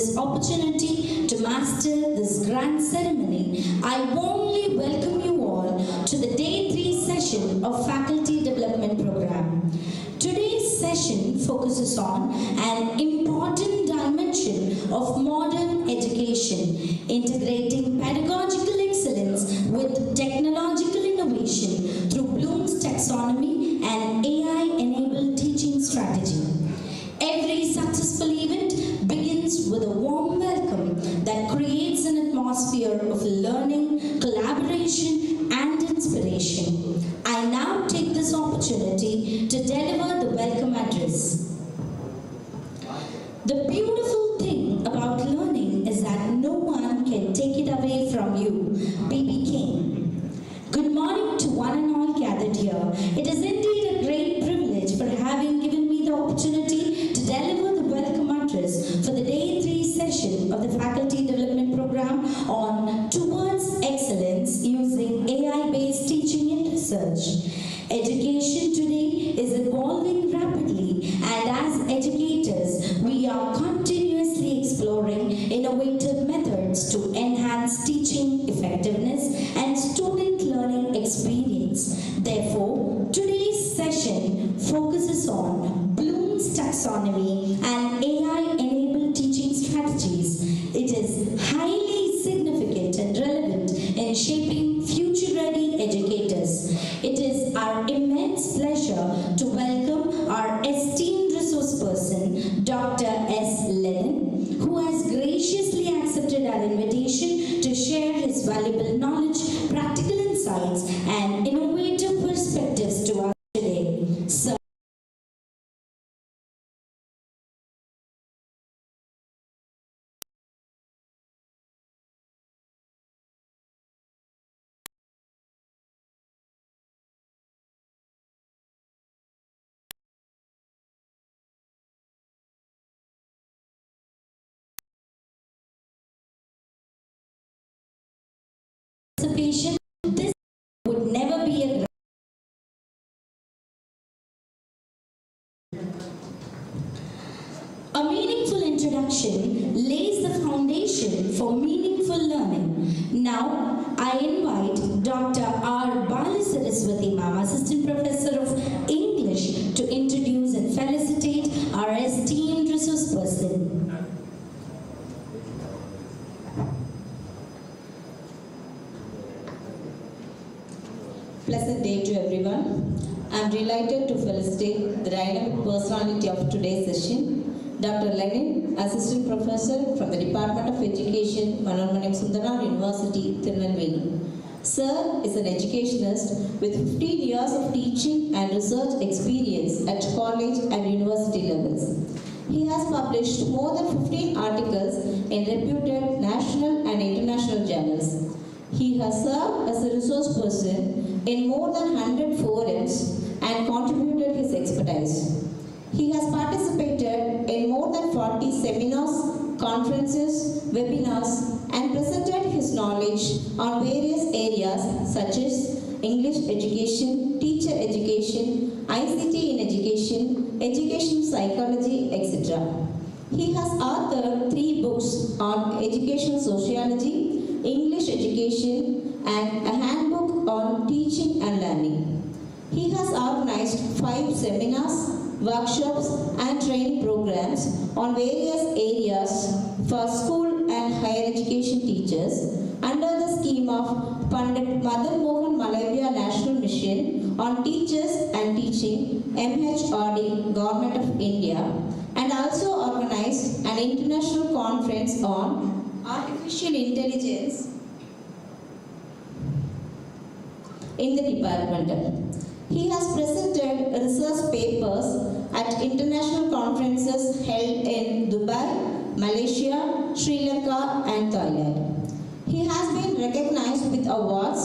this opportunity to master this grand ceremony, I warmly welcome you all to the Day 3 session of Faculty Development Program. Today's session focuses on an important dimension of modern education, integrating pedagogical excellence with technological innovation through Bloom's taxonomy and AI-enabled teaching strategy. Every successful event begins with a warm welcome that creates an atmosphere of learning, collaboration, and inspiration. I now take this opportunity to deliver the welcome address. The beautiful thing about learning is that no one can take it away from you. B.B. King. Good morning to one and all gathered here. It is indeed a great privilege for having given me the opportunity to deliver the welcome address for the Day 3 session of the Faculty Development Program on Towards Excellence using AI-based teaching and research. Education today is evolving rapidly, and as educators, we are continuously exploring innovative methods to enhance teaching effectiveness and student learning experience. Therefore, today's session focuses on Bloom's taxonomy and AI-enabled teaching strategies. It is highly significant and relevant in shaping future-ready educators. It is our immense pleasure to welcome our esteemed resource person, Dr. S. Lennon, who has graciously accepted our invitation to share his valuable knowledge, practical insights, and innovative perspectives to us today. Sir, this would never be a meaningful introduction lays the foundation for meaningful learning. Now, I invite Dr. R. Balasaraswati Ma'am, Assistant Professor of English, to introduce and felicitate our esteemed resource person. Pleasant day to everyone. I am delighted to felicitate the dynamic personality of today's session, Dr. Lennon, Assistant Professor from the Department of Education, Manoormaniyam Sundaram University, Tirunelveli. Sir is an educationist with 15 years of teaching and research experience at college and university levels. He has published more than 15 articles in reputed national and international journals. He has served as a resource person in more than 100 forums and contributed his expertise. He has participated in more than 40 seminars, conferences, webinars, and presented his knowledge on various areas such as English education, teacher education, ICT in education, education psychology, etc. He has authored 3 books on educational sociology, English education, and a handbook on teaching and learning. He has organized 5 seminars, workshops, and training programs on various areas for school and higher education teachers under the scheme of Pandit Madan Mohan Malaviya National Mission on Teachers and Teaching, MHRD, Government of India, and also organized an international conference on Artificial Intelligence in the department. He has presented research papers at international conferences held in Dubai, Malaysia, Sri Lanka, and Thailand. He has been recognized with awards,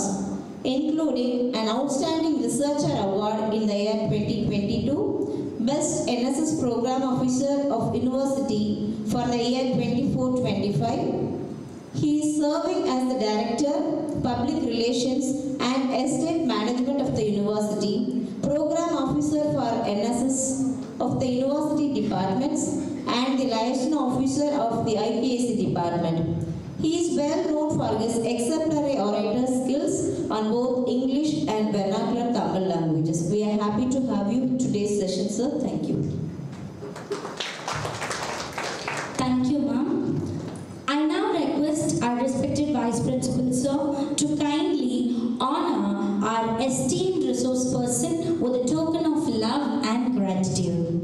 including an Outstanding Researcher Award in the year 2022, Best NSS Program Officer of University for the year 24-25. He is serving as the Director, Public Relations and Estate Management of the University, Program Officer for NSS of the University Departments, and the liaison officer of the IPAC department. He is well known for his exemplary orator skills on both English and vernacular Tamil languages. We are happy to have you in today's session, sir. Thank you. Thank you, ma'am. I now request our respected Vice Principal, sir, to kindly honor our esteemed resource person with a token of love and gratitude.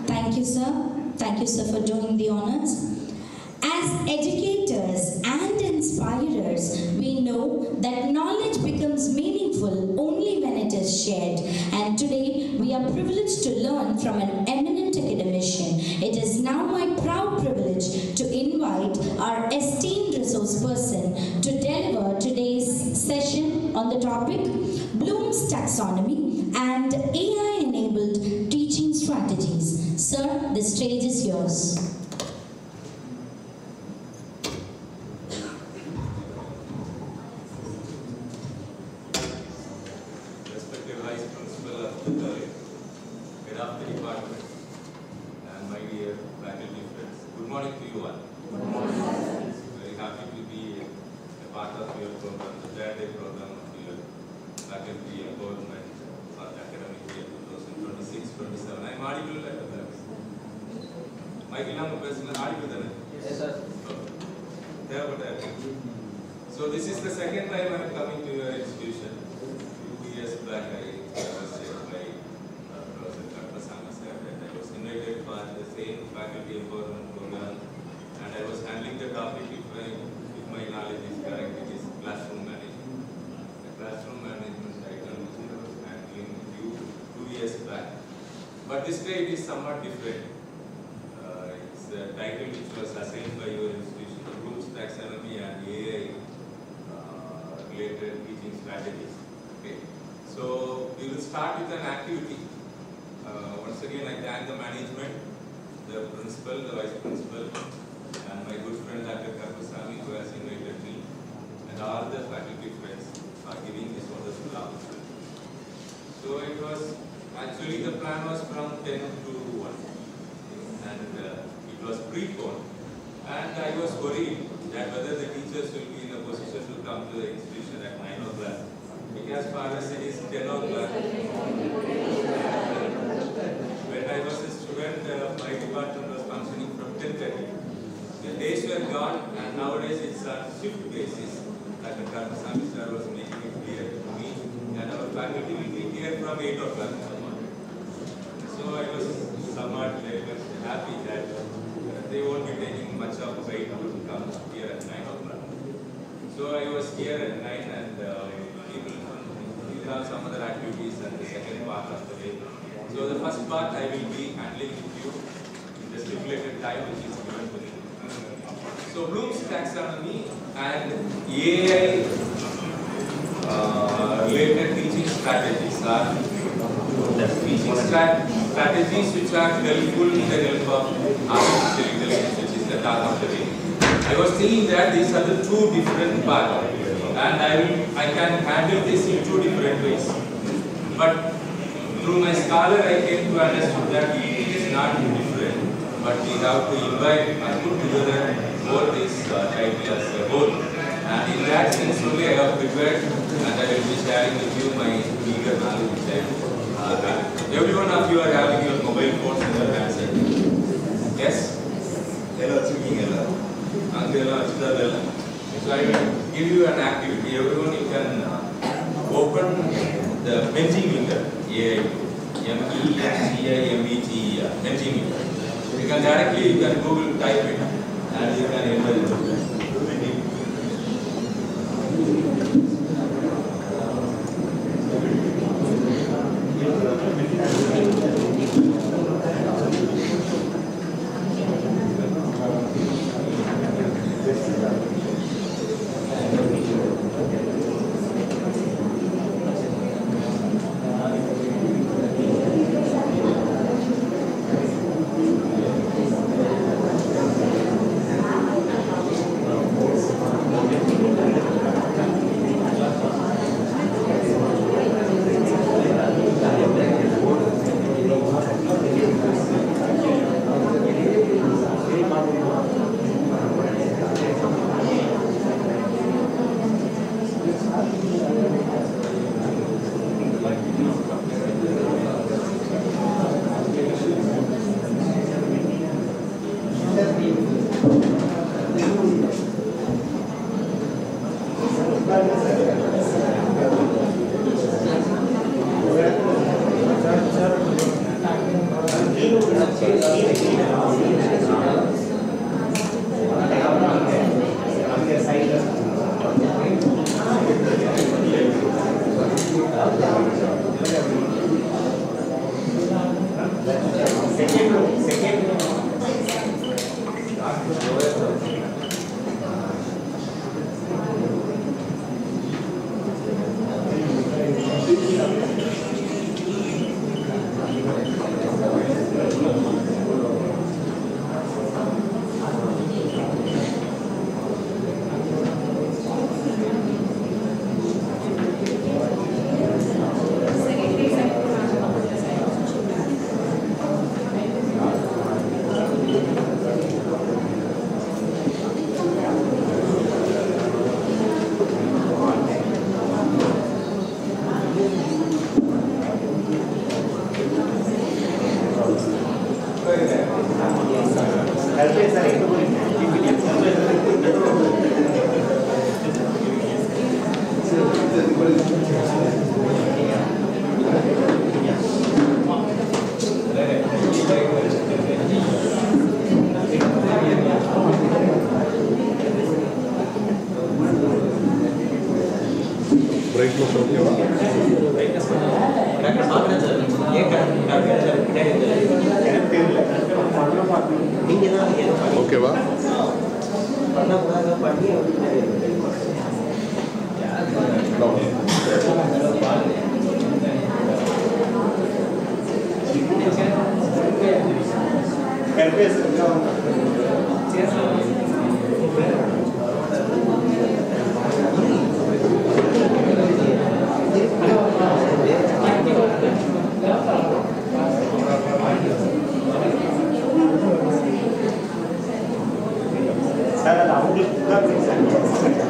Thank you, sir. Thank you, sir, for doing the honors. As educators and inspirers, we know that knowledge becomes meaningful only when it is shared. And today, we are privileged to learn from an eminent academician. It is now my proud privilege to invite our esteemed resource person to deliver today's session on the topic Bloom's Taxonomy and AI-enabled teaching strategies. Sir, the stage is yours. Respected Vice Principal of the college, Head of the Department, and my dear faculty friends, good morning to you all. Good morning. Very happy to be a part of your program, the third day program of your faculty empowerment for the academic year 2026-27. I am audible at the back. Michael, I'm a person audible. Yes, sir. So this is the second time I am coming to your institution. 2 years back, I was by Professor Kamaraj, and I was invited for the same faculty empowerment program, and I was handling the topic, if my knowledge is correct, it is classroom management. The classroom management item which I was handling 2 years back. But this day it is somewhat different. It's the title which was assigned by your institution, Bloom's Taxonomy and AI related teaching strategies. Okay. So we will start with an activity. Once again, I thank the management, the principal, the vice principal, and my good friend Dr. Karpasamy, who has invited me, and all the faculty friends for giving this wonderful opportunity. So it was actually the plan was from 10 to 1, and it was preponed, and I was worried that whether the teachers will be in a position to come to the institution at 9 o'clock. Because for us it is 10 o'clock. When I was a student, my department was functioning from 10:30. The days were gone, and nowadays it's on shift basis. Dr. Karpasamy sir was making it clear to me, and our faculty will be here from 8 o'clock in the morning. So I was somewhat happy that they won't be taking much of weight to come here at 9 o'clock. So I was here at 9, and we will have some other activities and the second part of the day. So the first part I will be handling with you in the stipulated time which is given to me. So Bloom's Taxonomy and AI related teaching strategies are teaching strategies which are helpful in the help of artificial intelligence, which is the talk of the day. I was saying that these are the two different parts, and I can handle this in two different ways. But through my scholar, I came to understand that it is not different, but we have to invite and put together both these titles as a whole. And in that sense only I have prepared, and I will be sharing with you my eager knowledge which I have. Every one of you are having your mobile phones in your hands. Yes? Hello, hello. So I will give you an activity. Everyone, you can open the Mentimeter, M-E-N-C-I-M-E-T-E-R, Mentimeter. You can directly, you can Google type it, and you can enter it. ஓகேவா? Saya ada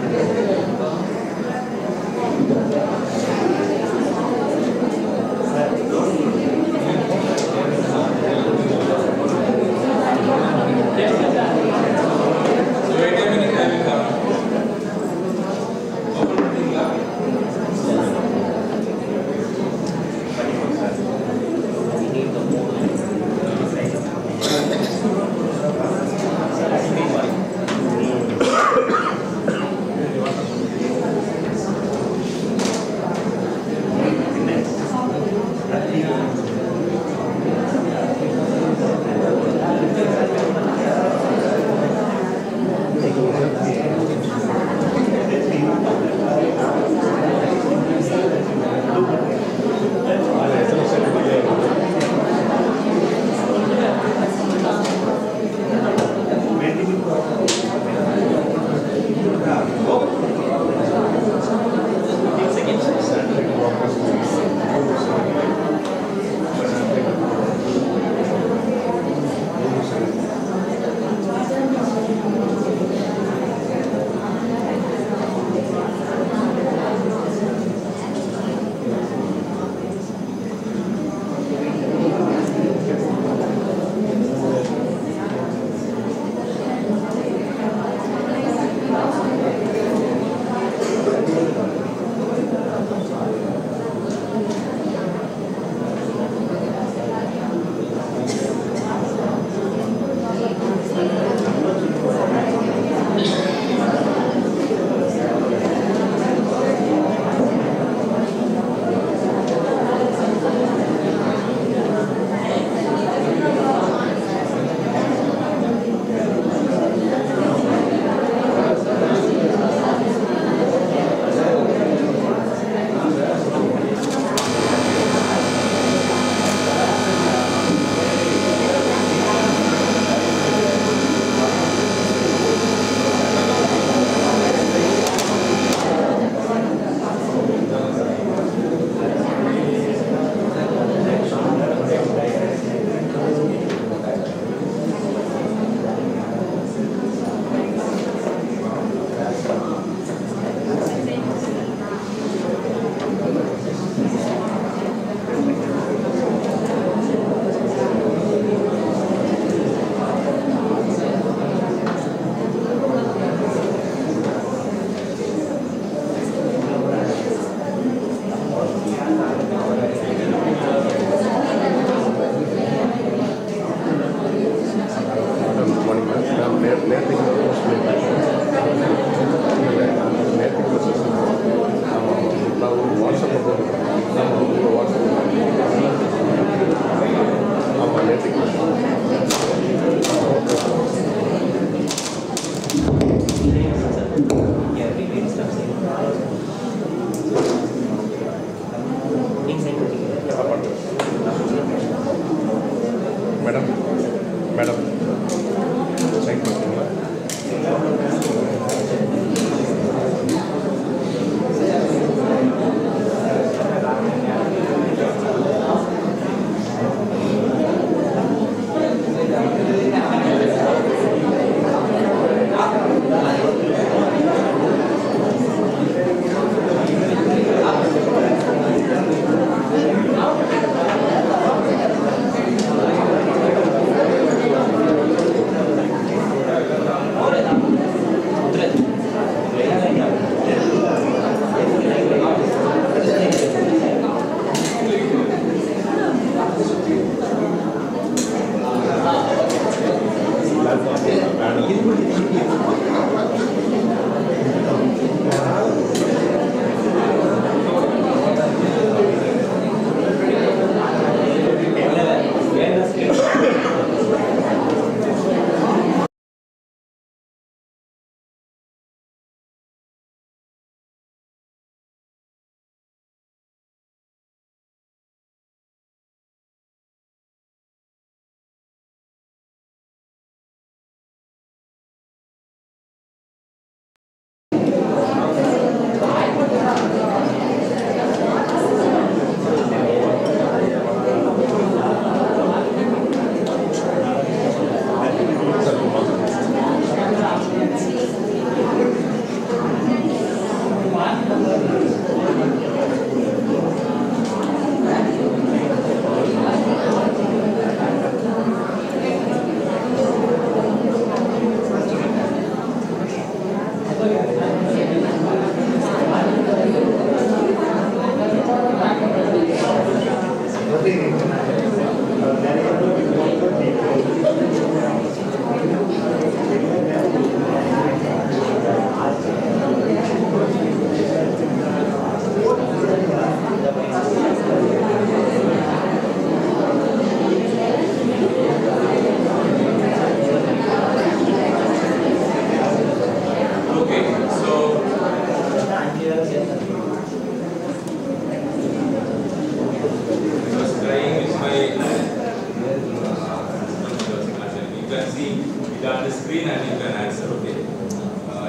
screen and you can answer, okay?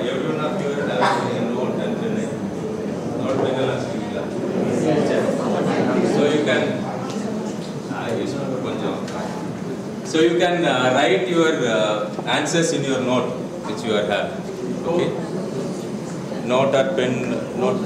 Everyone of you have a note and pen. Note pen and screen. So you can write your answers in your note which you are having, okay? Note or pen, note.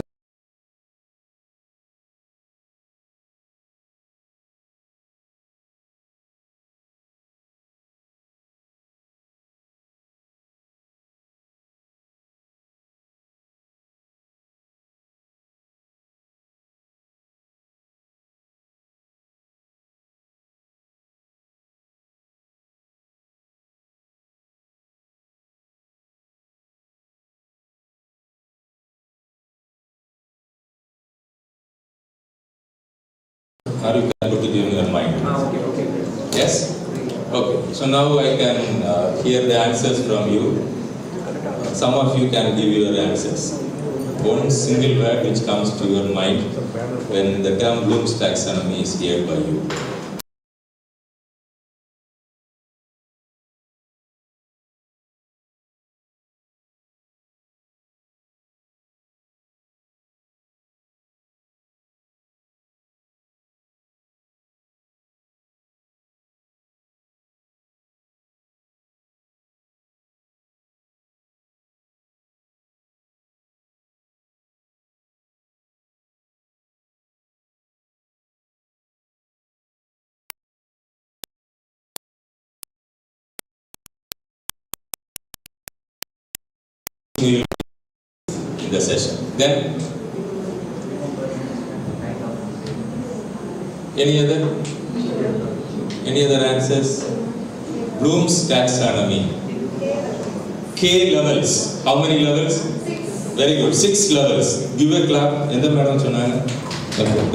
Or you can put it in your mind. Okay. Yes? Okay. So now I can hear the answers from you. Some of you can give your answers. One single word which comes to your mind when the term Bloom's taxonomy is heard by you. In the session. Then, any other answers? Bloom's taxonomy. K levels. How many levels? 6. Very good. 6 levels. Give a clap. Endha madam சொன்னாங்க?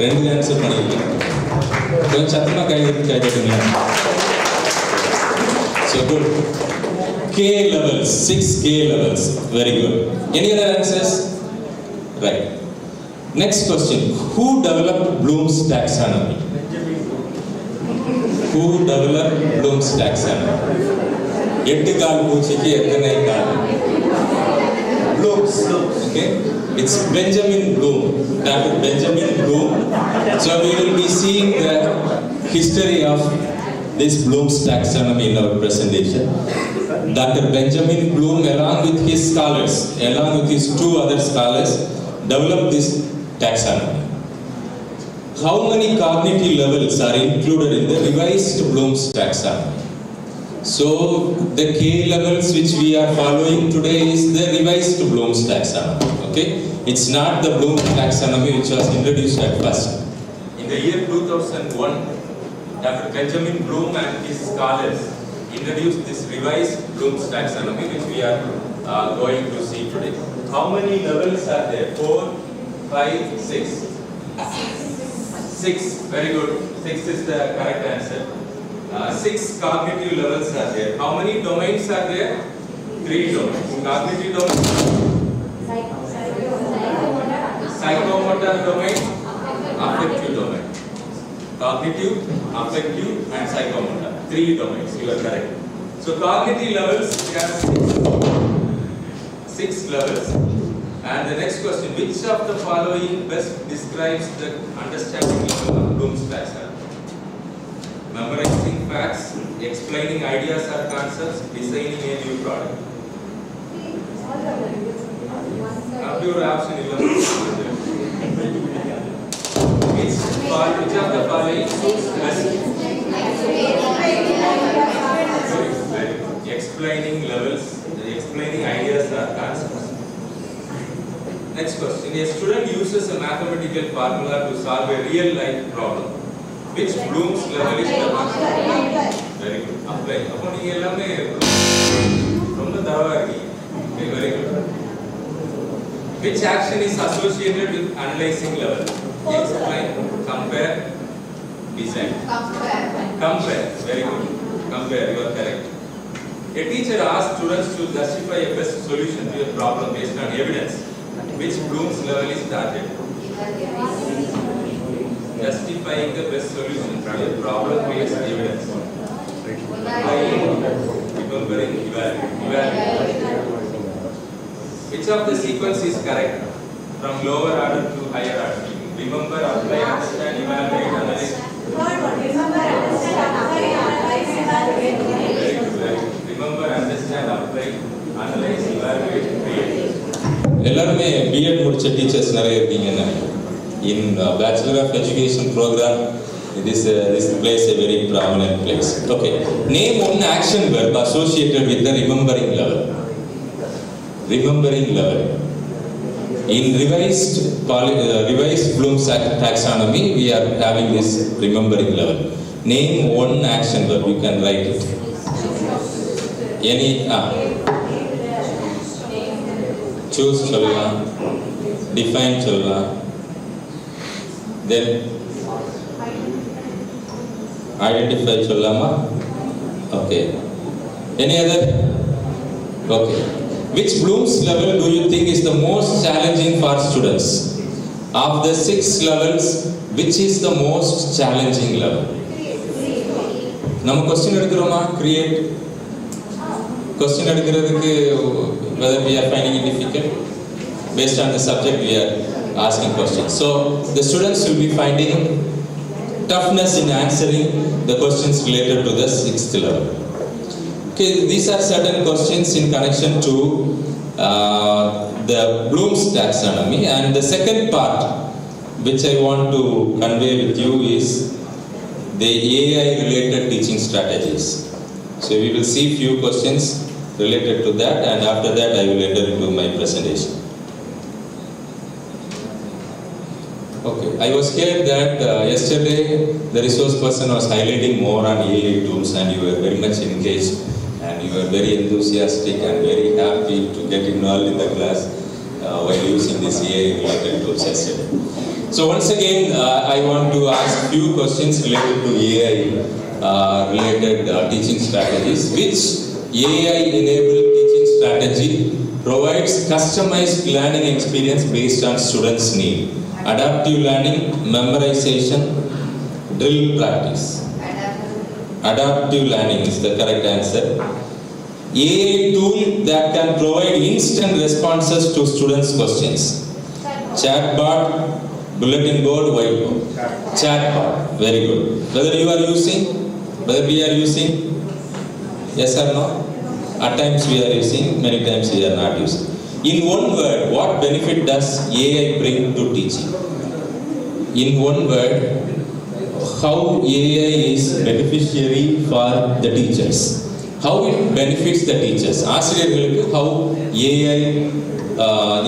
ரெண்டு answer பண்ணிருக்கீங்க. கொஞ்சம் சத்தமா கை தட்டுங்க. So good. K levels, 6 K levels. Very good. Any other answers? Right. Next question. Who developed Bloom's taxonomy? Who developed Bloom's taxonomy? எட்டு கால் பூச்சிக்கு எத்தனை கால்? Bloom's. Okay. It's Benjamin Bloom. Dr. Benjamin Bloom. So we will be seeing the history of this Bloom's taxonomy in our presentation. Dr. Benjamin Bloom, along with his scholars, along with his 2 other scholars, developed this taxonomy. How many cognitive levels are included in the revised Bloom's taxonomy? So, the K levels which we are following today is the revised Bloom's taxonomy. Okay? It's not the Bloom's taxonomy which was introduced at first. In the year 2001, Dr. Benjamin Bloom and his scholars introduced this revised Bloom's taxonomy which we are going to see today. How many levels are there? 4, 5, 6. 6. Very good. 6 is the correct answer. 6 cognitive levels are there. How many domains are there? 3 domains. Cognitive domain, psychomotor domain, affective domain. Cognitive, affective and psychomotor. 3 domains. You are correct. So cognitive levels, we have 6 levels. And the next question, which of the following best describes the understanding level of Bloom's taxonomy? Memorizing facts, explaining ideas or concepts, designing a new product. Your option is which of the following best? Explaining levels, explaining ideas or concepts. Next question, a student uses a mathematical formula to solve a real life problem. Which Bloom's level is the most? Very good. Apply. Appo neenga ellame romba thava irukki. Okay, very good. Which action is associated with analyzing level? Explain, compare, design. Compare. Very good. Compare. You are correct. A teacher asks students to justify a best solution to a problem based on evidence. Which Bloom's level is targeted? Justifying the best solution to a problem based on evidence. It remembering, evaluate. Which of the sequence is correct from lower order to higher order? Remember, apply, understand, evaluate, analyze. Remember, understand, apply, analyze, evaluate. Remember, understand, apply, analyze, evaluate, create. எல்லாருமே BEd முடிச்ச teachers நிறைய இருக்கீங்கன்னு in bachelor of education program this plays a very prominent place. Okay, name one action verb associated with the remembering level. Remembering level. In revised Bloom's taxonomy, we are having this remembering level. Name one action verb. You can write it. Any choose சொல்லலாம், define சொல்லலாம், then identify சொல்லலாமா? Okay. Any other? Okay. Which Bloom's level do you think is the most challenging for students? Of the 6 levels, which is the most challenging level? நம்ம question எடுக்கிறோமா? Create. Question எடுக்கிறதுக்கு whether we are finding it difficult? Based on the subject we are asking questions. So the students will be finding toughness in answering the questions related to the 6th level. Okay, these are certain questions in connection to the Bloom's taxonomy, and the second part which I want to convey with you is the AI related teaching strategies. So we will see few questions related to that, and after that I will enter into my presentation. Okay, I was scared that yesterday the resource person was highlighting more on AI tools, and you were very much engaged and you were very enthusiastic and very happy to get involved in the class while using this AI related tools yesterday. So once again, I want to ask few questions related to AI related teaching strategies. Which AI enabled teaching strategy provides customized learning experience based on students' need? Adaptive learning, memorization, drill practice. Adaptive learning is the correct answer. AI tool that can provide instant responses to students' questions. Chatbot, bulletin board, whiteboard. Chatbot, very good. Whether you are using, whether we are using, yes or no? At times we are using, many times we are not using. In one word, what benefit does AI bring to teaching? In one word, how AI is beneficiary for the teachers? How it benefits the teachers? ஆசிரியர்களுக்கு how AI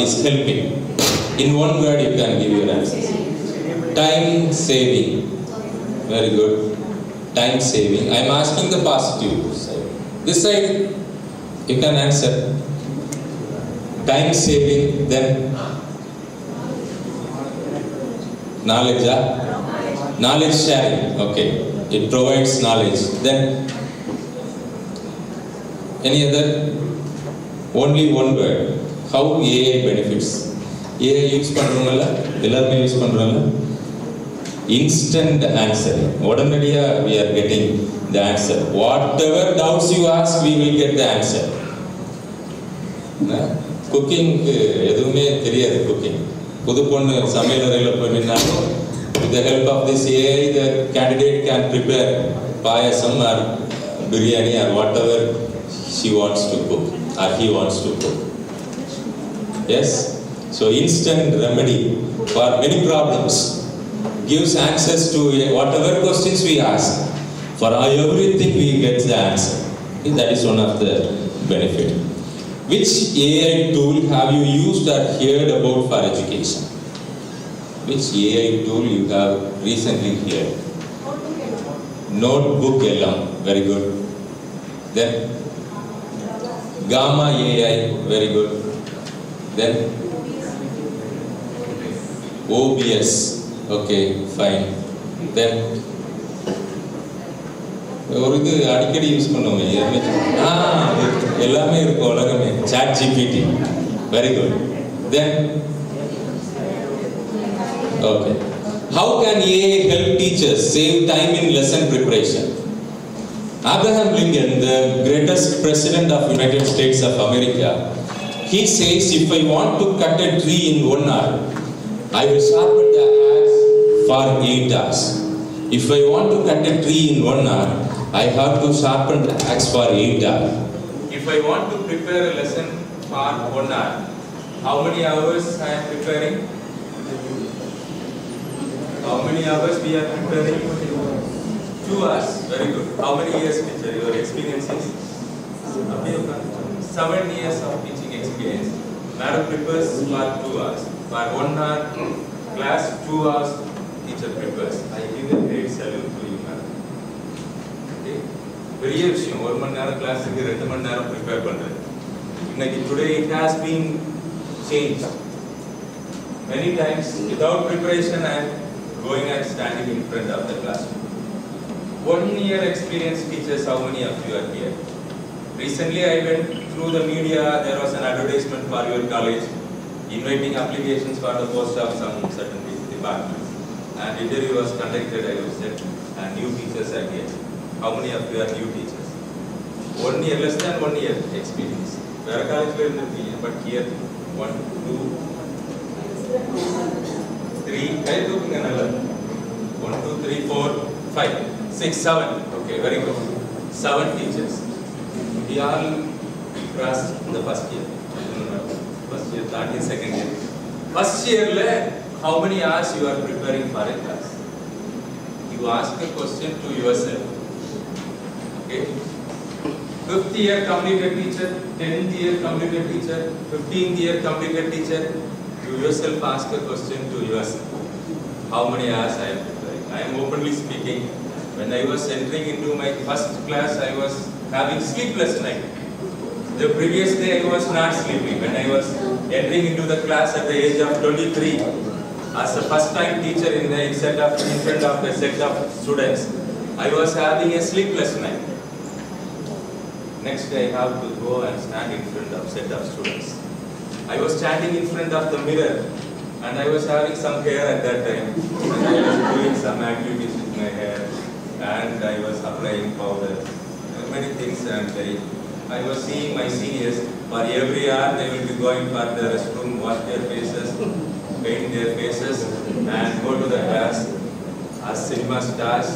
is helping? In one word, you can give your answers. Time saving. Very good. Time saving. I am asking the positive side. This side, you can answer. Time saving, then knowledge, knowledge sharing. Okay, it provides knowledge. Then any other? Only one word. How AI benefits? AI use பண்றோம்ல, எல்லாரும் use பண்றோம்ல. Instant answer. உடனடியா we are getting the answer. Whatever doubts you ask, we will get the answer. குக்கிங்க்கு எதுவுமே தெரியாது. Cooking புது பொண்ணு சமையல் அறையில் போய் நின்னாலும் with the help of this AI, the candidate can prepare payasam or biryani or whatever she wants to cook or he wants to cook. Yes, so instant remedy for many problems, gives answers to whatever questions we ask. For everything we get the answer. That is one of the benefit. Which AI tool have you used or heard about for education? Which AI tool you have recently heard? Notebook LM, very good. Then Gamma AI, very good. Then OBS, okay, fine. Then ஒரு இது அடிக்கடி use பண்ணுவோம் எல்லாமே இருக்கும் உலகமே. ChatGPT, very good. Then okay, how can AI help teachers save time in lesson preparation? Abraham Lincoln, the greatest president of United States of America, he says, if I want to cut a tree in 1 hour, I will sharpen the axe for 8 hours. If I want to cut a tree in 1 hour, I have to sharpen the axe for 8 hours. If I want to prepare a lesson for 1 hour, how many hours I am preparing? How many hours we are preparing? 2 hours. Very good. How many years, teacher? Your experience is? 7 years of teaching experience. Madam prepares for 2 hours. For 1 hour class, 2 hours teacher prepares. I give a great salute to you, madam. Okay? பெரிய விஷயம். 1 மணி நேரம் கிளாஸுக்கு 2 மணி நேரம் prepare பண்றது. இன்னைக்கு today it has been changed. Many times without preparation I am going and standing in front of the classroom. 1 year experience teachers, how many of you are here? Recently I went through the media, there was an advertisement for your college, inviting applications for the post of some certain departments. And interview was conducted, I was said, and new teachers are here. How many of you are new teachers? 1 year, less than 1 year experience. Where college but here 1, 2, 3, 1, 2, 3, 4, 5, 6, 7. Okay, very good. 7 teachers. We all crossed the first year. First year, third year, second year. First year, how many hours you are preparing for a class? You ask a question to yourself. Okay? 5th year completed teacher, 10th year completed teacher, 15th year completed teacher. You yourself ask a question to yourself. How many hours I am preparing? I am openly speaking. When I was entering into my first class, I was having sleepless night. The previous day I was not sleeping. When I was entering into the class at the age of 23, as a first time teacher in front of a set of students, I was having a sleepless night. Next day I have to go and stand in front of set of students. I was standing in front of the mirror and I was having some hair at that time. And I was doing some activities with my hair and I was applying powder, many things, and I was seeing my seniors. For every hour they will be going for the restroom, wash their faces, paint their faces and go to the class as cinema stars,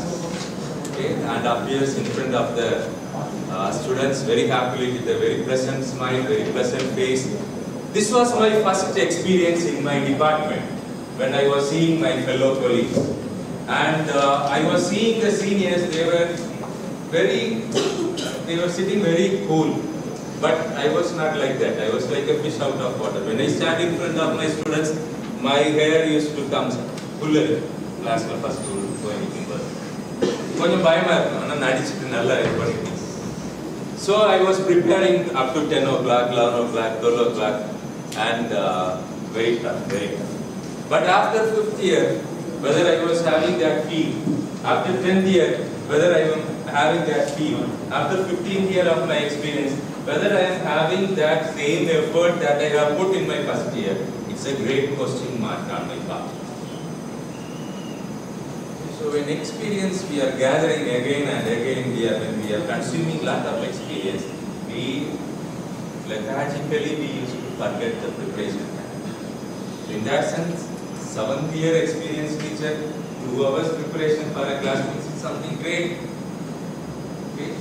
okay, and appears in front of the students very happily with a very pleasant smile, very pleasant face. This was my first experience in my department when I was seeing my fellow colleagues. And I was seeing the seniors, they were sitting very cool. But I was not like that. I was like a fish out of water. When I stand in front of my students, my hair used to come full class first going in birth. So I was preparing up to 10 o'clock, 11 o'clock, 12 o'clock, and very tough, very tough. But after 5th year, whether I was having that feel, after 10th year, whether I am having that feel, after 15th year of my experience, whether I am having that same effort that I have put in my first year, it's a great question mark on my part. So in experience, we are gathering again and again, when we are consuming lot of experience, we lethargically we used to forget the preparation time. In that sense, 7th year experience teacher, 2 hours preparation for a class means it's something great. Okay?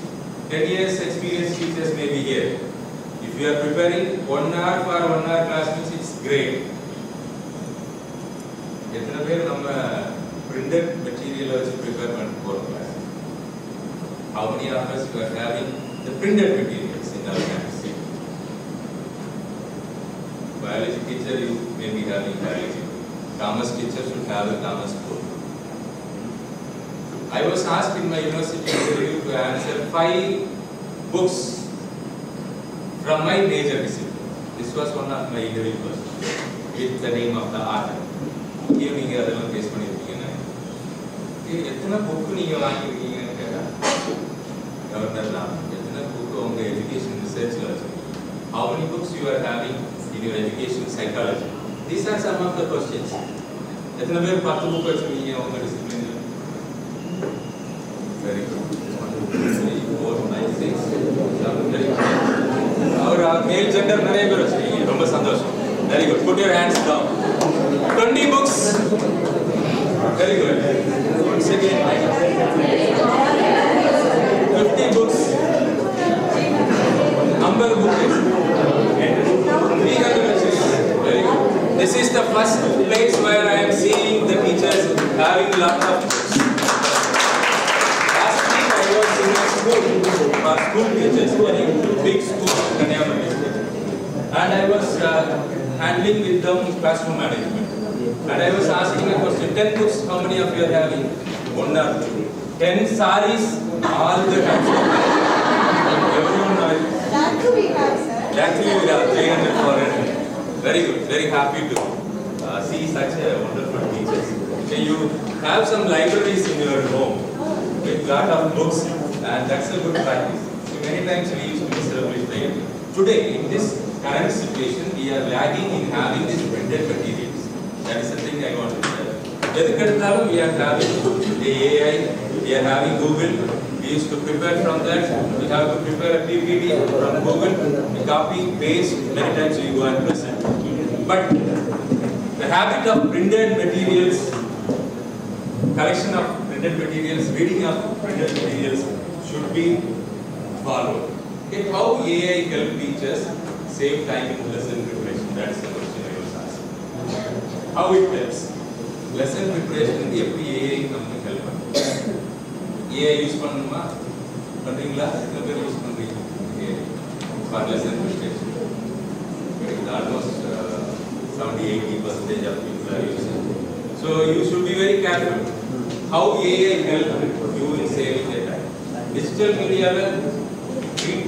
10 years experience teachers may be here. If you are preparing 1 hour for 1 hour class means it's great. Printed material also prepare for class. How many of us you are having the printed materials in our campus? Biology teacher you may be having biology. Commerce teacher should have a commerce book. I was asked in my university interview to answer 5 books from my major discipline. This was one of my interview questions with the name of the author. Here we are based on it. எத்தனை book நீங்க வாங்கிருக்கீங்கன்னு கேட்டா கவர்னர்லாம் எத்தனை book உங்க education ரிசர்ச்ல வச்சிருக்கீங்க? How many books you are having in your education psychology? These are some of the questions. எத்தனை பேர் 10 book வச்சிருக்கீங்க உங்க டிசிப்ளின்ல? Very good. 3, 4, 5, 6, 7, very good. Our male gender நிறைய பேர் வச்சிருக்கீங்க, ரொம்ப சந்தோஷம். Very good. Put your hands down. 20 books. Very good. Once again. 50 books. Number book. 300 books. Very good. This is the first place where I am seeing the teachers having a lot of books. Last week I was in a school for school teachers, very big school in Kanyakumari. And I was handling with them classroom management. And I was asking a question, 10 books, how many of you are having? 1 or 2. 10 saris, all the time. Everyone knows. That too we have, sir. Actually, we have 300, 400. Very good, very happy to see such a wonderful teachers. Okay, you have some libraries in your home with lot of books, and that's a good practice. So many times we used to establish like today in this current situation, we are lagging in having these printed materials. That is the thing I want to say. Edukaduthalum we are having the AI, we are having Google. We used to prepare from that. We have to prepare a PPT from Google. We copy, paste. Many times we go and present. But the habit of printed materials, collection of printed materials, reading of printed materials should be followed. Okay, how AI help teachers save time in lesson preparation? That is the question I was asking. How it helps? Lesson preparation, எப்படி AI நமக்கு help பண்ணும்? AI use பண்ணணுமா? பண்றீங்களா? எத்தனை பேர் use பண்றீங்க? AI for lesson preparation. It's almost 70-80% of people are using. So you should be very careful. How AI help you in saving the time? Digital media read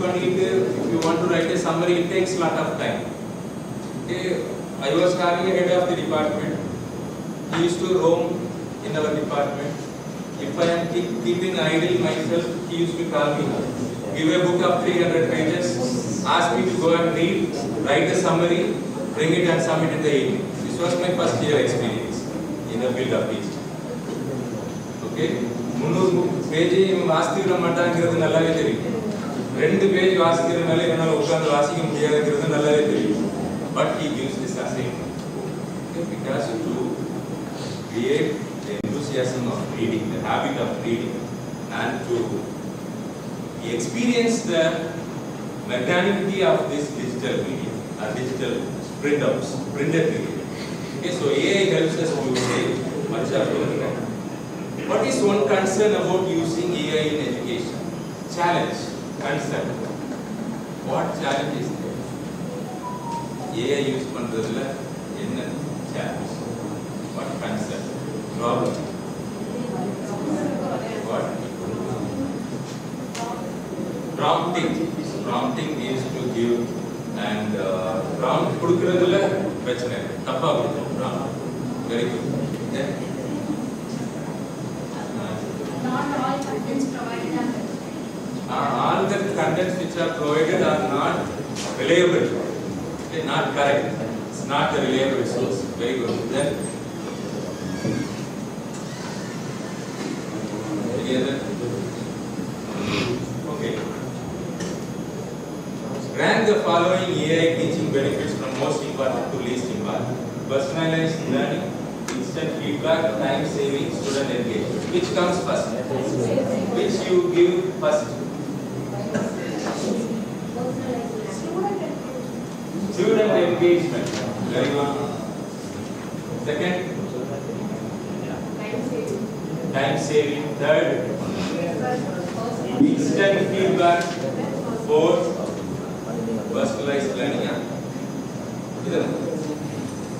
பண்ணிட்டு if you want to write a summary, it takes lot of time. Okay, I was having a head of the department. He used to roam in our department. If I am keeping idle myself, he used to call me, give a book of 300 pages, ask me to go and read, write a summary, bring it and submit in the evening. This was my first year experience in the field of teaching. Okay, 300 page வாசிக்க மாட்டாங்கிறது நல்லாவே தெரியும். 2 page வாசிக்கிறதுனால என்னால உட்கார்ந்து வாசிக்க முடியாதுங்கிறது நல்லாவே தெரியும். But he gives this assignment. Okay, because to create the enthusiasm of reading, the habit of reading, and to experience the mechanicity of this digital media, digital printouts, printed media. Okay, so AI helps us to save much of our time. What is one concern about using AI in education? Challenge, concern. What challenge is there? AI use பண்றதுல என்ன challenge? What concern? Problem? What? Prompting means to give, and prompt கொடுக்கிறதுல பிரச்சனை இல்லை, தப்பா கொடுக்கணும் prompt. Very good. Then Not all contents provided are all the contents which are provided are not reliable. Okay, not correct. It's not a reliable source. Very good. Then any other? Okay. Rank the following AI teaching benefits from most important to least important. Personalized learning, instant feedback, time saving, student engagement. Which comes first? Which you give first? Student engagement. Very good. Second? Time saving. Third? Instant feedback. Fourth? Personalized learning.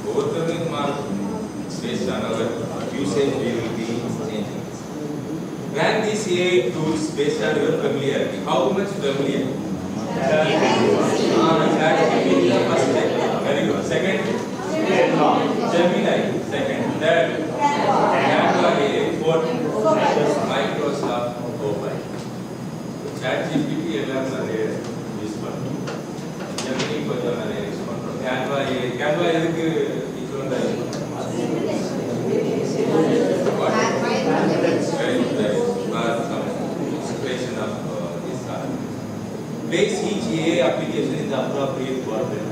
Overcoming mark based on our usage, we will be changing. Rank these AI tools based on your familiarity. How much familiar? ChatGPT is the first step. Very good. Second? Gemini. Second. Third? Canva AI. Fourth? Microsoft Copilot. ChatGPT எல்லாம் நிறைய use பண்ணுறோம். Gemini கொஞ்சம் நிறைய use பண்ணுறோம். Canva AI. Canva எதுக்கு use பண்ணுறாங்க? What? Very good. For some inspiration of appropriate for them.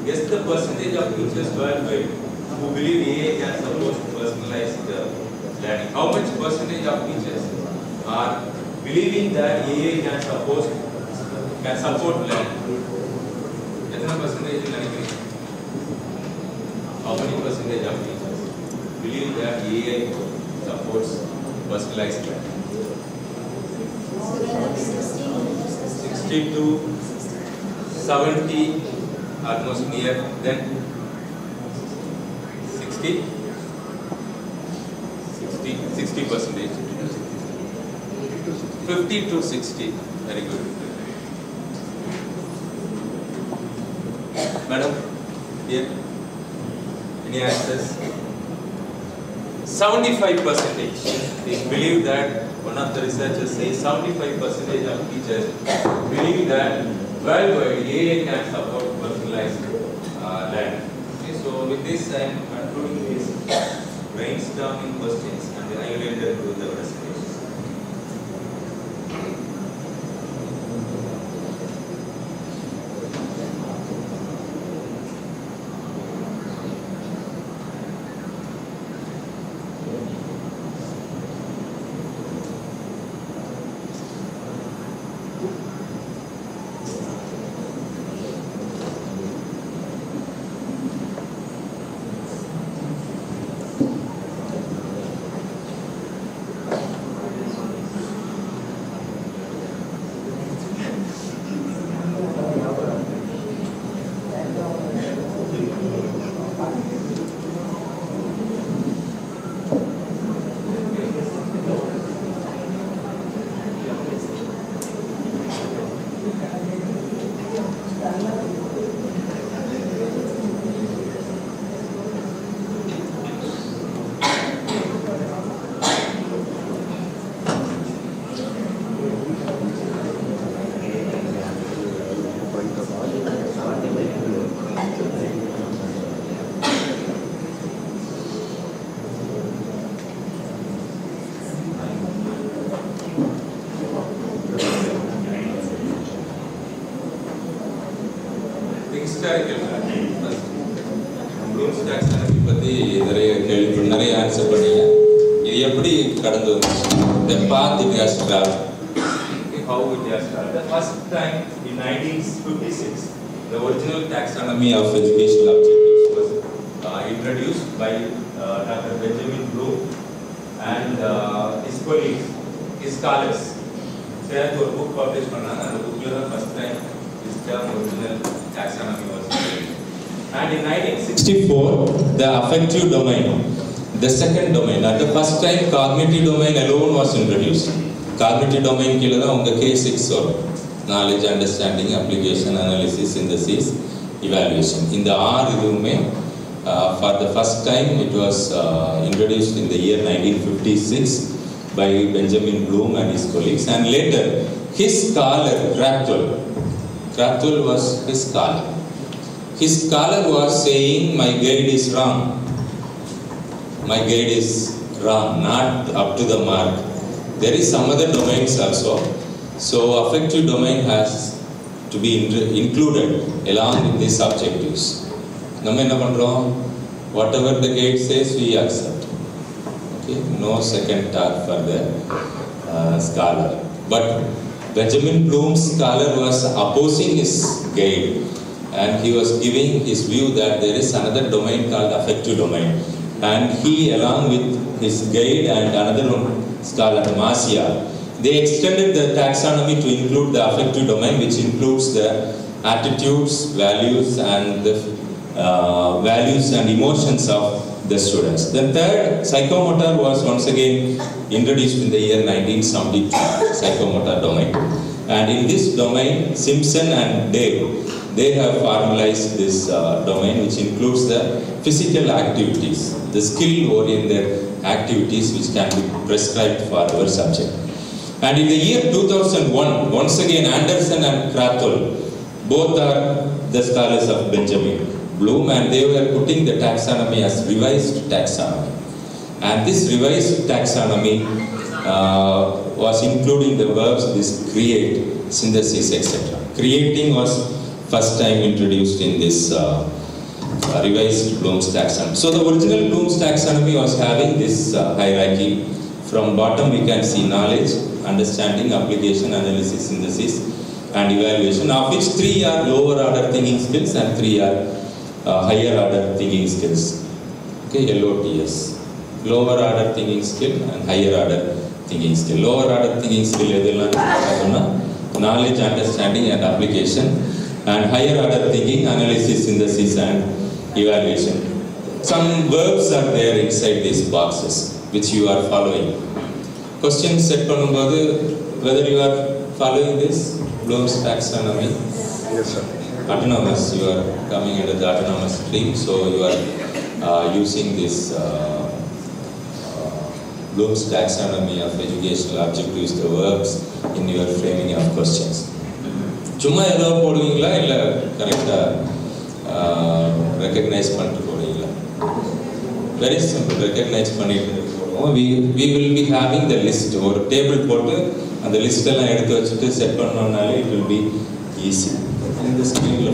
Guess the percentage of teachers worldwide who believe AA can support personalized learning. How much percentage of teachers are believing that AA can support learning? How percentage learning? How many percentage of teachers believe that AA supports personalized learning? 60 to 70, almost near. Then 60 percentage. 50 to 60. Very good. Madam, here. Any answers? 75%. They believe that, one of the researchers says 75% of teachers believe that worldwide AA can support personalized learning. Okay, so with this I am concluding this brainstorming questions and I will enter into the presentation. Bloom's taxonomy பத்தி நிறைய answer பண்ணீங்க. இது எப்படி கடந்து வந்துச்சு? The path it has traveled. How it has traveled? The first time in 1956, the original taxonomy of educational objectives was introduced by Dr. Benjamin Bloom and his colleagues, his scholars. சேர்ந்து ஒரு book publish பண்ணாங்க. அந்த bookல தான் first time this term original taxonomy was introduced. And in 1964, the affective domain, the second domain, at the first time cognitive domain alone was introduced. Cognitive domain kila da unga K6 வரும். Knowledge, understanding, application, analysis, synthesis, evaluation. In the R இதுவுமே for the first time it was introduced in the year 1956 by Benjamin Bloom and his colleagues, and later his scholar Krathwohl was his scholar. His scholar was saying, my guide is wrong. My guide is wrong, not up to the mark. There is some other domains also. So affective domain has to be included along with these objectives. நம்ம என்ன பண்றோம்? Whatever the guide says, we accept. Okay, no second thought for the scholar. But Benjamin Bloom's scholar was opposing his guide. And he was giving his view that there is another domain called affective domain. And he, along with his guide and another scholar, Marcia, they extended the taxonomy to include the affective domain, which includes the attitudes, values, and the values and emotions of the students. The third, psychomotor, was once again introduced in the year 1972, psychomotor domain. And in this domain, Simpson and Dave, they have formalized this domain, which includes the physical activities, the skill-oriented activities which can be prescribed for our subject. And in the year 2001, once again Anderson and Krathwohl, both are the scholars of Benjamin Bloom, and they were putting the taxonomy as revised taxonomy. And this revised taxonomy was including the verbs this create, synthesis, etc. creating was first time introduced in this revised Bloom's taxonomy. So the original Bloom's taxonomy was having this hierarchy. From bottom we can see knowledge, understanding, application, analysis, synthesis and evaluation, of which 3 are lower order thinking skills and 3 are higher order thinking skills. Okay, LOTS. Lower order thinking skill and higher order thinking skill. Lower order thinking skill knowledge, understanding and application, and higher order thinking, analysis, synthesis and evaluation. Some verbs are there inside these boxes which you are following. Question set whether you are following this Bloom's taxonomy. Yes, sir. Autonomous, you are coming into the autonomous stream, so you are using this Bloom's taxonomy of educational objectives, the verbs in your framing of questions. சும்மா ஏதோ போடுவீங்களா இல்லை கரெக்டாக recognise பண்ணிட்டு போடுவீங்களா? Very simple, recognise பண்ணிட்டு போடுவோம். we will be having the list. ஒரு டேபிள் போட்டு அந்த லிஸ்ட் எல்லாம் எடுத்து வச்சுட்டு set பண்ணோம்னாலே it will be easy. இந்த ஸ்க்ரீனில்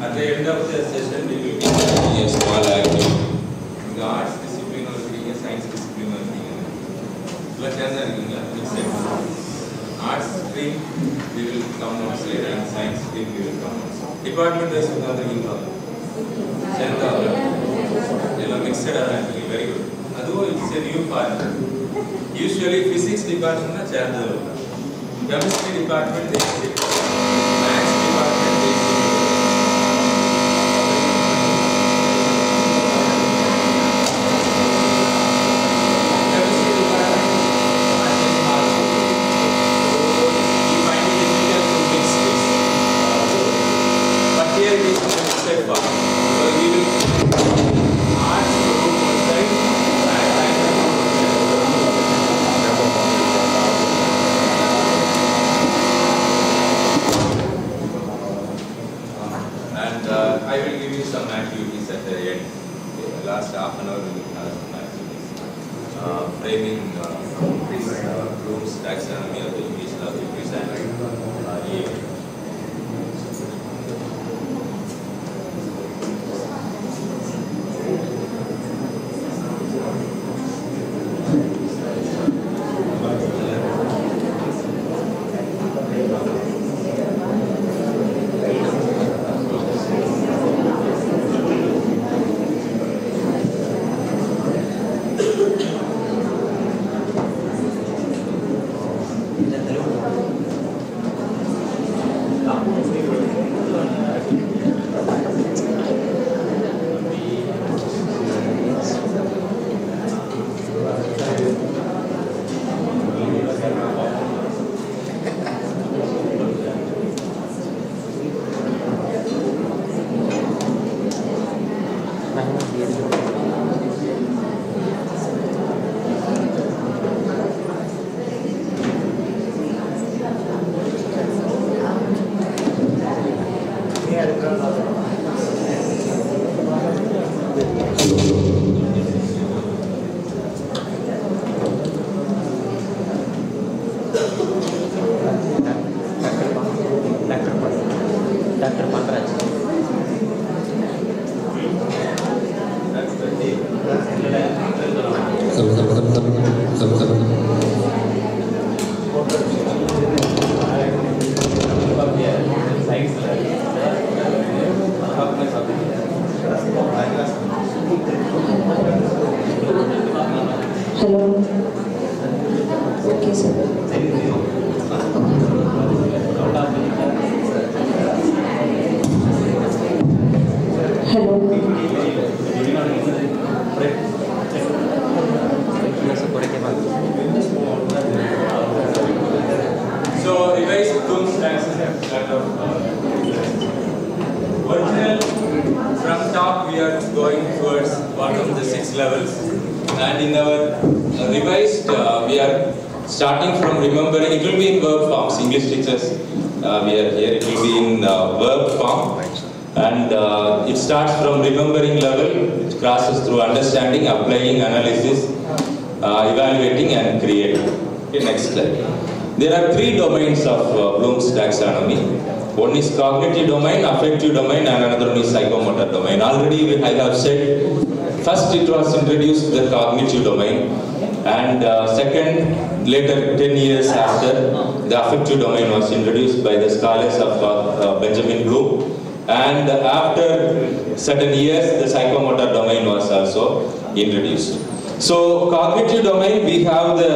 at the end of the session, we will be having a small activity. the arts discipline or the science discipline or the arts stream, we will come outside, and science stream, we will come outside. Department wise, we have mixed very good. It's a new part. Usually, physics department is chemistry department is maths department is I will give you some activities at the end. The last half an hour we will have some activities. Framing this Bloom's taxonomy of education of activities and Dr. Kamaraj. Hello. Okay, sir. Hello. so revise Bloom's taxonomy. levels. And in our revised, we are starting from remembering. It will be in verb forms. English teachers, we are here. It will be in verb form. And it starts from remembering level. It crosses through understanding, applying, analysis, evaluating, and creating. Okay, next slide. There are three domains of Bloom's taxonomy. One is cognitive domain, affective domain, and another one is psychomotor domain. Already I have said, first it was introduced the cognitive domain, and second, later 10 years after, the affective domain was introduced by the scholars of Benjamin Bloom. And after certain years, the psychomotor domain was also introduced. So cognitive domain, we have the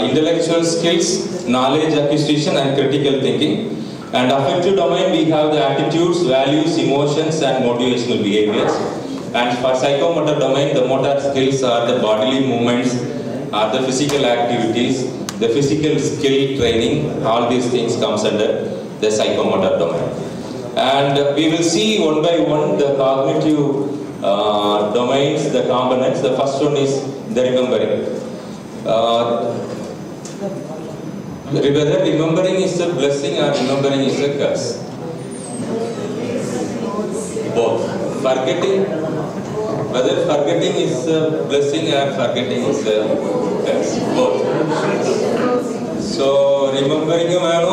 intellectual skills, knowledge acquisition, and critical thinking. And affective domain, we have the attitudes, values, emotions, and motivational behaviors. And for psychomotor domain, the motor skills are the bodily movements, are the physical activities, the physical skill training. All these things comes under the psychomotor domain. And we will see one by one the cognitive domains, the components. The first one is the remembering. Whether remembering is a blessing or remembering is a curse. Both. Forgetting, whether forgetting is a blessing or forgetting is a curse. Both. So remembering a man,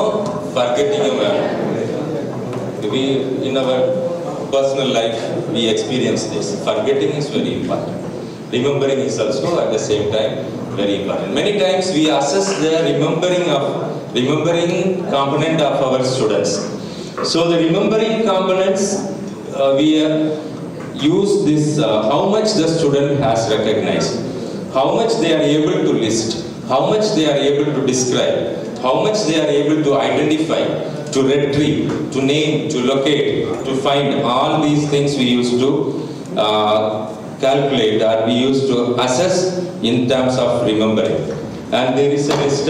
forgetting a man. We, in our personal life, we experience this. Forgetting is very important. Remembering is also at the same time very important. Many times we assess the remembering component of our students. So the remembering components, we use this, how much the student has recognized, how much they are able to list, how much they are able to describe, how much they are able to identify, to retrieve, to name, to locate, to find. All these things we used to calculate, or we used to assess in terms of remembering. And there is a list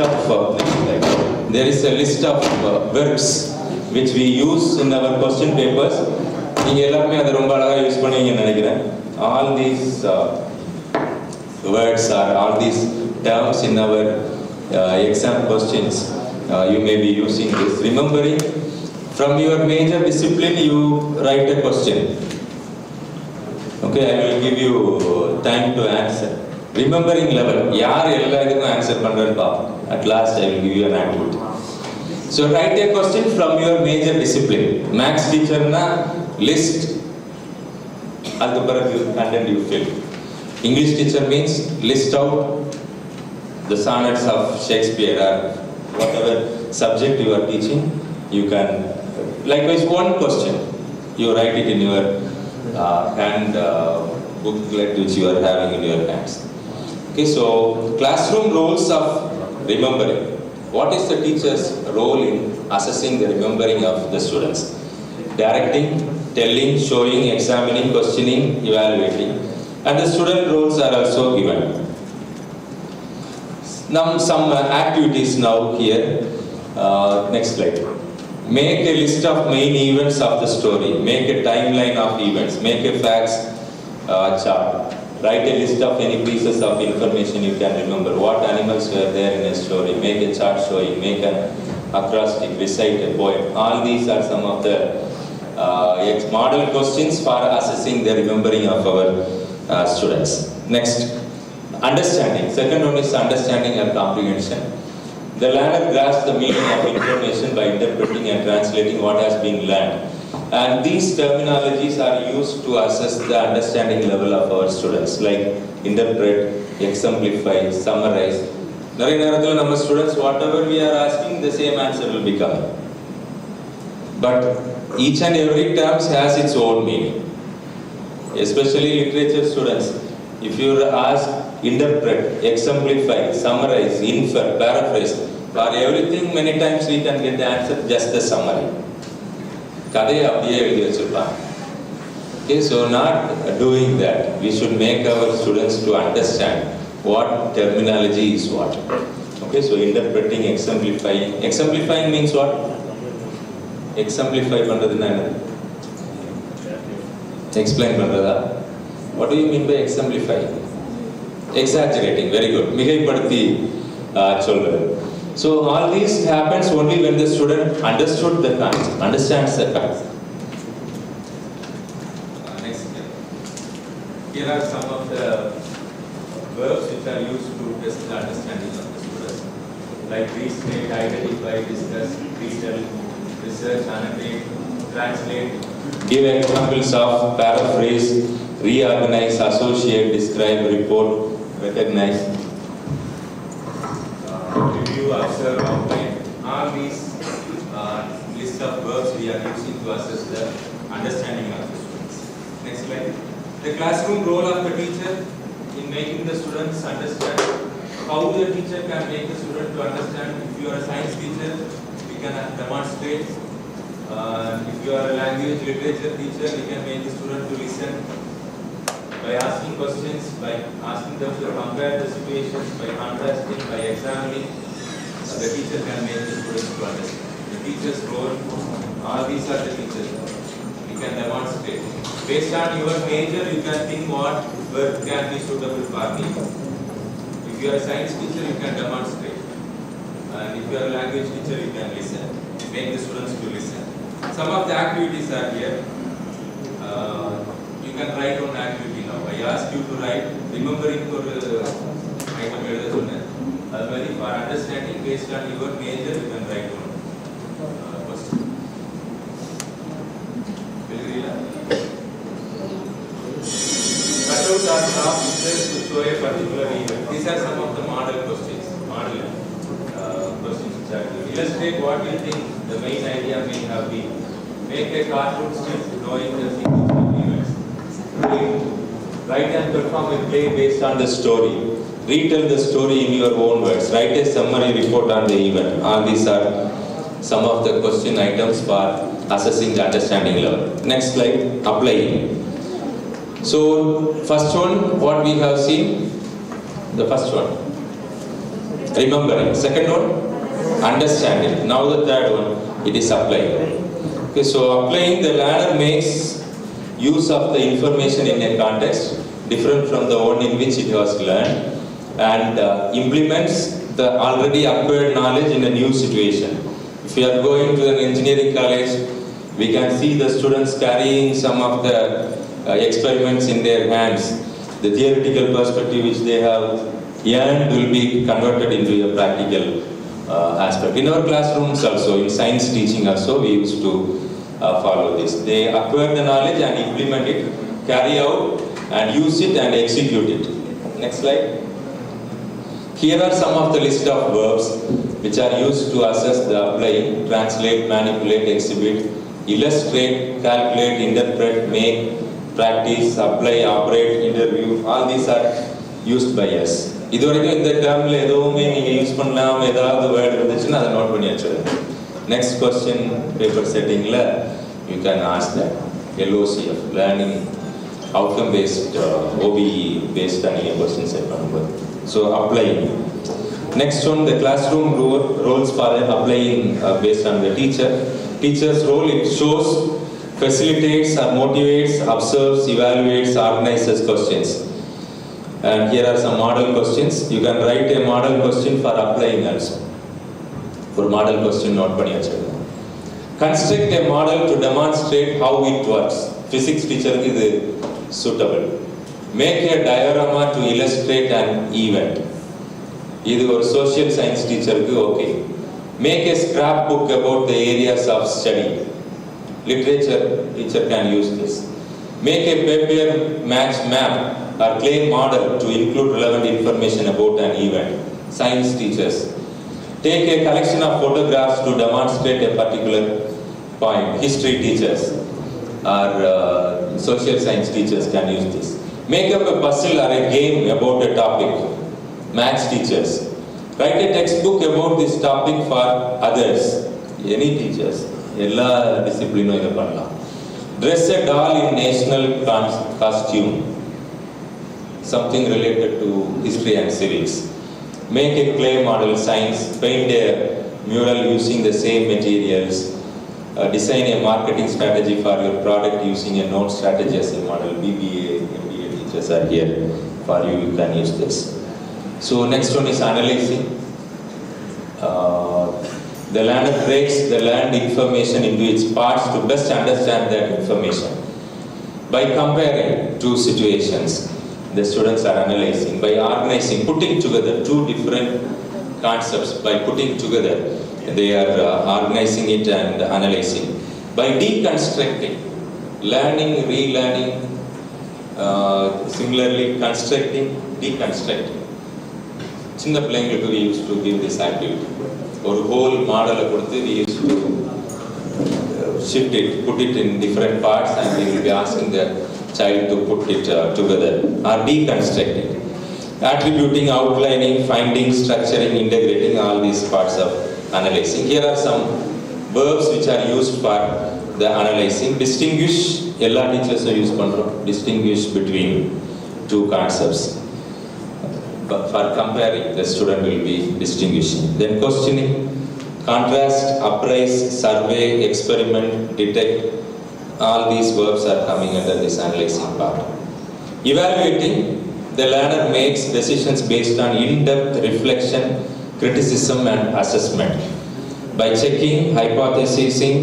of verbs which we use in our question papers. All these words or all these terms in our exam questions, you may be using this. Remembering, from your major discipline, you write a question. Okay, I will give you time to answer. Remembering level, yaar ellarikum answer pandran paapom. At last, I will give you an activity. So write a question from your major discipline. Maths teacher na list, adhu content you fill. English teacher means list out the sonnets of Shakespeare or whatever subject you are teaching. You can, likewise, one question, you write it in your hand booklet which you are having in your hands. Okay, so classroom roles of remembering. What is the teacher's role in assessing the remembering of the students? Directing, telling, showing, examining, questioning, evaluating. And the student roles are also given. Now some activities now here. Next slide. Make a list of main events of the story. Make a timeline of events. Make a facts chart. Write a list of any pieces of information you can remember. What animals were there in a story. Make a chart showing. Make an acrostic. Recite a poem. All these are some of the model questions for assessing the remembering of our students. Next. Understanding. Second one is understanding and comprehension. The learner grasps the meaning of information by interpreting and translating what has been learned. And these terminologies are used to assess the understanding level of our students, like interpret, exemplify, summarize. Our students, whatever we are asking, the same answer will be coming. But each and every term has its own meaning. Especially literature students. If you ask, interpret, exemplify, summarize, infer, paraphrase, for everything many times we can get the answer, just the summary. Okay, so not doing that. We should make our students to understand what terminology is what. Okay, so interpreting, exemplifying. Exemplifying means what? Exemplify pandradhu. Explain pandradha. What do you mean by exemplify? Exaggerating. Very good. மிகைப்படுத்தி சொல்றது. So all this happens only when the student understands the concept. Next. Here are some of the verbs which are used to test the understanding of the students, like restate, identify, discuss, retell, research, annotate, translate. Give examples of paraphrase, reorganize, associate, describe, report, recognize. Review, observe, outline. All these list of verbs we are using to assess the understanding of the students. Next slide. The classroom role of the teacher in making the students understand. How the teacher can make the student to understand. If you are a science teacher, we can demonstrate. If you are a language literature teacher, we can make the student to listen by asking questions, by asking them to compare the situations, by contrasting, by examining. The teacher can make the students to understand. The teacher's role, all these are the teachers' role. We can demonstrate. Based on your major, you can think what work can be suitable for me. If you are a science teacher, you can demonstrate. And if you are a language teacher, you can listen. Make the students to listen. Some of the activities are here. You can write on activity now. I ask you to write, remembering for item for understanding based on your major, you can write on question. Will you read? Cutout or draw pictures to show a particular event. These are some of the model questions. Questions which are here. Illustrate what you think the main idea may have been. Make a cartoon strip knowing the sequence of events. Write and perform a play based on the story. Retell the story in your own words. Write a summary report on the event. All these are some of the question items for assessing the understanding level. Next slide, applying. So, first one, what we have seen? The first one, remembering. Second one, understanding. Now the third one, it is applying. Okay, so applying, the learner makes use of the information in a context different from the one in which it was learned, and implements the already acquired knowledge in a new situation. If we are going to an engineering college, we can see the students carrying some of the experiments in their hands. The theoretical perspective which they have learned will be converted into a practical aspect. In our classrooms also, in science teaching also, we used to follow this. They acquire the knowledge and implement it, carry out and use it and execute it. Next slide. Here are some of the list of verbs which are used to assess the applying: translate, manipulate, exhibit, illustrate, calculate, interpret, make, practice, apply, operate, interview. All these are used by us. இதுவரைக்கும் இந்த டேர்ம்ல எதுவுமே நீங்க use பண்ணலாம் ஏதாவது word இருந்துச்சுன்னா அதை note பண்ணி வச்சிருங்க. Next question, paper setting la you can ask that LOCF, learning outcome based OBE based on a question set பண்ணும்போது. So applying. Next one, the classroom roles for applying based on the teacher. Teacher's role, it shows, facilitates or motivates, observes, evaluates, organizes questions. And here are some model questions. You can write a model question for applying also. For model question note பண்ணி வச்சிருக்கோம். Construct a model to demonstrate how it works. Physics teacher க்கு இது suitable. Make a diorama to illustrate an event. இது ஒரு social science teacher க்கு okay. Make a scrapbook about the areas of study. Literature teacher can use this. Make a paper match map or clay model to include relevant information about an event. Science teachers. Take a collection of photographs to demonstrate a particular point. History teachers or social science teachers can use this. Make up a puzzle or a game about a topic. Maths teachers. Write a textbook about this topic for others. Any teachers. எல்லா டிசிப்ளினும் இதை பண்ணலாம். Dress a doll in national costume. Something related to history and civics. Make a clay model science. Paint a mural using the same materials. Design a marketing strategy for your product using a known strategy as a model. BBA, MBA. teachers are here for you. You can use this. So next one is analyzing. The learner breaks the learned information into its parts to best understand that information. By comparing two situations, the students are analyzing. By organizing, putting together two different concepts, by putting together, they are organizing it and analyzing. By deconstructing, learning, relearning, similarly constructing, deconstructing. சின்ன பிள்ளைங்களுக்கு we used to give this activity. ஒரு whole model கொடுத்து we used to shift it, put it in different parts, and we will be asking the child to put it together or deconstruct it. Attributing, outlining, finding, structuring, integrating, all these parts of analyzing. Here are some verbs which are used for the analyzing. Distinguish, all teachers are used பண்றோம். Distinguish between two concepts. But for comparing, the student will be distinguishing. Then questioning, contrast, appraise, survey, experiment, detect. All these verbs are coming under this analyzing part. Evaluating, the learner makes decisions based on in-depth reflection, criticism and assessment. By checking, hypothesizing,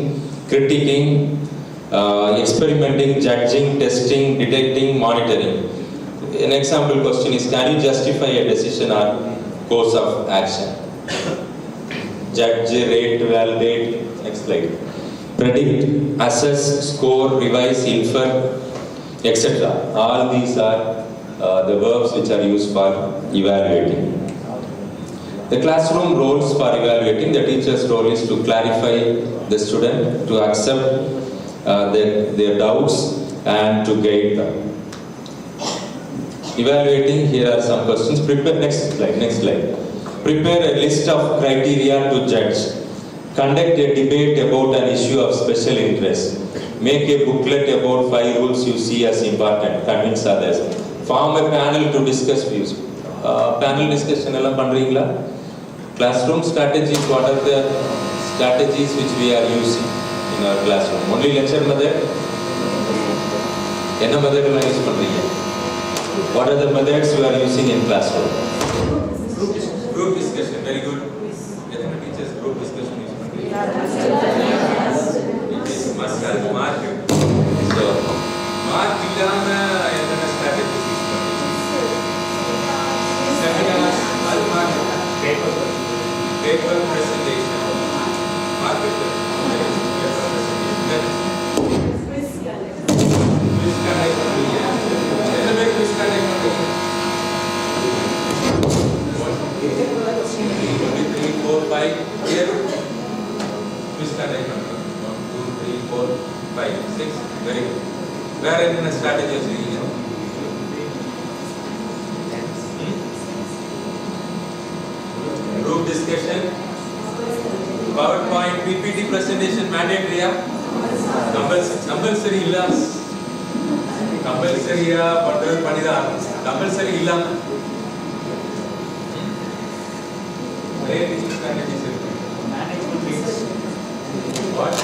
critiquing, experimenting, judging, testing, detecting, monitoring. An example question is, can you justify a decision or course of action? Judge, rate, validate, next slide. Predict, assess, score, revise, infer, etc. All these are the verbs which are used for evaluating. The classroom roles for evaluating, the teacher's role is to clarify the student, to accept their doubts and to guide them. Evaluating, here are some questions. Prepare, next slide. Prepare a list of criteria to judge. Conduct a debate about an issue of special interest. Make a booklet about 5 rules you see as important. Convince others. Form a panel to discuss views. Panel discussion எல்லாம் பண்றீங்களா? Classroom strategies, what are the strategies which we are using in our classroom? Only lecture method? என்ன method எல்லாம் use பண்றீங்க? What are the methods you are using in classroom? Group discussion, very good. எத்தனை teachers group discussion use பண்றீங்க? It is must have mark. So, mark இல்லாம எத்தனை strategies use பண்றீங்க? Seminars, அது mark. Paper presentation. Mark it. Paper presentation. Quiz conduct பண்றீங்க. Quiz conduct பண்றீங்க. 1, 2, 3, 4, 5. Here. Quiz conduct பண்றோம். 1, 2, 3, 4, 5, 6. Very good. வேற என்ன strategy வச்சிருக்கீங்க? Group discussion. PowerPoint, PPT presentation mandatory. Compulsory illa. Compulsory பண்றது பண்ணிதான். Compulsory இல்லாம great strategies இருக்கு. Management means what?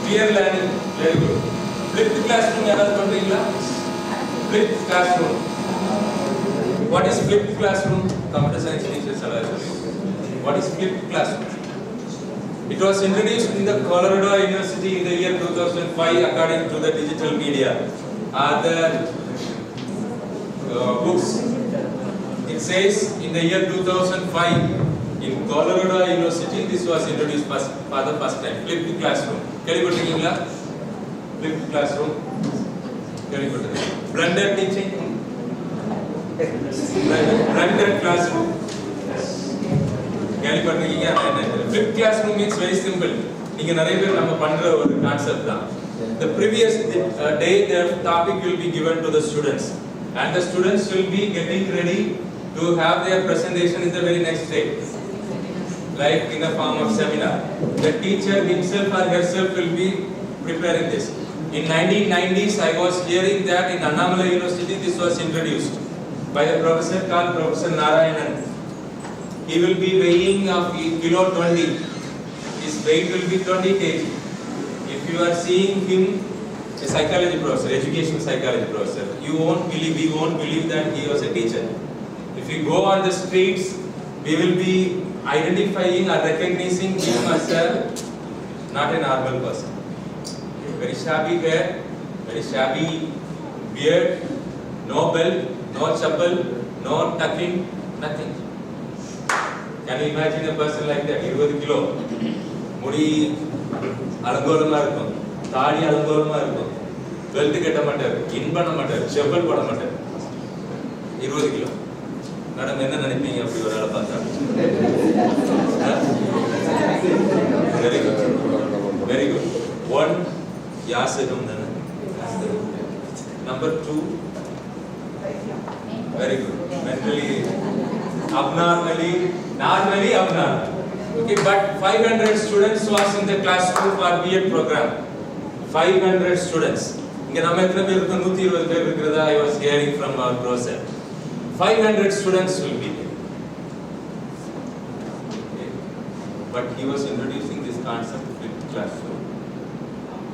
Peer learning. Very good. Flipped classroom யாராவது பண்றீங்களா? Flipped classroom. What is flipped classroom? Computer science teachers are asking. What is flipped classroom? It was introduced in the Colorado University in the year 2005 according to the digital media. Other books. It says in the year 2005 in Colorado University this was introduced for the first time. Flipped classroom. கேள்விப்பட்டிருக்கீங்களா? Flipped classroom. கேள்விப்பட்டிருக்கீங்க? Blended teaching. Blended classroom. கேள்விப்பட்டிருக்கீங்க? Flipped classroom means very simple. நீங்க நிறைய பேர் நம்ம பண்ற ஒரு concept தான். The previous day the topic will be given to the students and the students will be getting ready to have their presentation in the very next day, like in the form of seminar. The teacher himself or herself will be preparing this. In 1990s I was hearing that in Annamalai University this was introduced by a professor called Professor Narayanan. He will be weighing of kilo 20. His weight will be 20 kg. If you are seeing him a psychology professor, educational psychology professor. We won't believe that he was a teacher. If we go on the streets, we will be identifying or recognizing him as not a normal person. Very shabby hair, very shabby beard, no belt, no chappal, no tucking, nothing. Can you imagine a person like that? 20 kilo. Mudi alangolama irukum. Thadi alangolama irukum. Belt ketta matter, in panna matter, chappal poda matter. 20 kilo. Madam, enna nanipinga apdi oru ala paatha? Very good. Very good. One, yasadum nana. Number 2, very good. Mentally, normally abnormal. Okay, but 500 students was in the classroom for B.Ed program. 500 students. I was hearing from our professor. 500 students will be there. Okay. But he was introducing this concept of flipped classroom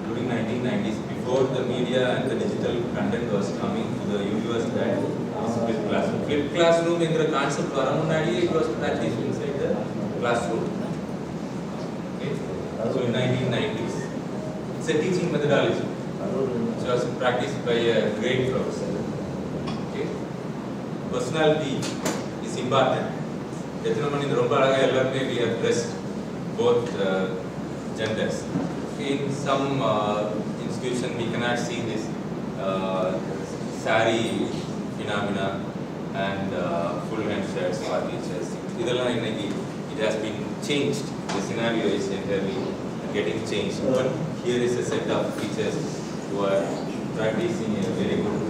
during 1990s, before the media and the digital content was coming to the university. Flipped classroom. Flipped classroom in the concept it was practiced inside the classroom. Okay. So in 1990s, it's a teaching methodology. So it was practiced by a great professor. Okay. Personality is important. We have dressed both genders. In some institution, we cannot see this sari phenomena and full hand shirts for teachers. It has been changed. The scenario is entirely getting changed. But here is a set of teachers who are practicing a very good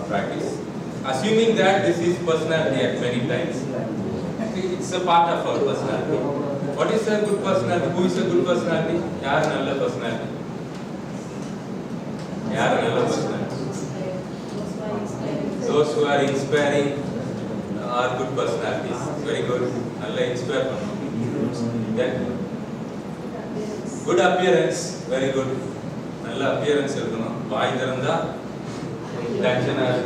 practice. Assuming that this is personality at many times, it's a part of our personality. What is a good personality? Who is a good personality? Yaar nalla personality? Yaar nalla personality? Those who are inspiring are good personalities. Very good. Nalla inspire pannu. Then good appearance. Very good. Nalla appearance irukano. Vaai tharanda tension nalla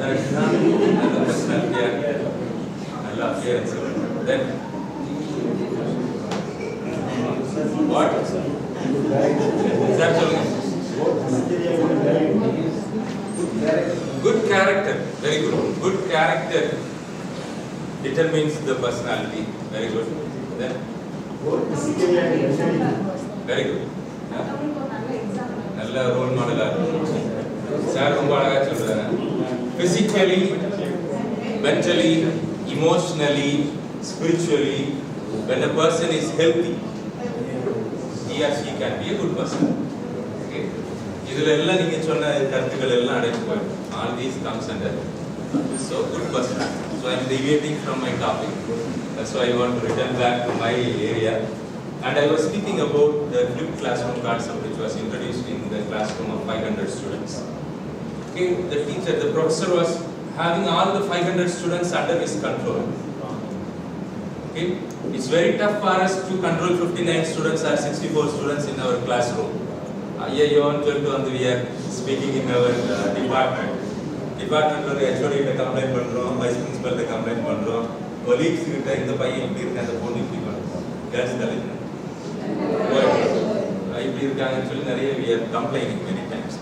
personality. Nalla appearance. Then what? Good character. Very good. Good character determines the personality. Very good. Then very good. Nalla role model. Sir, physically, mentally, emotionally, spiritually, when a person is healthy, he or she can be a good person. Okay? All these comes under. So, good person. So, I am deviating from my topic. That's why I want to return back to my area. And I was speaking about the flipped classroom concept, which was introduced in the classroom of 500 students. Okay, the teacher, the professor was having all the 500 students under his control. Okay, it's very tough for us to control 59 students or 64 students in our classroom. We are speaking in our department. Department HOD complaint, vice principal complaint, colleagues in the that's the legend. We are complaining many times.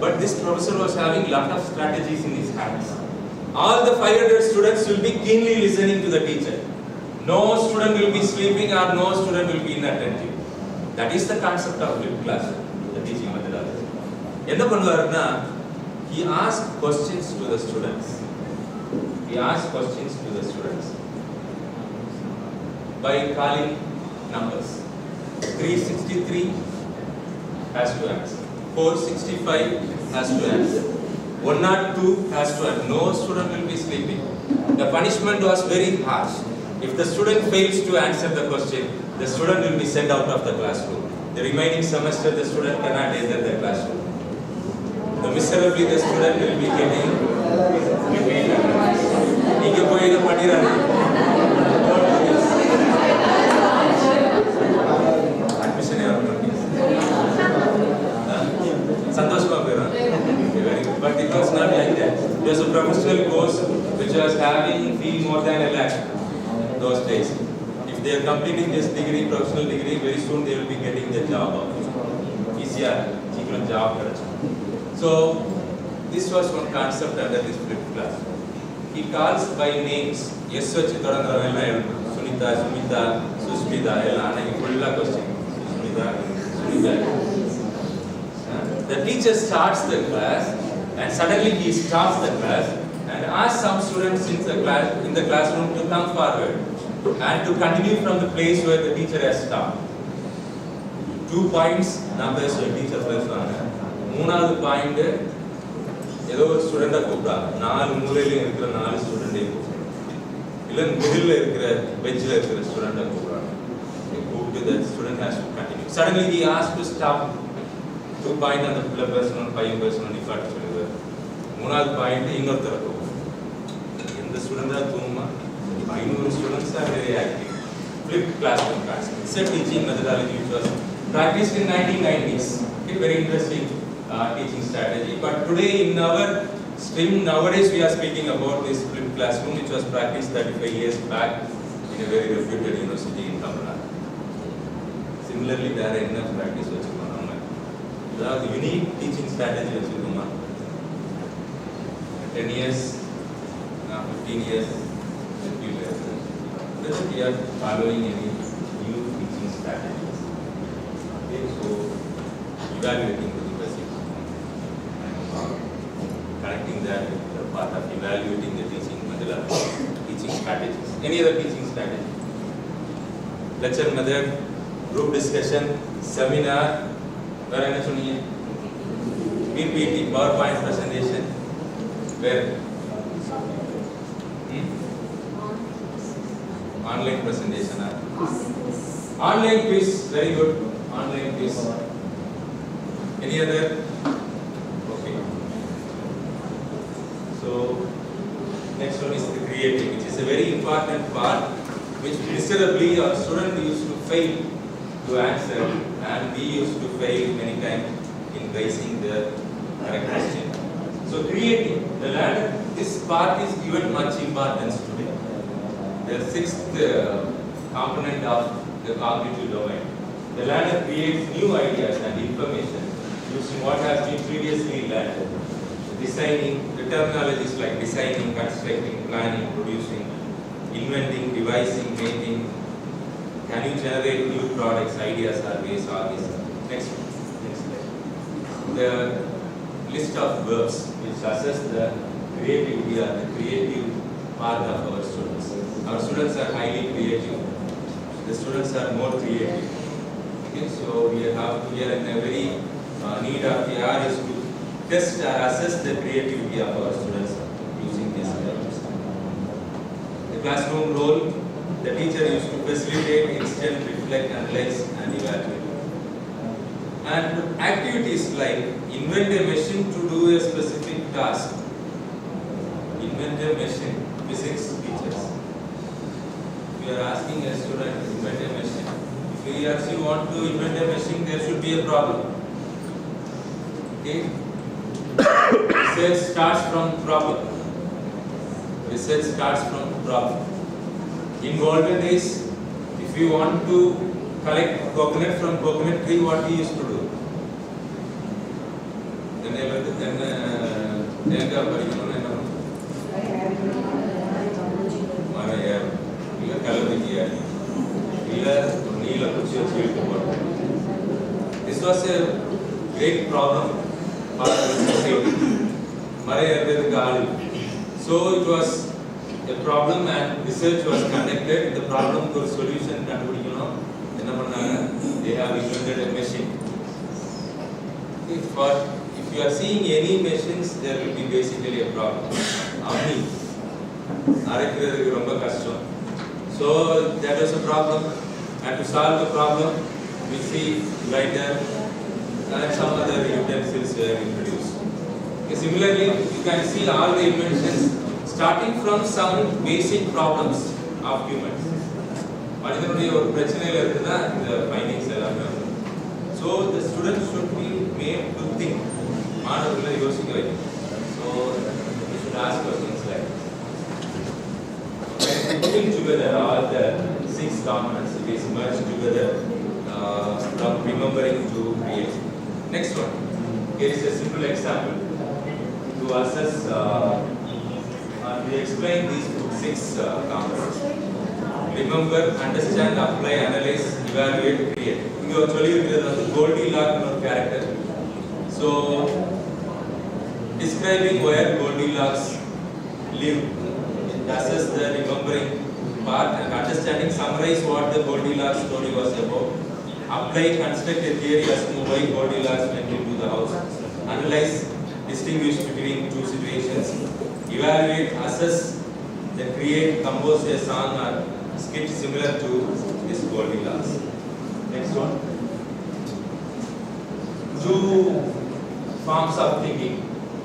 But this professor was having a lot of strategies in his hands. All the 500 students will be keenly listening to the teacher. No student will be sleeping or no student will be inattentive. That is the concept of flipped classroom, the teaching methodology. He asked questions to the students. By calling numbers. 363 has to answer. 465 has to answer. 102 has to answer. No student will be sleeping. The punishment was very harsh. If the student fails to answer the question, the student will be sent out of the classroom. The remaining semester, the student cannot enter the classroom. The miserably the student will be getting admission. Santosh which was having fee more than a lakh those days. If they are completing this degree, professional degree, very soon they will be getting the job. Easier, cheaper job. So this was one concept under this flipped class. He calls by names. Yes, such Sunita, Sumita, Susmita, Elana, Ikulla question. Susmita, Sunita. The teacher starts the class and suddenly he stops the class and asks some students in the classroom to come forward and to continue from the place where the teacher has stopped. 2 points, numbers teacher பேசுவாங்க. மூணாவது point ஏதோ ஒரு ஸ்டூடெண்டை கூப்பிட்டாங்க. 4 மூலையில இருக்கிற 4 ஸ்டூடெண்டையும் கூப்பிட்டாங்க. இல்ல மிடில்ல இருக்கிற பெஞ்சில் இருக்கிற ஸ்டூடெண்டை கூப்பிடுறாங்க. கூப்பிட்டு the student has to continue. Suddenly he asked to stop. 2 point அந்த பிள்ளை பேசணும், பையன் பேசணும், நிப்பாட்டு சொல்லுவார். மூணாவது பாயிண்ட் இன்னொருத்தரை கூப்பிடுறாங்க. எந்த ஸ்டூடெண்டா தூங்குமா? 500 students are very active. Flipped classroom practice. It's a teaching methodology which was practiced in 1990s. It's very interesting teaching strategy. But today in our stream, nowadays we are speaking about this flipped classroom which was practiced 35 years back in a very reputed university in Kamaraj. Similarly, there are enough practice வச்சிருக்கோம் நம்ம. அதாவது unique teaching strategy வச்சிருக்கோமா? 10 years, 15 years. Whether we are following any new teaching strategies. Okay, so evaluating the basics and connecting that with the part of evaluating the teaching methodology, teaching strategies. Any other teaching strategy? Lecture method, group discussion, seminar. Where are you? PPT, PowerPoint presentation. Where? Online presentation. Online quiz, very good. Online quiz. Any other? Okay. So next one is the creative, which is a very important part, which miserably our student used to fail to answer, and we used to fail many times in raising the correct question. So creative, the learner, this part is given much importance today. The 6th component of the cognitive domain. The learner creates new ideas and information using what has been previously learned. Designing, the terminologies like designing, constructing, planning, producing, inventing, devising, making. Can you generate new products, ideas, surveys, all this? Next slide. The list of verbs which assess the creativity or the creative part of our students. Our students are highly creative. The students are more creative. Okay, so we are in a very need of the hour is to test or assess the creativity of our students using these terms. The classroom role, the teacher used to facilitate, instant, reflect, analyze, and evaluate. And activities like invent a machine to do a specific task. Invent a machine, physics teachers. We are asking a student to invent a machine. If he or she want to invent a machine, there should be a problem. Okay? Research starts from problem. Research starts from problem. In olden days, if you want to collect coconut from coconut tree, what we used to do? This was a great problem for the society. So it was a problem and research was conducted. The problem for solution they have invented a machine. If you are seeing any machines, there will be basically a problem. So that was a problem, and to solve the problem, we see lighter and some other utensils were introduced. Similarly, you can see all the inventions starting from some basic problems of humans. So the students should be made to think. So we should ask questions like, pull together all the 6 components. It is merged together from remembering to create. Next one. Here is a simple example to assess and we explain these 6 components. Remember, understand, apply, analyze, evaluate, create. You actually the Goldilocks character. So, describing where Goldilocks live, assess the remembering part and understanding, summarize what the Goldilocks story was about. Apply, construct a theory as to why Goldilocks went into the house. Analyze, distinguish between 2 situations. Evaluate, assess, then create, compose a song or skit similar to this Goldilocks. Next one. 2 forms of thinking,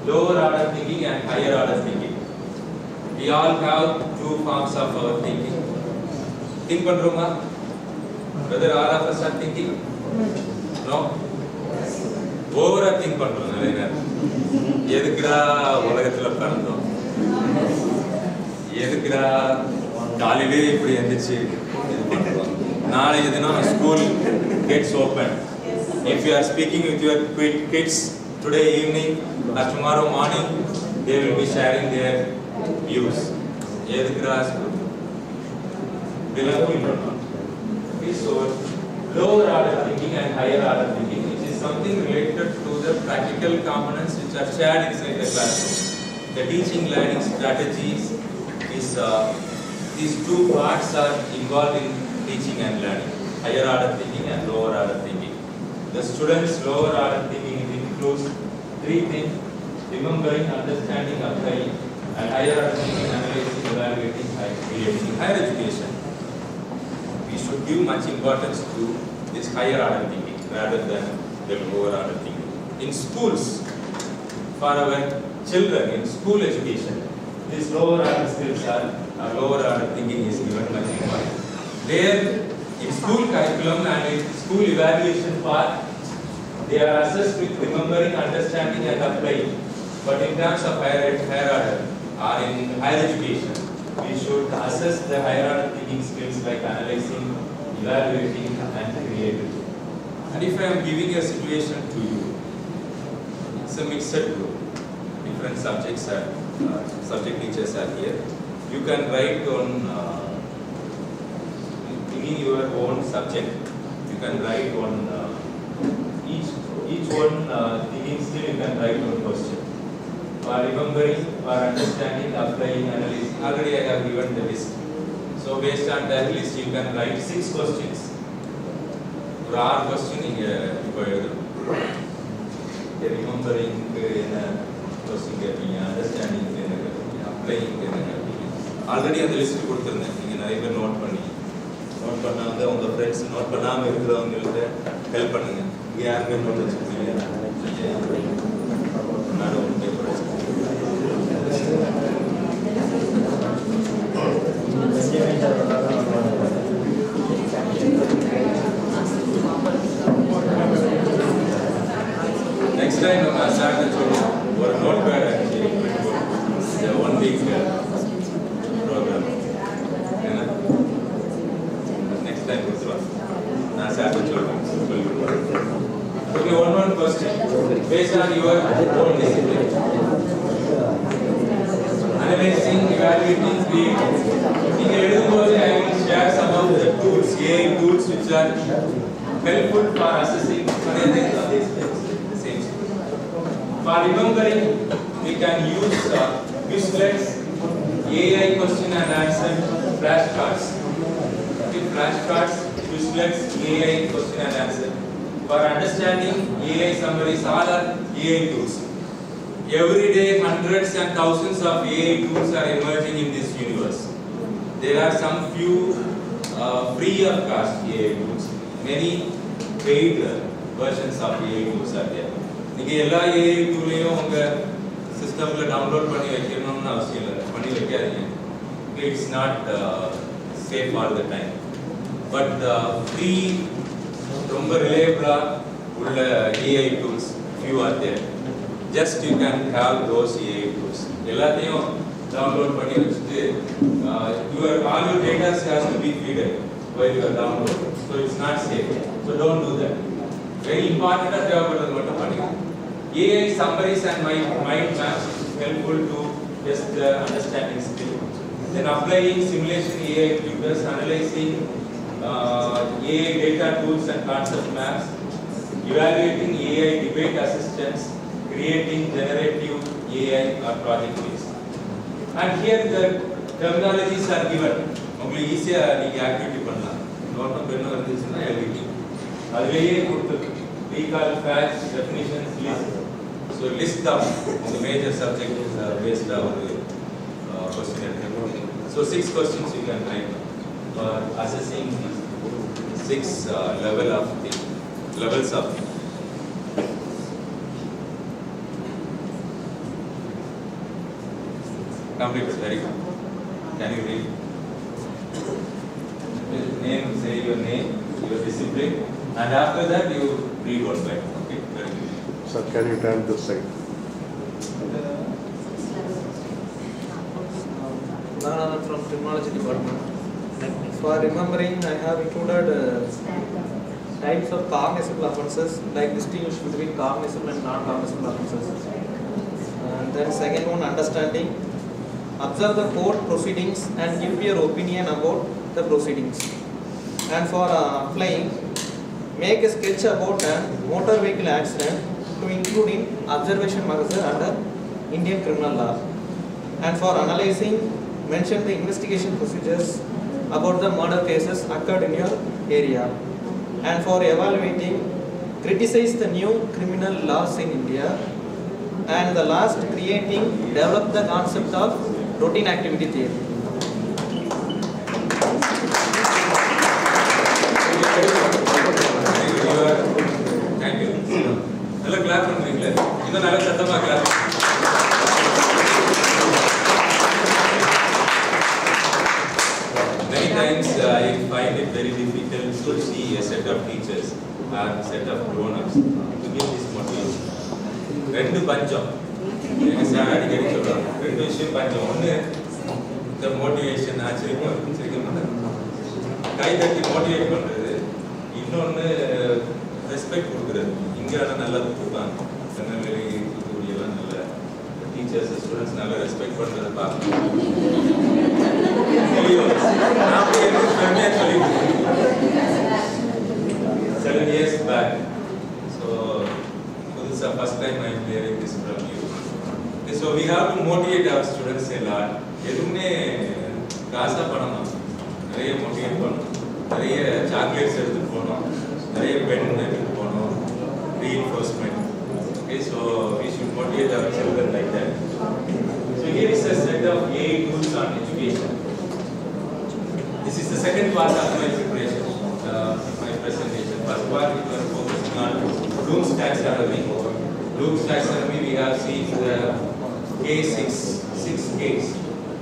lower order thinking and higher order thinking. We all have 2 forms of our thinking. Think pandroma? Whether all of us are thinking? No? Over think pandrom. எதுக்குடா உலகத்துல பிறந்தோம், எதுக்குடா காலையிலே இப்படி எந்திரிச்சு இது பண்றோம். நாளைக்கு தினம் school gets open. If you are speaking with your kids today evening or tomorrow morning, they will be sharing their views. எதுக்குடா school developing. So lower order thinking and higher order thinking, which is something related to the practical components which are shared inside the classroom. The teaching learning strategies is these 2 parts are involved in teaching and learning, higher order thinking and lower order thinking. The students' lower order thinking includes 3 things: remembering, understanding, applying, and higher order thinking, analyzing, evaluating, and creating. Higher education, we should give much importance to this higher order thinking rather than the lower order thinking. In schools, for our children, in school education, these lower order skills are lower order thinking is given much importance. There, in school curriculum and in school evaluation part, they are assessed with remembering, understanding, and applying. But in terms of higher order or in higher education, we should assess the higher order thinking skills like analyzing, evaluating, and creating. And if I am giving a situation to you, it's a mixed group. Different subjects are subject teachers are here. You can write on in your own subject. You can write on each one thinking skill. You can write one question. For remembering, for understanding, applying, analyzing. Already I have given the list. So based on that list, you can write 6 questions. For our question, remembering question, understanding, applying. Already on the list கொடுத்திருந்தேன். நீங்க நிறைய பேர் note பண்ணாங்க. உங்க friends note பண்ணாம இருக்கிறவங்களுக்கு help பண்ணுங்க. இங்க யாருமே நோட் வச்சிருக்கீங்க? நான் ஒரு பேப்பர் வச்சிருக்கேன். Next time நம்ம அசால்ட்டா சொல்லுவோம். ஒரு notepad actually 1 week program. Next time கொடுத்துருவோம். நான் அசால்ட்டா சொல்லுவேன். Okay, one question based on your own discipline. Analyzing, evaluating, creating. நீங்க எழுதும்போது I will share some of the tools, AI tools which are helpful for assessing the same. For remembering, we can use Quizlets, AI question and answer, flashcards. Okay, flashcards, Quizlets, AI question and answer. For understanding, AI summaries, all are AI tools. Every day, hundreds and thousands of AI tools are emerging in this universe. There are some few free of cost AI tools. Many paid versions of AI tools are there. நீங்க எல்லா AI டூலையும் உங்க சிஸ்டம்ல download பண்ணி வைக்கணும்னு அவசியம் இல்லை. பண்ணி வைக்காதீங்க. It's not safe all the time. But free ரொம்ப ரிலேபிளா உள்ள AI tools few are there. Just you can have those AI tools. எல்லாத்தையும் download பண்ணி வச்சிட்டு all your data has to be fed while you are downloading, so it's not safe, so don't do that. Very important தேவைப்படுறது மட்டும் பண்ணுங்க. AI summaries and mind maps is helpful to test the understanding skill. Then applying simulation AI tutors, analyzing AI data tools and concept maps, evaluating AI debate assistance, creating generative AI or project based. And here the terminologies are given. உங்களுக்கு ஈஸியா நீங்க activity பண்ணலாம். நோட்டம் pen வந்துச்சுன்னா எழுதிக்கலாம். அதுலயே கொடுத்து recall facts, definitions, list. So list down the major subjects based on the question. So 6 questions you can write for assessing these 6 levels of completed. Very good. Can you read? Name, say your name, your discipline, and after that you read one by one. Okay. Very good. Sir, can you turn this side? Nana from Criminology Department. For remembering, I have included types of cognizable offences, like distinguish between cognizable and non-cognizable offences. And then second one, understanding. Observe the court proceedings and give your opinion about the proceedings. And for applying, make a sketch about a motor vehicle accident to include in observation magazine under Indian criminal law. And for analyzing, mention the investigation procedures about the murder cases occurred in your area. And for evaluating, criticize the new criminal laws in India. And the last, creating, develop the concept of routine activity theory. Thank you. Hello, clap from England. You know, clap. Many times I find it very difficult to see a set of teachers or a set of grown-ups to give this motivation. ரெண்டு பஞ்சம் எங்க sir அடிக்கடி சொல்றாங்க. ரெண்டு விஷயம் பஞ்சம். ஒன்று இந்த மோட்டிவேஷன் ஆச்சரியம் கை தட்டி மோட்டிவேட் பண்றது, இன்னொன்று ரெஸ்பெக்ட் கொடுக்குறது. இங்கே ஆனால் நல்லா கொடுப்பாங்க. திருநெல்வேலி தூத்துக்குடியெல்லாம் நல்ல டீச்சர்ஸ் ஸ்டூடெண்ட்ஸ் நல்லா ரெஸ்பெக்ட் பண்ணுறதை பார்க்கணும். 7 years back. So this is the first time I am hearing this from you. Okay, so we have to motivate our students a lot. எதுவுமே காசா பணமா நிறைய மோட்டிவேட் பண்ணணும். நிறைய சாக்லேட்ஸ் எடுத்துட்டு போகணும், நிறைய பென் எடுத்துட்டு போகணும், reinforcement. Okay, so we should motivate our children like that. So here is a set of 8 tools on education. This is the second part of my preparation, my presentation. First part we were focusing on Bloom's taxonomy. Bloom's taxonomy, we have seen the K6 Ks,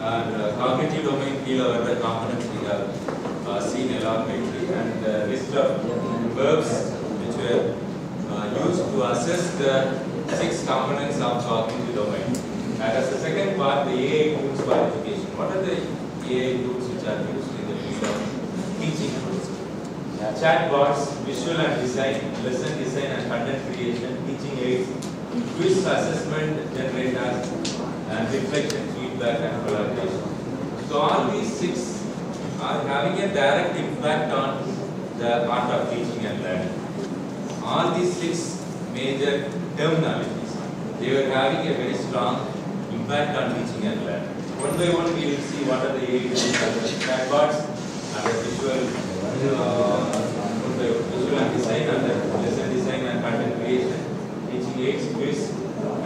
and cognitive domain field or the components we have seen along lately, and list of verbs which were used to assess the 6 components of cognitive domain. And as the second part, the AI tools for education. What are the AI tools which are used in the field of teaching? Chatbots, visual and design, lesson design and content creation, teaching aids, quiz assessment, generators, and reflection, feedback and collaboration. So all these 6 are having a direct impact on the art of teaching and learning. All these 6 major terminologies, they were having a very strong impact on teaching and learning. One by one we will see what are the aids, chatbots, and the visual and design, and the lesson design and content creation, teaching aids, quiz,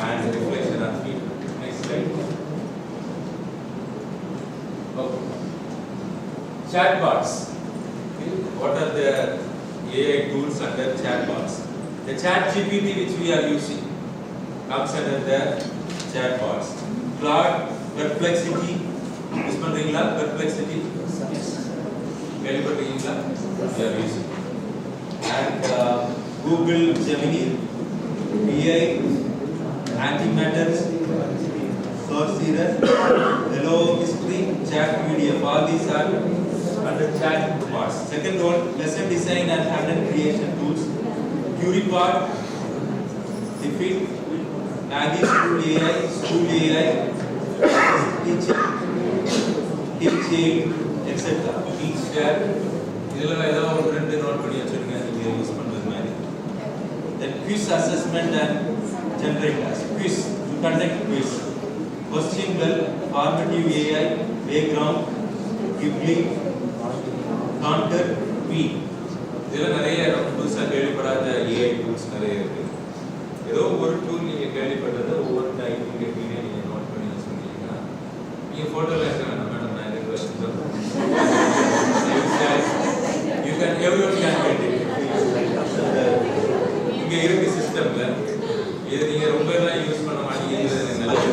and reflection and feedback. Next slide. Okay. Chatbots. Okay. What are the AI tools under chatbots? The chat GPT which we are using comes under the chatbots. Claude, Perplexity, use பண்றீங்களா? Perplexity, கேள்விப்பட்டீங்களா? We are using. And Google Gemini, AI, Antimatter, Sorcerer, Hello History, Chat Media. All these are under chat parts. Second one, lesson design and content creation tools. QReport, Defeat, Aggie School AI, Teaching, Teaching, etc. Please share. இதெல்லாம் ஏதாவது ஒரு ரெண்டு note பண்ணி வச்சிருங்க நீங்க use பண்றது மாதிரி. Then quiz assessment and generators. Quiz, you conduct quiz. Question well, formative AI, background, Ghibli, counter, P. இதெல்லாம் நிறைய புதுசாக கேள்விப்படாத AI டூல்ஸ் நிறைய இருக்கு. ஏதோ ஒரு டூல் நீங்க கேள்விப்பட்டதை ஒவ்வொரு டைம் நீங்க நோட் பண்ணி வச்சிருக்கீங்கன்னா நீங்க போட்டோல இருக்க வேண்டாம் மேடம் நான் இந்த question you can everyone can get it. இங்க இருக்கு சிஸ்டம்ல இது நீங்க ரொம்ப எல்லாம் யூஸ் பண்ண மாட்டீங்க இது நல்லது.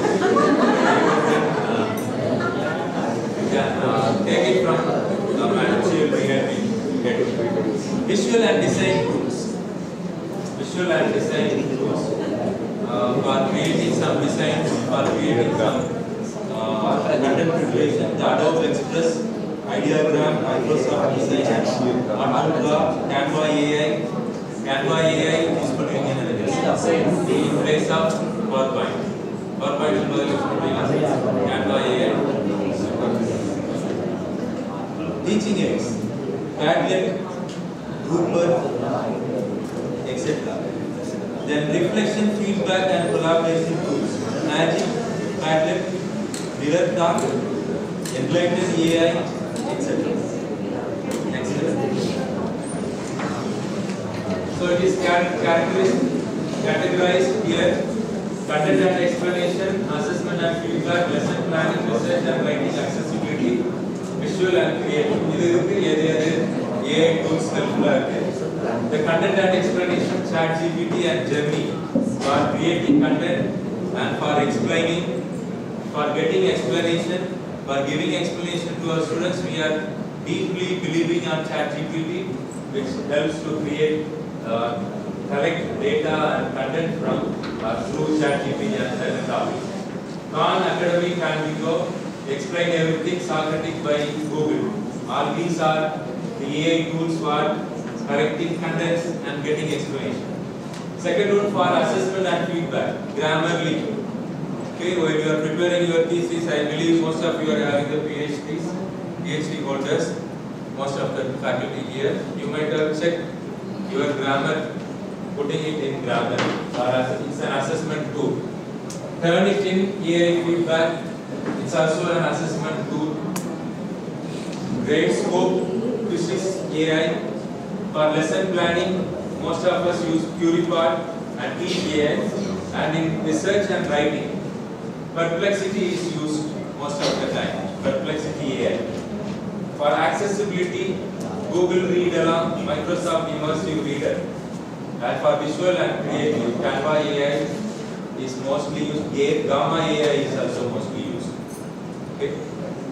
Take it from the material reality. Visual and design tools. Visual and design tools for creating some designs, for creating some content creation. The Adobe Express, Ideogram, Microsoft Design, Adobe, Canva AI. Canva AI use பண்ணுவீங்க நினைக்கிறேன். In place of PowerPoint. PowerPoint என்பது use பண்ணுவீங்க. Canva AI. Teaching aids, Padlet, Grouper, etc. Then reflection, feedback and collaboration tools. Magic, Padlet, Mirror Talk, Enlighten AI, etc. Next. So it is categorized here: content and explanation, assessment and feedback, lesson planning, research and writing, accessibility, visual and creative. இது இருக்கு எது AI tools helpful இருக்கு. The content and explanation, ChatGPT and Gemini for creating content and for explaining, for getting explanation, for giving explanation to our students. We are deeply believing on ChatGPT, which helps to create collect data and content from through ChatGPT and certain topics. Non-academic and we go explain everything Socratic by Google. All these are the AI tools for correcting contents and getting explanation. Second one for assessment and feedback, Grammarly. Okay, when you are preparing your thesis, I believe most of you are having the PhD holders, most of the faculty here. You might have checked your grammar, putting it in Grammarly. It's an assessment tool. Turn it in AI feedback. It's also an assessment tool. Grade scope, which is AI. For lesson planning, most of us use QReport and THOOTHUKUDI. And in research and writing, Perplexity is used most of the time. Perplexity AI. For accessibility, Google Read Along, Microsoft Immersive Reader. And for visual and creative, Canva AI is mostly used. Gamma AI is also mostly used. Okay,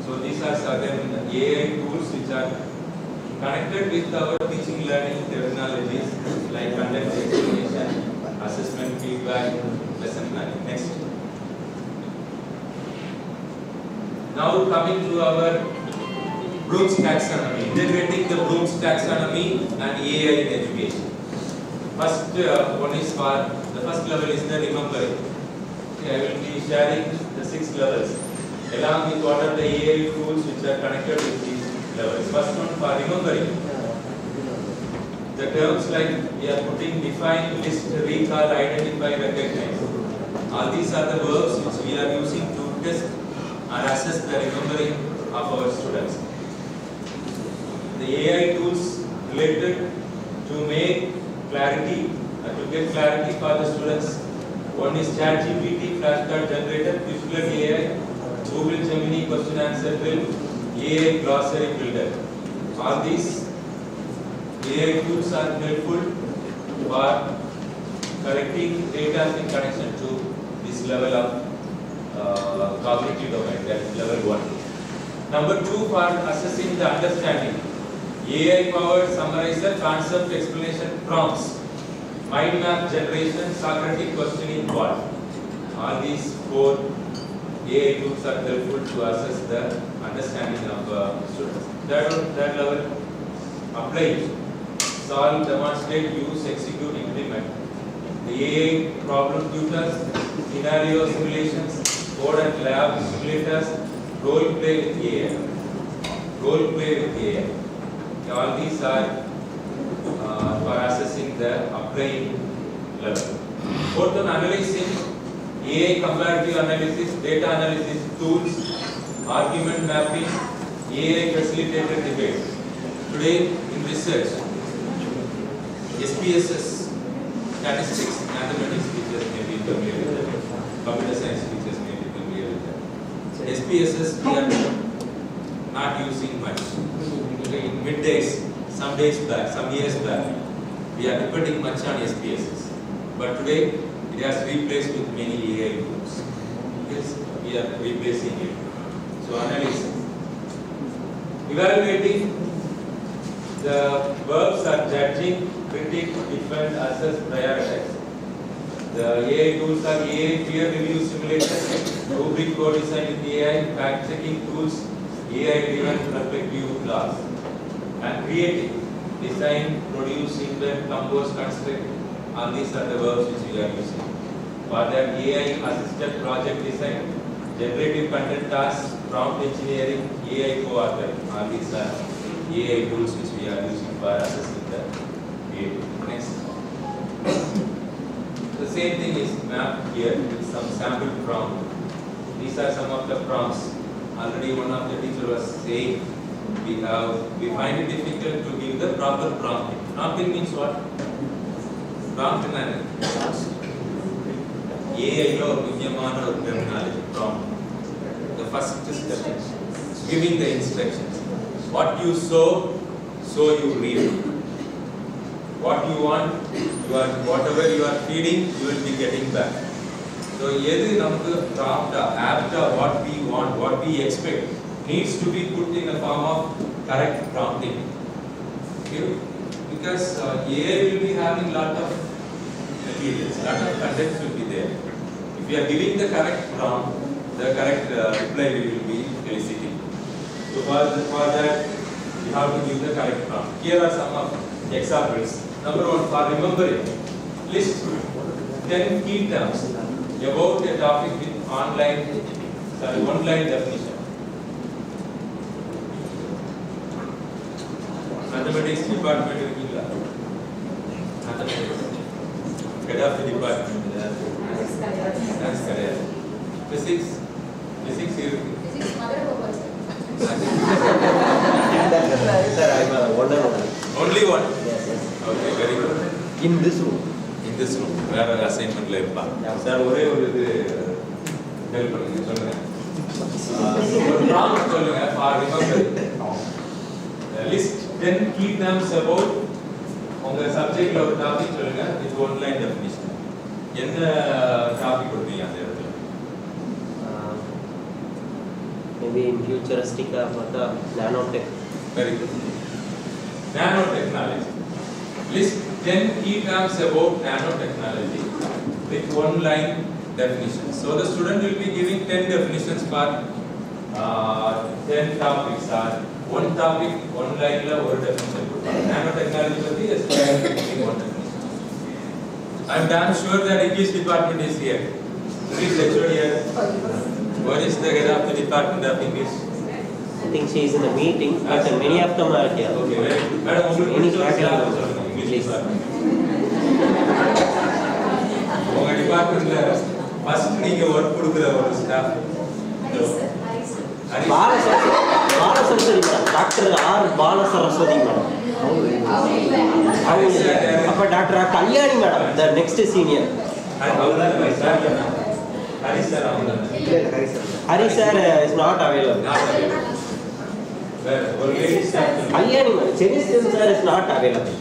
so these are certain AI tools which are connected with our teaching learning terminologies like content explanation, assessment, feedback, lesson planning. Next. Now coming to our Bloom's taxonomy, integrating the Bloom's taxonomy and AI in education. First one is for the first level is the remembering. Okay, I will be sharing the 6 levels along with what are the AI tools which are connected with these levels. First one for remembering. The terms like we are putting define, list, recall, identify, recognize. All these are the verbs which we are using to test and assess the remembering of our students. The AI tools related to make clarity, to get clarity for the students. One is ChatGPT, flashcard generator, visual AI, Google Gemini question answer drill, AI glossary builder. All these AI tools are helpful for correcting data in connection to this level of cognitive domain, that is level 1. Number 2, for assessing the understanding. AI powered summarizer, concept explanation prompts, mind map generation, Socratic questioning bot. All these 4 AI tools are helpful to assess the understanding of students. Third level, apply, solve, demonstrate, use, execute, implement. The AI problem tutors, scenario simulations, code and lab simulators, role play with AI. Role play with AI. All these are for assessing the applying level. Fourth one, analyzing, AI comparative analysis, data analysis tools, argument mapping, AI facilitated debate. Today in research, SPSS, statistics, mathematics teachers may be familiar with that. Computer science teachers may be familiar with that. SPSS we are not using much. Okay, in middays, some days back, some years back, we are depending much on SPSS. But today, it has replaced with many AI tools. Yes, we are replacing it. So analysis. Evaluating, the verbs are judging, critic, defend, assess, prioritize. The AI tools are AI peer review simulation, rubric code design with AI, fact checking tools, AI driven perspective class. And creating, design, produce, invent, compose, construct. All these are the verbs which we are using. For that, AI assisted project design, generative content tasks, prompt engineering, AI co-author. All these are AI tools which we are using for assessing the creative. Next. The same thing is mapped here with some sample prompt. These are some of the prompts. Already one of the teacher was saying we find it difficult to give the proper prompting. Prompting means what? Prompt and AI or terminology. Prompt. The first step is giving the instructions. What you sow, so you reap. What you want, whatever you are feeding, you will be getting back. So, prompt, apt, what we want, what we expect, needs to be put in the form of correct prompting. Okay? Because AI will be having lot of materials, lot of contents will be there. If you are giving the correct prompt, the correct reply will be eliciting. So for that, you have to give the correct prompt. Here are some of examples. Number one, for remembering, list 10 key terms about a topic with online definition. Mathematics department irukilla. Mathematics. Head of the department. That's correct. Physics irukku. Physics mother purpose. Sir, I am one and one. Only one. Yes, yes. Okay, very good. In this room. In this room. வேற அசைன்மென்ட்ல இருப்பா. Sir ஒரே ஒரு இது help பண்ணுங்க சொல்லுங்க. ஒரு problem சொல்லுங்க for remembering. List 10 key terms about உங்க சப்ஜெக்ட்ல ஒரு டாபிக் சொல்லுங்க வித் ஒன் லைன் டெஃபினிஷன். என்ன டாபிக் கொடுப்பீங்க அந்த இடத்துல? Maybe in futuristic or the nanotech. Very good. Nanotechnology. List 10 key terms about nanotechnology with one line definition. So the student will be giving 10 definitions for 10 topics or one topic, one line la one definition. Nanotechnology patti giving one definition. I am damn sure that English department is here. Please lecture here. What is the head of the department of English? I think she is in a meeting, but many of them are here. Okay, very good. Madam, Any English department. உங்க டிபார்ட்மென்ட்ல first நீங்க work கொடுக்குற ஒரு staff Bala Saraswati madam, Dr. R. Bala Saraswati madam. Appa Dr. Kalyani madam, the next senior. Hari sir is not available. Kalyani madam, Chinese sir is not available.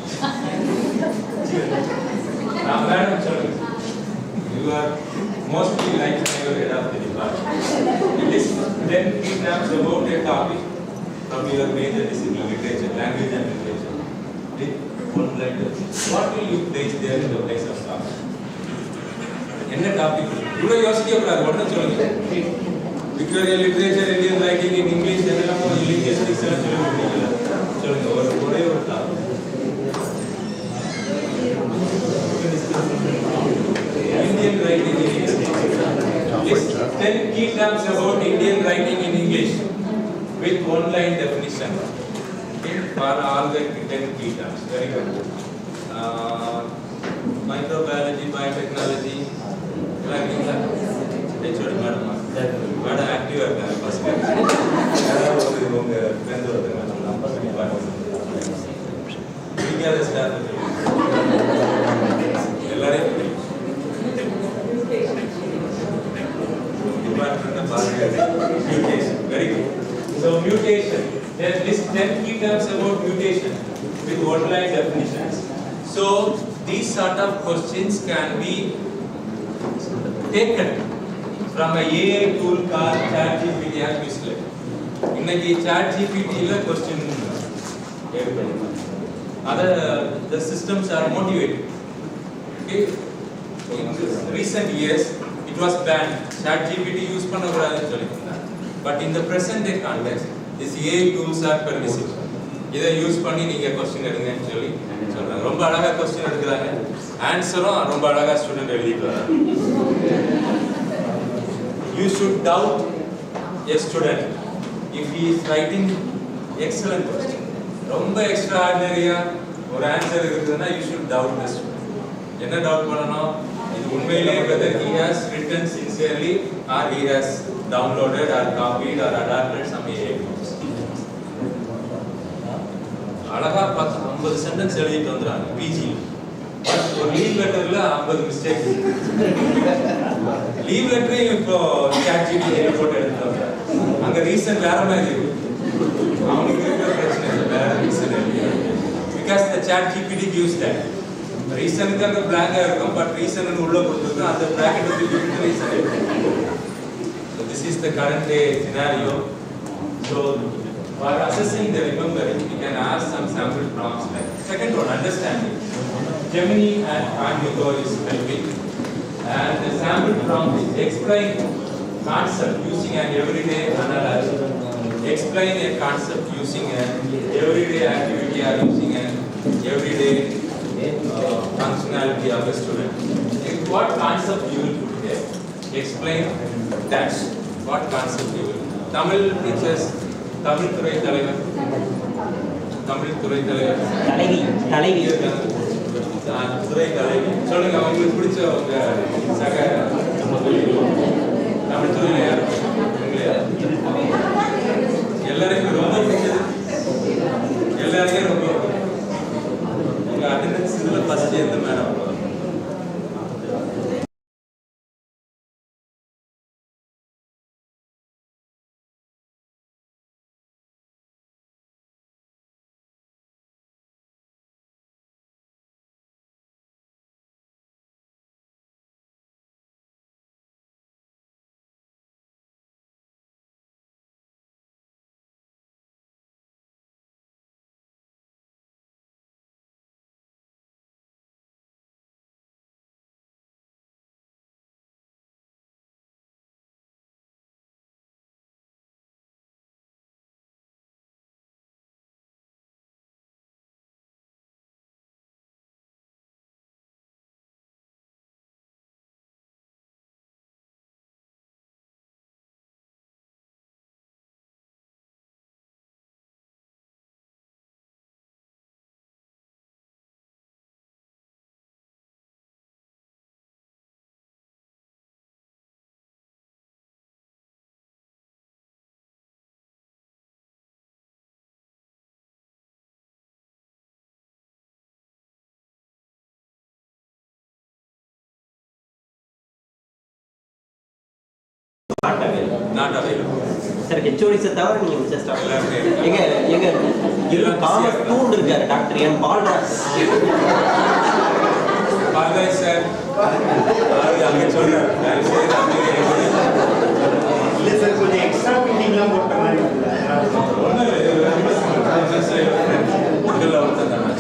You are mostly like your head of the department. List 10 key terms about a topic from your major discipline, literature, language and literature. With one line definition. What will you place there in the place of topic? என்ன topic இவ்வளவு யோசிக்க கூடாது ஒண்ணு சொல்லுங்க Victoria literature, Indian writing in English, இதெல்லாம் linguistics எல்லாம் சொல்லுங்க ஒரே ஒரு Indian writing in English. List 10 key terms about Indian writing in English with one line definition. Okay, for all the 10 key terms. Very good. Microbiology, biotechnology, madam active first mutation. Very good. So mutation. There are list 10 key terms about mutation with one line definitions. So these sort of questions can be taken from a AI tool called ChatGPT as Quizlet. இன்னைக்கு ChatGPT ல question the systems are motivated. Okay. In recent years it was banned. ChatGPT use பண்ணக்கூடாதுன்னு சொல்லிருந்தாங்க. But in the present day context, these AI tools are permissible. இதை use பண்ணி நீங்க question எடுங்கன்னு சொல்லி சொல்றாங்க. ரொம்ப அழகா क्वेश्चन எடுக்கறாங்க. ஆன்சரும் ரொம்ப அழகா ஸ்டூடண்ட் எழுதிட்டு வராங்க. You should doubt a student if he is writing excellent question. ரொம்ப எக்ஸ்ட்ராஆர்டினரியா ஒரு ஆன்சர் இருக்குதுன்னா you should doubt the student. என்ன டவுட் பண்ணணும்? இது உண்மையிலேயே whether he has written sincerely or he has downloaded or copied or adapted some AI tools. அழகா 50 sentence எழுதிட்டு வந்தாங்க பிஜி. பட் ஒரு லீவ் லெட்டர்ல 50 மிஸ்டேக். லீவ் லெட்டரே இப்போ ChatGPT போட்டு எடுத்துட்டாங்க. அங்க ரீசன் வேற மாதிரி இருக்கு. அவங்களுக்கு இருக்கிற பிரச்சனை வேற ரீசன் இருக்கு. Because the ChatGPT gives that. ரீசனுக்கு அங்க blank-ஆ இருக்கும், பட் ரீசன் உள்ள கொடுத்துருக்கு. அந்த bracket வந்து ரீசன் இருக்கு. So this is the current day scenario. So for assessing the remembering, we can ask some sample prompts like second one, understanding. Gemini and Amigo is helping, and the sample prompt is explain concept using an everyday analogy. Explain a concept using an everyday activity or using an everyday functionality of a student. What concept you will put there? Explain that. What concept you will? Tamil teachers. Tamil துறை தலைவர் தலைவி துறை தலைவி சொல்லுங்க. அவங்களுக்கு பிடிச்ச உங்க சக தமிழ் துறையில யார்? எல்லாருக்கும் ரொம்ப பிடிச்சது, எல்லாருக்கும் ரொம்ப உங்க அட்டெண்டன்ஸ் இதுல ஃபர்ஸ்ட் எந்த madam? Not available. Sir HOD தவிர நீங்க ஜஸ்ட் எங்க எங்க இது காமர்ஸ் ஸ்டூடண்ட் இருக்காரு டாக்டர் என் பால்ராஜ் சார் அங்க சொல்றாரு. இல்ல சார் கொஞ்சம் எக்ஸ்ட்ரா பில்டிங்லாம் போட்ட மாதிரி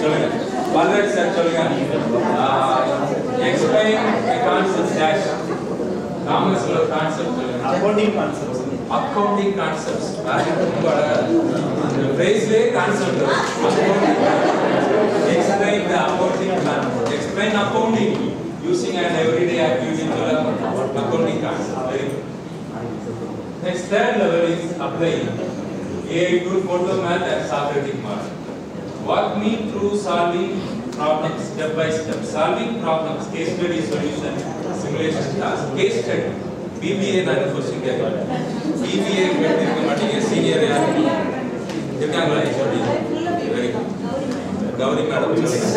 சொல்லுங்க. பால்ராஜ் சார் சொல்லுங்க. எக்ஸ்பிளைன் கான்செப்ட் டேஷ் காமர்ஸ்ல கான்செப்ட் சொல்லுங்க. Accounting concept accounting concepts. The phrase concept. Explain the accounting concept. Explain accounting using an everyday activity to learn accounting concept. Very good. Next, third level is applying AI to photo math and Socratic math. Walk me through solving problems step by step. Solving problems, case study solution, simulation task, case study. BBA நான் question கேட்கிறேன். BBA கேட்டிருக்க மாட்டீங்க, senior யாரு இருக்காங்களா? Very good. Gowri madam சொல்லுங்க.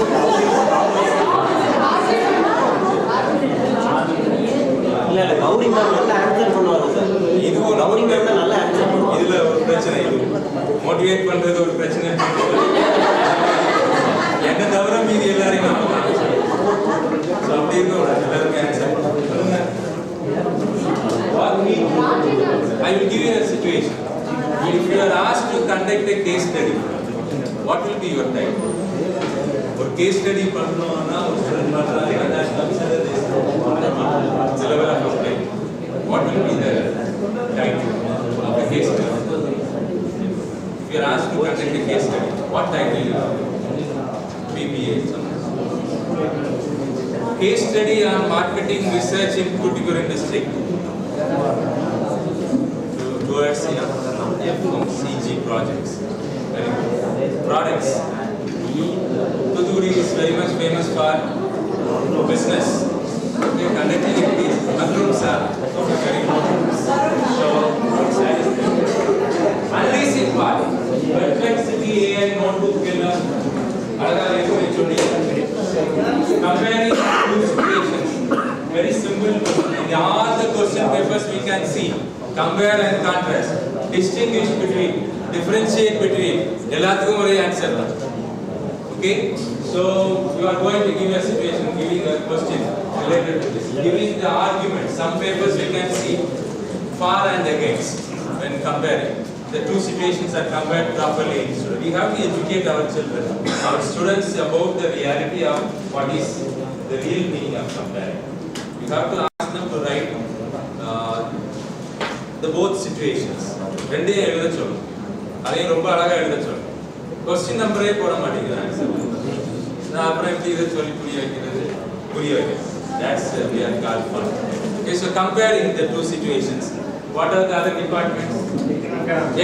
இல்ல Gowri ma'am நல்ல answer பண்ணுவாங்க சார். இதுவும் கௌரி மேம் நல்ல ஆன்சர் பண்ணுவாங்க. இதுல ஒரு பிரச்சனை, இது மோட்டிவேட் பண்றது ஒரு பிரச்சனை. என்ன தவிர மீதி எல்லாரையும் அப்படி இருக்கும். எல்லாருமே ஆன்சர் பண்ணுங்க. I will give you a situation. If you are asked to conduct a case study, what will be your time? ஒரு case study பண்ணனும்னா ஒரு ஸ்டூடண்ட் பண்றாங்க, that consider this level of time. What will be the time of the case study? If you are asked to conduct a case study, what time will you have? BBA. Case study on marketing research in Tuticorin district. Towards FMCG projects. Products. Thuthukudi is very much famous for business. Okay, conducting activities. Madhurams are very good. So, unleashing part. Perplexity, AI, notebook killer. Comparing two situations. Very simple. In all the question papers we can see. Compare and contrast. Distinguish between. Differentiate between. Ellathukkum ore answer. Okay? So you are going to give a situation, giving a question related to this. Giving the argument. Some papers we can see for and against when comparing. The two situations are compared properly. So we have to educate our children, our students about the reality of what is the real meaning of comparing. We have to ask them to write the both situations. ரெண்டே எழுத சொல்லணும். அதையும் ரொம்ப அழகா எழுத சொல்லணும். Question நம்பரே போட மாட்டேங்குது ஆன்சர். நான் அப்புறம் எப்படி இதை சொல்லி புரிய வைக்கிறது? That's we are called for. Okay, so comparing the two situations. What are the other departments?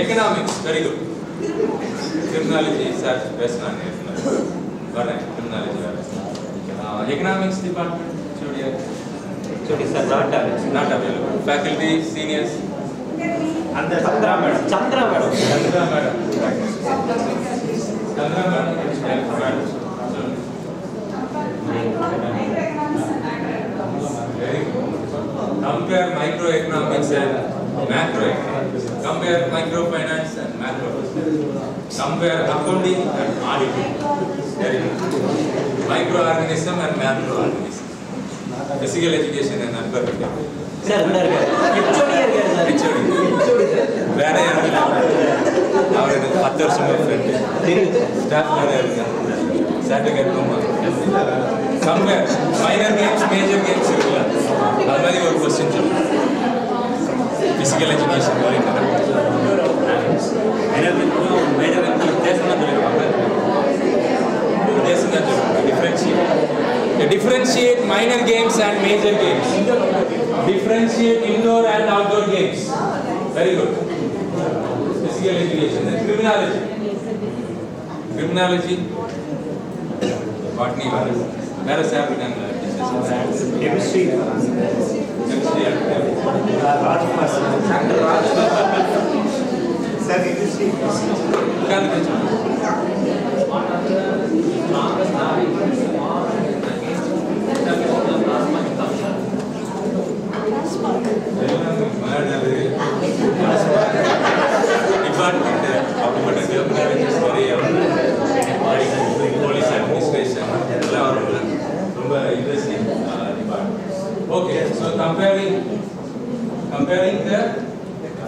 Economics, very good. Criminology is best on it. Correct, criminology. Economics department, Chodi sir, not available. Faculty, seniors. And Chandra madam. Chandra madam. Very good. Compare microeconomics and macroeconomics. Compare microfinance and macrofinance. Compare accounting and auditing. Very good. Microorganism and macroorganism. Physical education and non-curricular. Sir, HOD வேற யாரும் அவர் எனக்கு 10 வருஷமா friend staff வேற இருக்காங்க certificate compare minor games major games இருக்குல்ல அது மாதிரி ஒரு கொஸ்டின் சொல்லுங்க ஃபிசிக்கல் எஜுகேஷன் மாதிரி மேஜர் வித்தியாசம் தான் சொல்லியிருக்காங்க வித்தியாசம் தான் சொல்லுவாங்க differentiate minor games and major games. Differentiate indoor and outdoor games. Very good. Physical education. Then criminology. Criminology. Botany. Where is African? Chemistry. Chemistry. Rajkumar. Sir, chemistry. Police administration, interesting department. Okay, so comparing the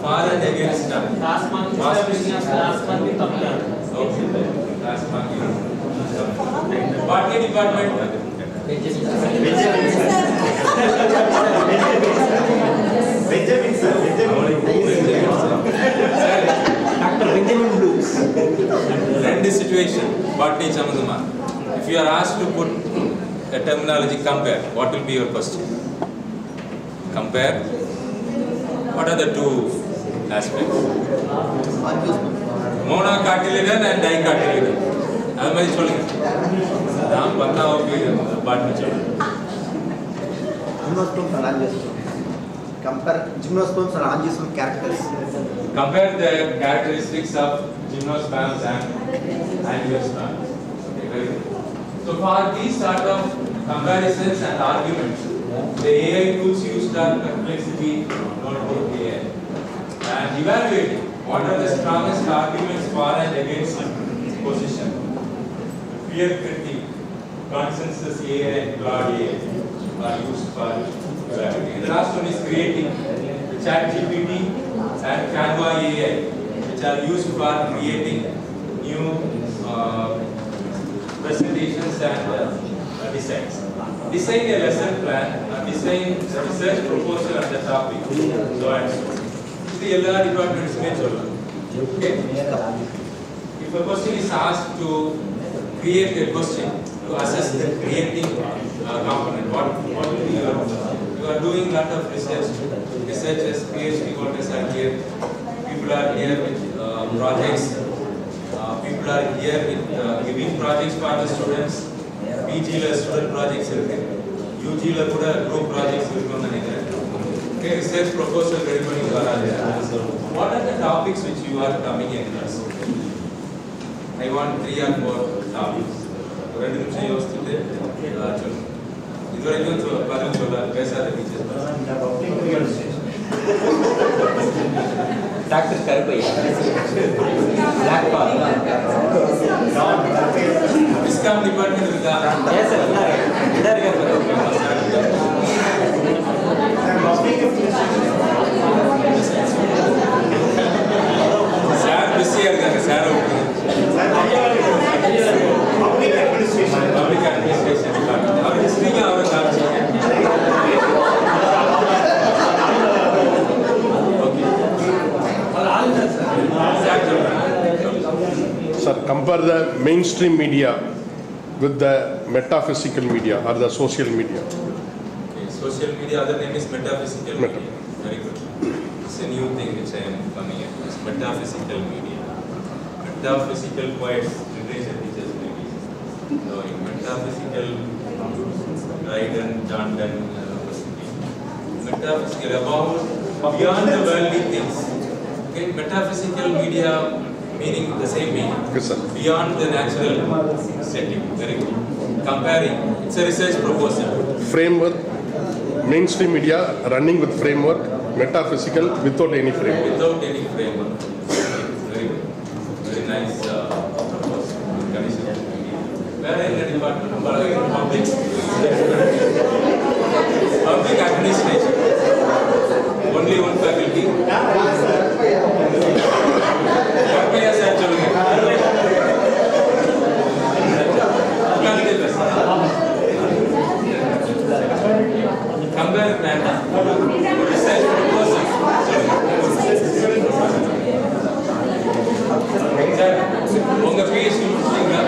for and against stuff. Last month we compared. Okay, last month. Botany department. Benjamin sir. Rend situation. Botany Chamaduma. If you are asked to put a terminology compare, what will be your question? Compare. What are the two aspects? Monocotyledon and dicotyledon. That's my story. I'm going to botany children. Gymnosperms and angiosperms. Compare gymnosperms and angiosperm characters. Compare the characteristics of gymnosperms and angiosperms. Okay, very good. So for these sort of comparisons and arguments, the AI tools used are complexity notebook AI and evaluating what are the strongest arguments for and against position. Peer critique, consensus AI and Claude AI are used for evaluating. And the last one is creating the ChatGPT and Canva AI, which are used for creating new presentations and designs. Design a lesson plan, design a research proposal on the topic, so and so. The LR departments may choose. Okay. If a question is asked to create a question to assess the creating component, what will be your? You are doing a lot of research. Researchers, PhD holders are here. People are here with projects. People are here with giving projects for the students. PG student projects, UG group projects. Okay, research proposal ready for you. What are the topics which you are coming across? I want 3 or 4 topics. Dr. Karpaya. Black Park. Discount department with the Yes, sir. Sir, busy sir. Public administration. Public administration department. Our history our Sir, compare the mainstream media with the metaphysical media or the social media. Okay, social media, other name is metaphysical media. Very good. It's a new thing which I am coming across. Metaphysical media. Metaphysical poets, literature teachers maybe. So in metaphysical, Dryden, John Donne, metaphysical about beyond the worldly things. Okay, metaphysical media meaning the same meaning. Yes, sir. Beyond the natural setting. Very good. Comparing, it's a research proposal. Framework, mainstream media running with framework, metaphysical without any framework. Without any framework. Very good. Very nice proposal. Where in the department? Public. Public administration. Only one faculty. Karpaya sir chalenge. Compare data. Research proposal. Sir, unga PhD முடிச்சீங்களா?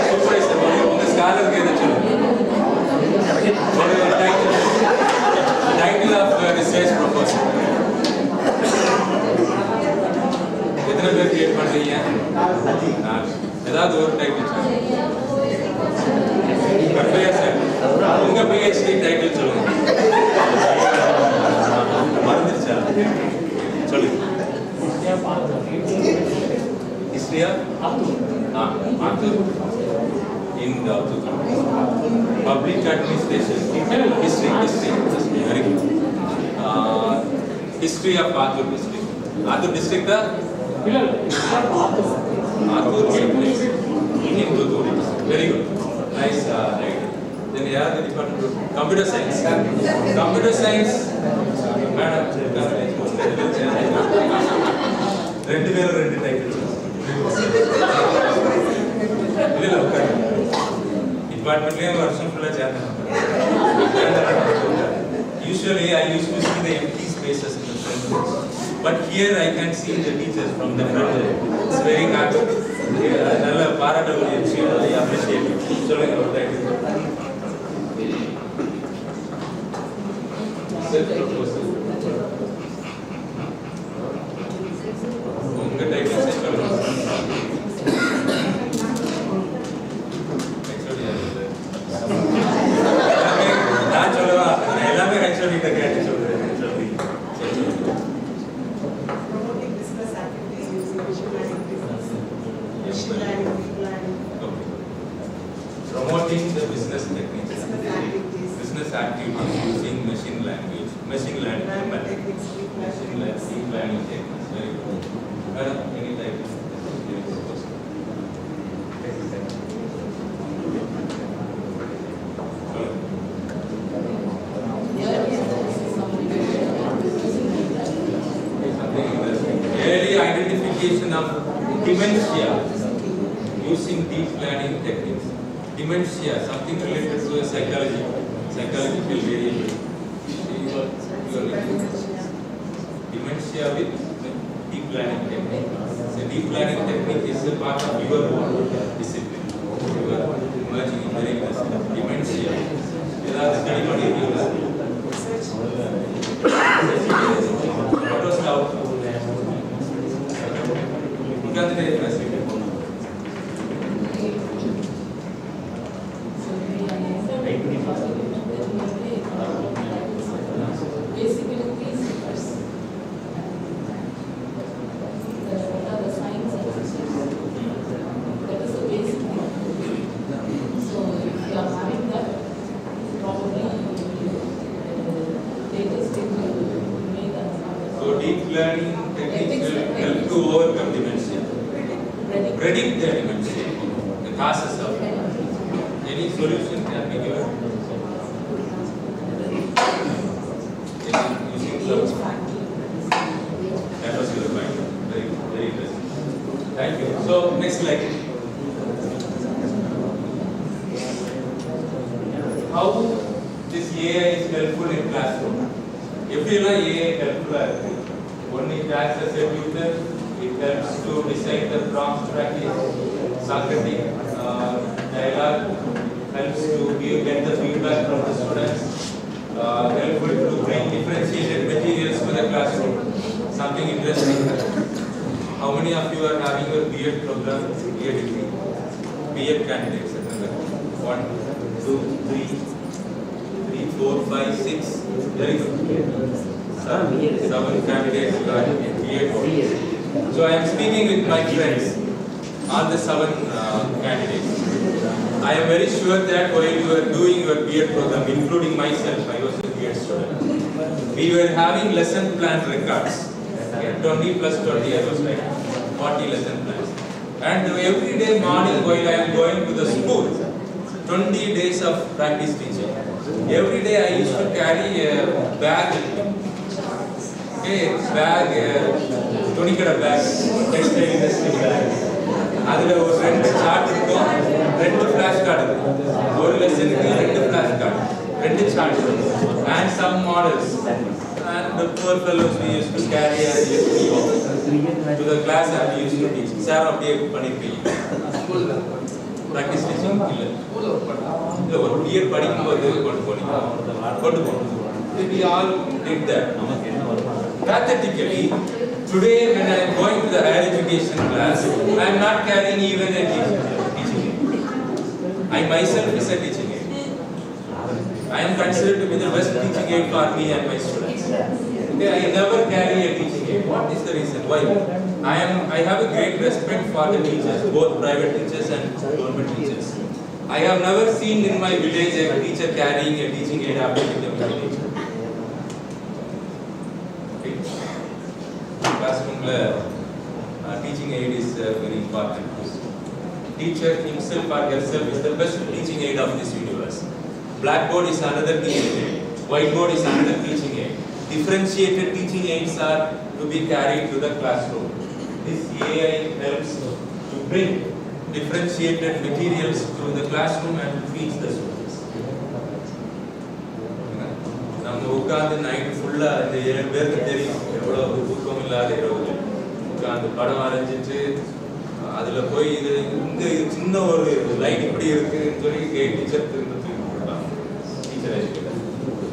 Supervisor உங்க scholar கேத சொல்லுங்க. Title of research proposal. எத்தனை பேர் create பண்றீங்க? ஏதாவது ஒரு title கற்பையா sir உங்க PhD டைட்டில் சொல்லுங்க. மறந்துச்சா? சொல்லுங்க. History of Arthur in the public administration. History. Very good. History of Arthur district. Arthur district the Arthur place in THOOTHUKUDI. Very good. Nice idea. Then here the department computer science. Computer science. Madam, ரெண்டு பேரும் ரெண்டு title. இல்ல உட்காரு. டிபார்ட்மெண்ட்லயே வருஷம் ஃபுல்லா சேர்ந்தேன். Usually I used to see the empty spaces in the front. But here I can see the teachers from the front. It's very happy. நல்ல பாராட்டக்கூடிய விஷயம். I appreciate it. சொல்லுங்க ஒரு டைம். உங்க டைம் செட் பண்ணுங்க. நான் சொல்லுவா எல்லாமே ஹெச்ஓடி கிட்ட கேட்டு சொல்றேன். Promoting the business techniques, business activities using machine learning, deep learning techniques. Very good. Any type of early identification of dementia using deep learning techniques. Dementia, something related to a psychological variable. Dementia with deep learning technique. So deep learning technique is a part of your discipline. You are emerging in very much dementia. There are study materials. What was the outcome? You can say it. Deep learning techniques will help to overcome dementia, predict the dementia, the causes of it. Any solution can be given. Using clouds. That was your point. Very, very interesting. Thank you. So next slide. How this AI is helpful in classroom? Everyone AI helpful. One it acts as a tutor, it helps to decide the prompt practice, Socratic dialogue, helps to get the feedback from the students, helpful to bring differentiated materials to the classroom, something interesting. How many of you are having your B.Ed program, B.Ed degree? B.Ed candidates, 1, 2, 3, 4, 5, 6, very good. 7 candidates are B.Ed. So I am speaking with my friends, all the 7 candidates. I am very sure that while you are doing your B.Ed program, including myself, I was a B.Ed student, we were having lesson plan records. 20 plus 20, I was like 40 lesson plans. And every day morning while I am going to the school, 20 days of practice teaching. Every day I used to carry a bag. Okay, bag, tunikada bag, textile industry bag. Adula or 2 chart irukkum, 2 flash card irukkum. One lesson ku 2 flash card, 2 chart and some models. And the poor fellows we used to carry and to the class and we used to teach. Sir, update panirpeenga. Practice teaching illa. The B.Ed படிக்கும்போது கொண்டு போனோம். We all did that. Pathetically, today when I am going to the higher education class, I am not carrying even a teaching aid. I myself is a teaching aid. I am considered to be the best teaching aid for me and my students. Okay, I never carry a teaching aid. What is the reason? Why? I have a great respect for the teachers, both private teachers and government teachers. I have never seen in my village a teacher carrying a teaching aid after the village. Classroom teaching aid is very important. Teacher himself or herself is the best teaching aid of this universe. Blackboard is another teaching aid. Whiteboard is another teaching aid. Differentiated teaching aids are to be carried to the classroom. This AI helps to bring differentiated materials to the classroom and teach the students. நம்ம உட்கார்ந்து night ஃபுல்லா இந்த 7 பேருக்கு தெரியும் அவ்வளவு தூக்கம் இல்லாத இரவு உட்காந்து படம் வரைஞ்சிட்டு அதுல போய் இது இந்த சின்ன ஒரு லைன் இப்படி இருக்குன்னு சொல்லி டீச்சர் திரும்ப தூக்கி போட்டாங்க. டீச்சர் எஜுகேட்டர்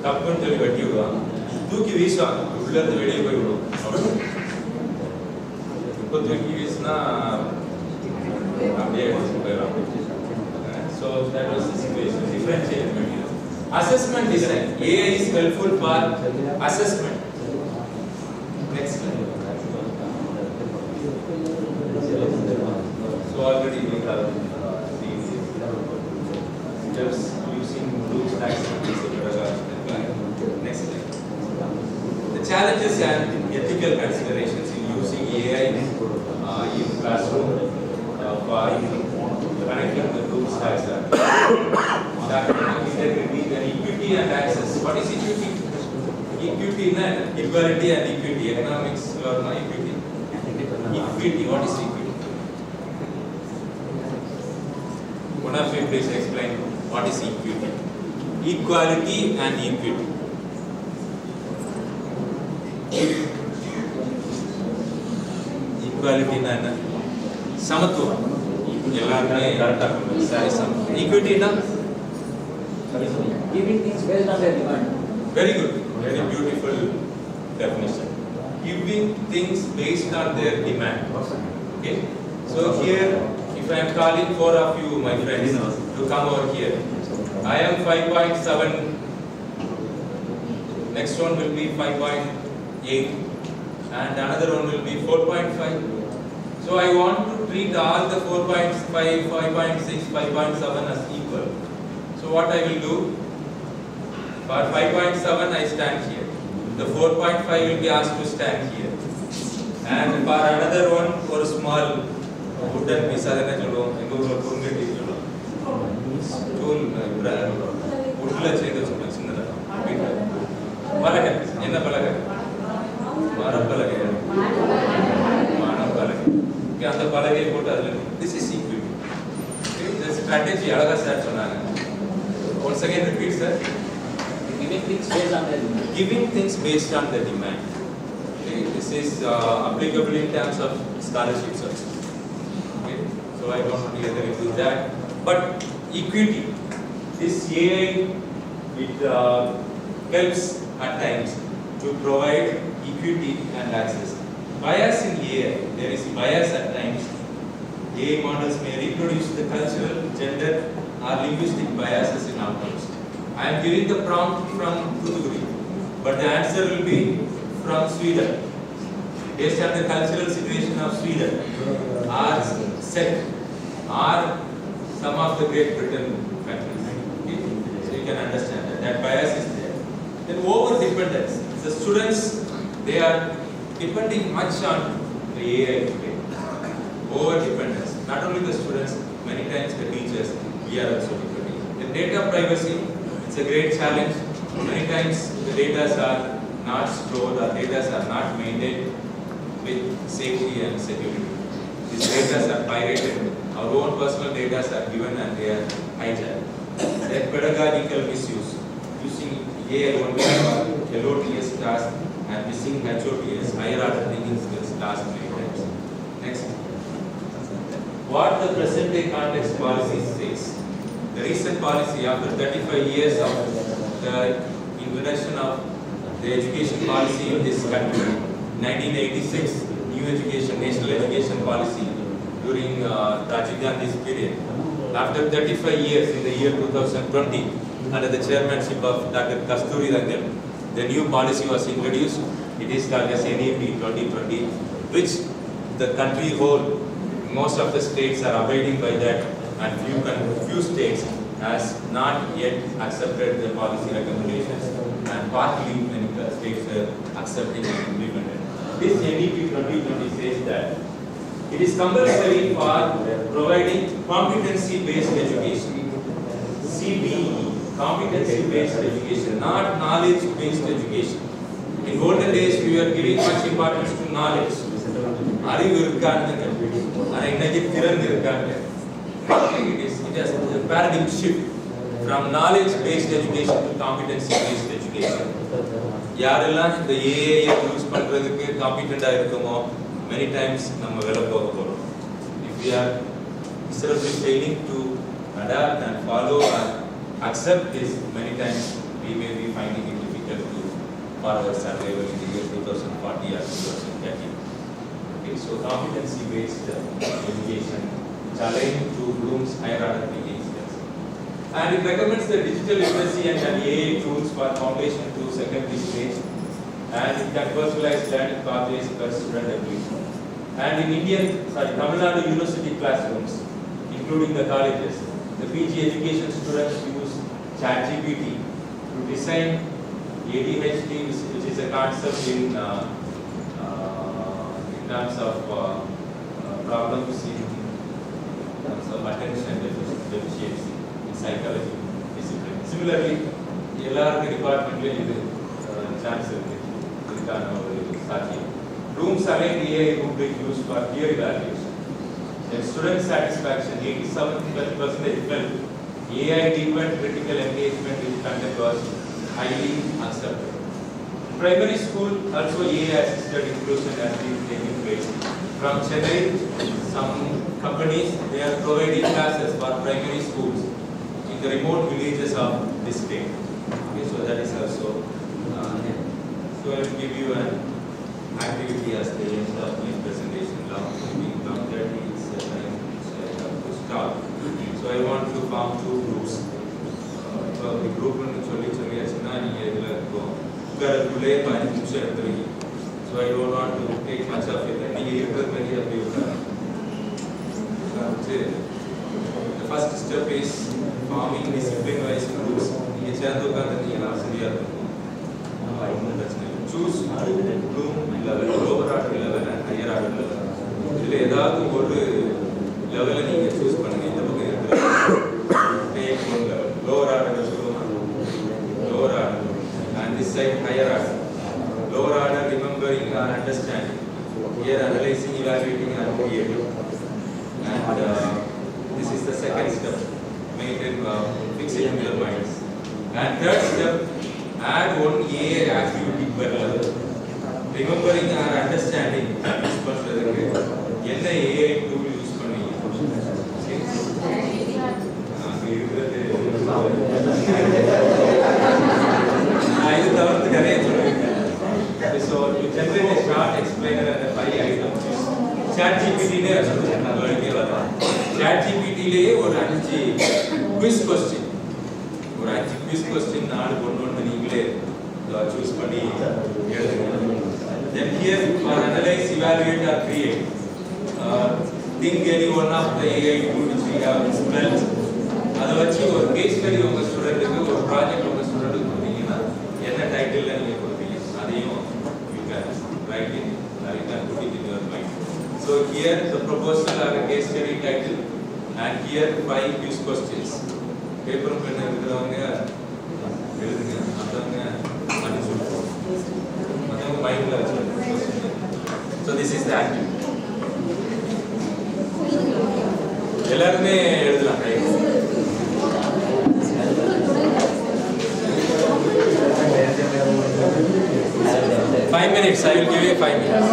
தப்புன்னு சொல்லி வெட்டி விடுவாங்க, தூக்கி வீசுவாங்க, உள்ள இருந்து வெளியே போய் விடுவோம். இப்போ தூக்கி வீசினா அப்படியே போயிடலாம். So that was the situation. Differentiated materials. Assessment design. AI is helpful for assessment. Next slide. So already we have seen just using rules, taxonomy, etc. Next slide. The challenges and ethical considerations in using AI in classroom for connecting the two sides are integrity and equity and access. What is equity? Equity and equality and equity. Economics or no equity? Equity. What is equity? One of you please explain what is equity? Equality and equity. Equality and samatvam. Equity na? Giving things based on their demand. Very good, very beautiful definition. Giving things based on their demand. Okay. So here, if I am calling 4 of you, my friends, to come over here, I am 5.7. Next one will be 5.8, and another one will be 4.5. So I want to treat all the 4.5, 5.6, 5.7 as equal. So what I will do? For 5.7 I stand here. The 4.5 will be asked to stand here. And for another one, for a small wooden piece, tool, this is equity. The strategy, once again repeat, sir. Giving things based on their demand. Giving things based on the demand. Okay. This is applicable in terms of scholarships also. Okay. So I don't want to get into that. But equity, this AI, it helps at times to provide equity and access. Bias in AI, there is bias at times. AI models may reproduce the cultural, gender, or linguistic biases in outcomes. I am giving the prompt from THOOTHUKUDI, but the answer will be from Sweden, based on the cultural situation of Sweden, or Czech, or some of the Great Britain countries. Okay? So you can understand that bias is there. Then over dependence. The students, they are depending much on the AI today. Over dependence. Not only the students, many times the teachers, we are also depending. The data privacy, it's a great challenge. Many times the data are not stored or data are not maintained with safety and security. These data are pirated. Our own personal data are given and they are hijacked. Then pedagogical misuse, using AI only for LOTS task and missing HOTS, higher order thinking skills task many times. Next. What the present day context policy says. The recent policy, after 35 years of the introduction of the education policy in this country, 1986 new education, national education policy during Rajiv Gandhi's period. After 35 years in the year 2020, under the chairmanship of Dr. Kasturi Rangan, the new policy was introduced. It is called as NEP 2020, which the country whole, most of the states are abiding by that, and few states has not yet accepted the policy recommendations, and partly many states are accepting and implemented. This NEP 2020 says that it is compulsory for providing competency-based education, CBE, competency-based education, not knowledge-based education. In olden days, we were giving much importance to knowledge. அறிவு இருக்கான்னு ஆனா இன்னைக்கு திறன் இருக்கான்னு. It has a paradigm shift from knowledge based education to competency based education. யாரெல்லாம் இந்த AI use பண்றதுக்கு காம்பிட்டண்டா இருக்குமோ many times நம்ம வேலை போக போறோம். If we are failing to adapt and follow and accept this, many times we may be finding it difficult to for our survival in the year 2040 or 2030. Okay, so competency based education challenge to Bloom's hierarchy instance. And it recommends the digital literacy and AI tools for foundation to secondary stage, and it can personalize learning pathways per student ability. And in Tamil Nadu university classrooms, including the colleges, the PG education students use ChatGPT to design ADHD, which is a concept in terms of problems in terms of attention deficiency in psychology discipline. Similarly, எல்லாருக்கும் டிபார்ட்மெண்ட்ல இது chance இருக்கு. இதுக்கான ஒரு சாத்தியம். Bloom's aligned AI rubric used for peer evaluation. And student satisfaction, 87% felt AI deepened critical engagement with content was highly accepted. Primary school also AI-assisted inclusion has been taking place. From Chennai, some companies they are providing classes for primary schools in the remote villages of this state. Okay, so that is also. So I will give you an activity as the end of my presentation. Long 30 is time to start. So I want to form two groups. The group வந்து சொல்லி அச்சுனா நீங்க இதுல உங்களுக்குள்ளே 5 நிமிஷம் எடுத்துறீங்க. So I don't want to take much of it. நீங்க இருக்கிறது மாதிரி அப்படி உட்காருங்க. The first step is forming discipline wise groups. நீங்க சேர்ந்து உட்கார்ந்தீங்கன்னா சரியா இருக்கும். Choose Bloom level, lower order level and higher order level. இதுல ஏதாவது ஒரு லெவலை நீங்க சூஸ் பண்ணுங்க. இந்த பக்கம் இருக்கிற take one level, lower order சொல்லுங்க. Lower order and this side higher order. Lower order remembering and understanding. Here analyzing, evaluating and creating. And this is the second step. Maintain fixing your minds. And third step, add one AI activity per level. Remembering and understanding use பண்றதுக்கு என்ன AI tool use பண்ணீங்க? அங்க இருக்கிறது இது தவிர்த்து நிறைய சொல்லுங்க. So you generate a short explainer and 5 items. ChatGPT லே நம்ம எழுதி வரலாம். ChatGPT லேயே ஒரு 5 quiz question. ஒரு 5 quiz question நாலு கொண்டு வந்து நீங்களே choose பண்ணி எழுதுங்க. Then here for analyze, evaluate or create. Think any one of the AI tool which we have built. அதை வச்சு ஒரு கேஸ் ஸ்டடி உங்க ஸ்டூடெண்ட்டுக்கு ஒரு ப்ராஜெக்ட் உங்க ஸ்டூடெண்ட்டுக்கு கொடுத்தீங்கன்னா என்ன டைட்டில் நீங்க கொடுப்பீங்க அதையும் you can write it or you can put it in your mind. So here the proposal or a case study title and here 5 quiz questions. Paper pen இருக்கிறவங்க எழுதுங்க, மற்றவங்க பண்ணி சொல்லுவோம், மற்றவங்க மைண்டில் வச்சுருங்க. So this is the activity. எல்லாருமே எழுதலாம். Right, 5 minutes. I will give you 5 minutes.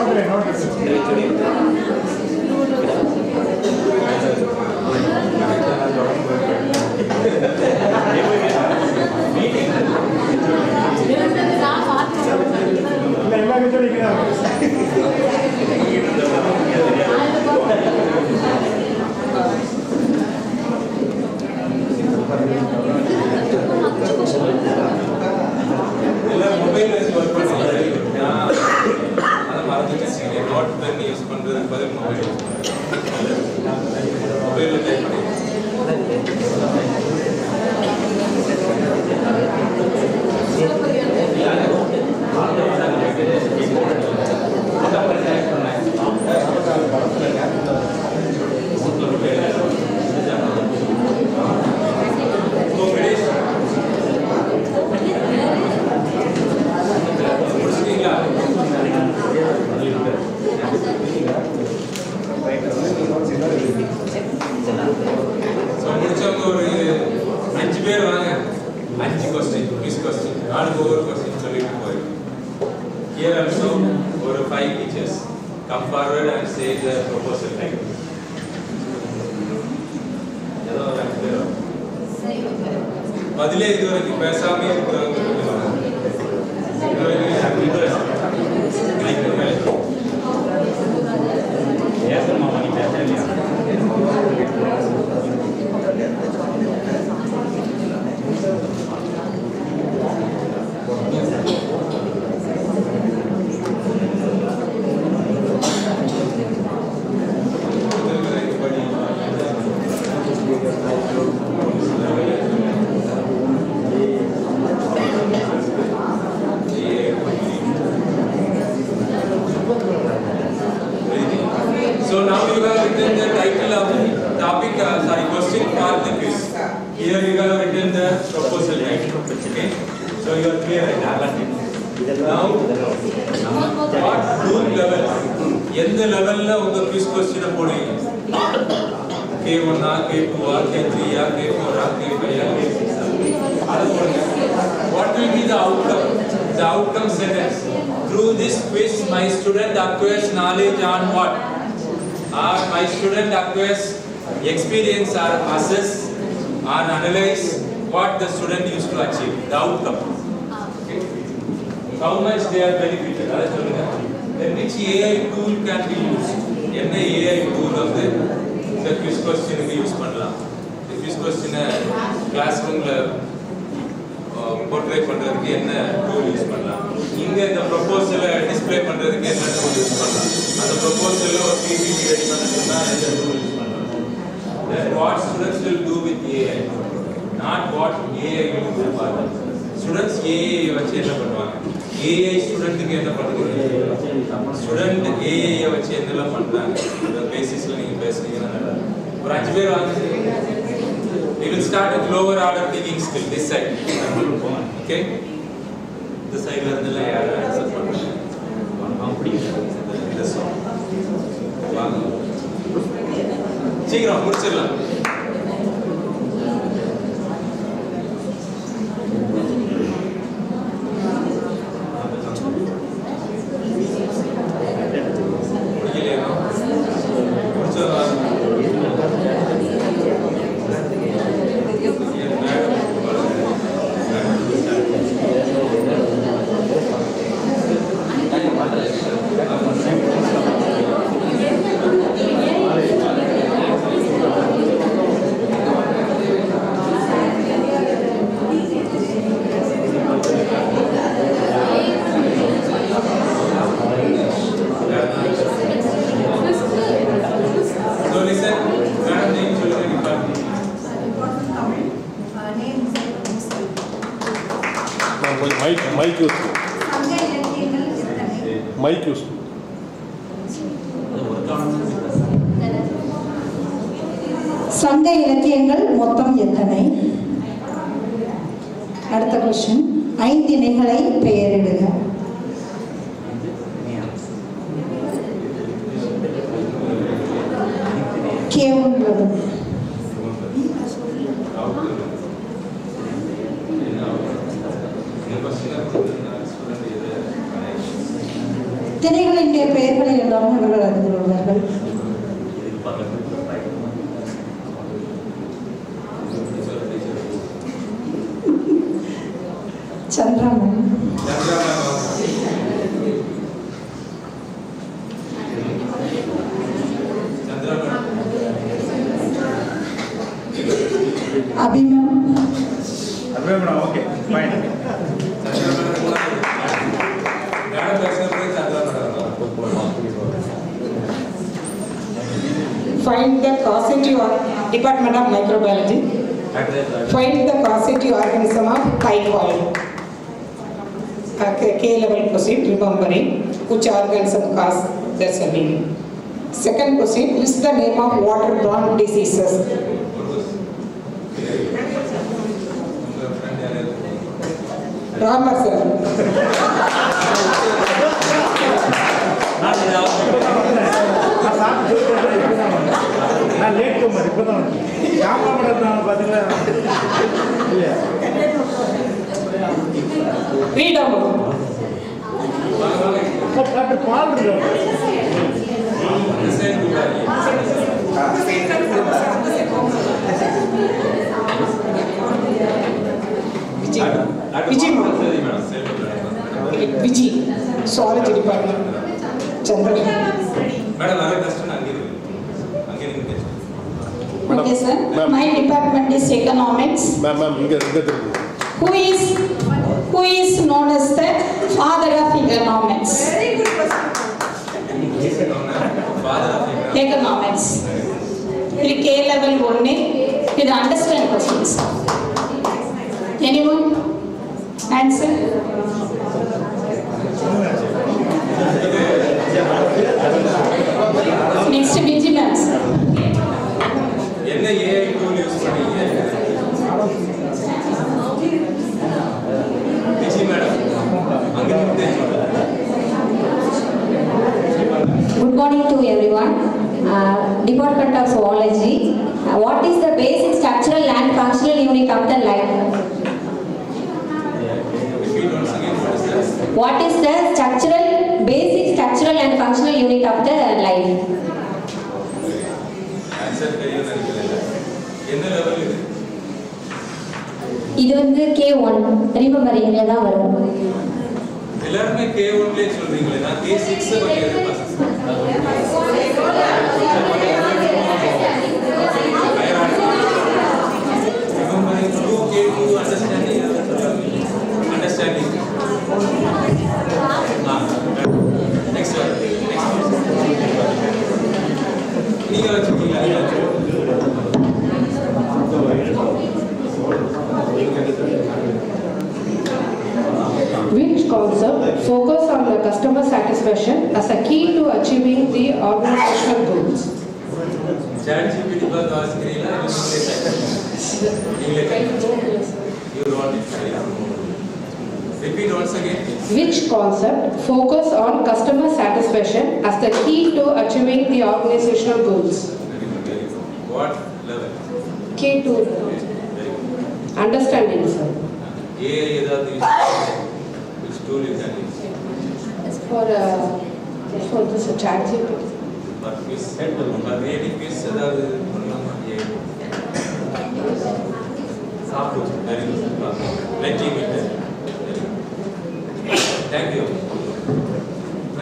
forward and say the proposal type. பதிலே இதுவரைக்கும் பேசாமே இருக்கிறவங்க So now you have written the title of the topic, question for the quiz. Here you have written the proposal title. Okay? So you are clear. Now, what two level? எந்த லெவல்ல உங்க quiz question போடுவீங்க? K1 ஆ, K2 ஆ, K3 ஆ, K4 ஆ, K5 ஆ, K6 ஆ? அது போடுங்க. What will be the outcome? The outcome sentence. Through this quiz, my student acquires knowledge on what? My student acquires experience or assess or analyze what the student used to achieve. The outcome. Okay. How much they are benefited. Then which AI tool can be used? Any AI tool of the quiz question use பண்ணலாம். The quiz question classroomல portray பண்றதுக்கு என்ன tool use பண்ணலாம்? இங்க இந்த proposal display பண்றதுக்கு என்ன tool use பண்ணலாம்? அந்த proposal ஒரு PPT ரெடி பண்ணனும்னா என்ன tool use பண்ணலாம்? Then what students will do with AI? Not what AI will do for them. Students AI வச்சு என்ன பண்ணுவாங்க? AI ஸ்டூடண்ட்க்கு என்ன பண்ணுது? ஸ்டூடண்ட் AI வச்சு என்னெல்லாம் பண்றாங்க? இந்த பேசிஸ்ல நீங்க பேசுறீங்கன்னா நல்லா. ஒரு 5 பேர் வாங்க. We will start with lower order thinking skill this side. Okay? This side la irundha yaar answer பண்ணுங்க. அப்படி இந்த song. வாங்க. சீக்கிரம் முடிச்சிடலாம். Mic use. சங்க இலக்கியங்கள் மொத்தம் எத்தனை? அடுத்த கொஸ்டின். 5 திணைகளை பெயரிடுக. K1 திணைகளின் பெயர்களை எல்லாம் இவர்கள் அறிந்து கொள்வார்கள். சந்திராமன், அபிமம், okay fine. Find the causative Department of Microbiology. Find the causative organism of typhoid. K level question, remembering which organism cause the swelling. Second question, list the name of waterborne diseases. Ramar sir. நான் late Qamar இப்பதான் ஷாமா படத்தான பாத்தீங்களா இல்ல read out doctor பால் இருக்கு Vijay, Zoology Department. Chandra. Okay, sir. My department is economics. Who is known as the father of economics? Very good question. Economics. It K level only. It understand questions. Anyone? Answer? Next, BG ma'am. என்ன AI tool use பண்ணீங்க? BG madam அங்க நின்னு Good morning to everyone. Department of Zoology. What is the basic structural and functional unit of the life? What is the basic structural and functional unit of the life? Answer தெரியும் நினைக்கல. என்ன level இது? இது வந்து K1 ரிமெம்பரிங்ல தான் வரும். எல்லாரும் K1 லே சொல்றீங்களே நான் K6 பத்தி எதிர்பார்த்தேன். Remembering 2K2 understanding. Next one. நீங்க வச்சுக்கீங்களா? Which concept focus on the customer satisfaction as a key to achieving the organizational goals? ChatGPT पर तो आज करेगा you want it. Repeat once again. Which concept focus on customer satisfaction as the key to achieving the organizational goals? What level? K2. Understanding, sir. AI ஏதாவது which tool you can use? It's for this ChatGPT. For quiz set for reading quiz ஏதாவது பண்ணலாமா? Very good. Let me meet them. Thank you.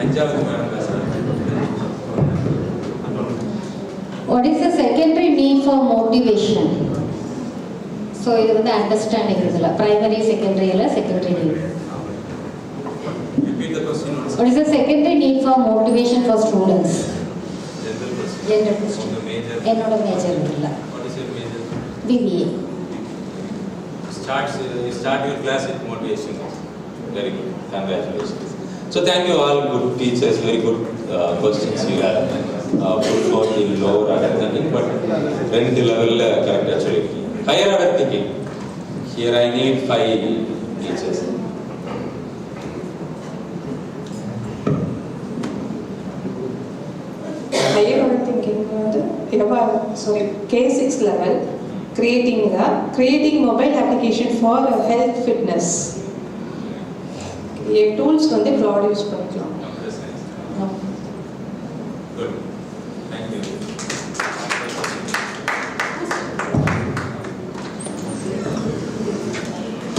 அஞ்சாவது madam பேசுறேன். What is the secondary need for motivation? So இது வந்து understanding இதுல primary secondary need. Repeat the question once. What is the secondary need for motivation for students? General question. General question. Your major. என்னோட major இல்ல. What is your major? BBA. You start your class with motivation. Very good. Congratulations. So thank you all, good teachers. Very good questions you have put forth in lower order thinking, but ரெண்டு level correct actually. Higher order thinking. Here I need 5 teachers. Higher order thinking வந்து K6 level creating mobile application for health fitness. Tools வந்து cloud use பண்ணிக்கலாம். Good. Thank you.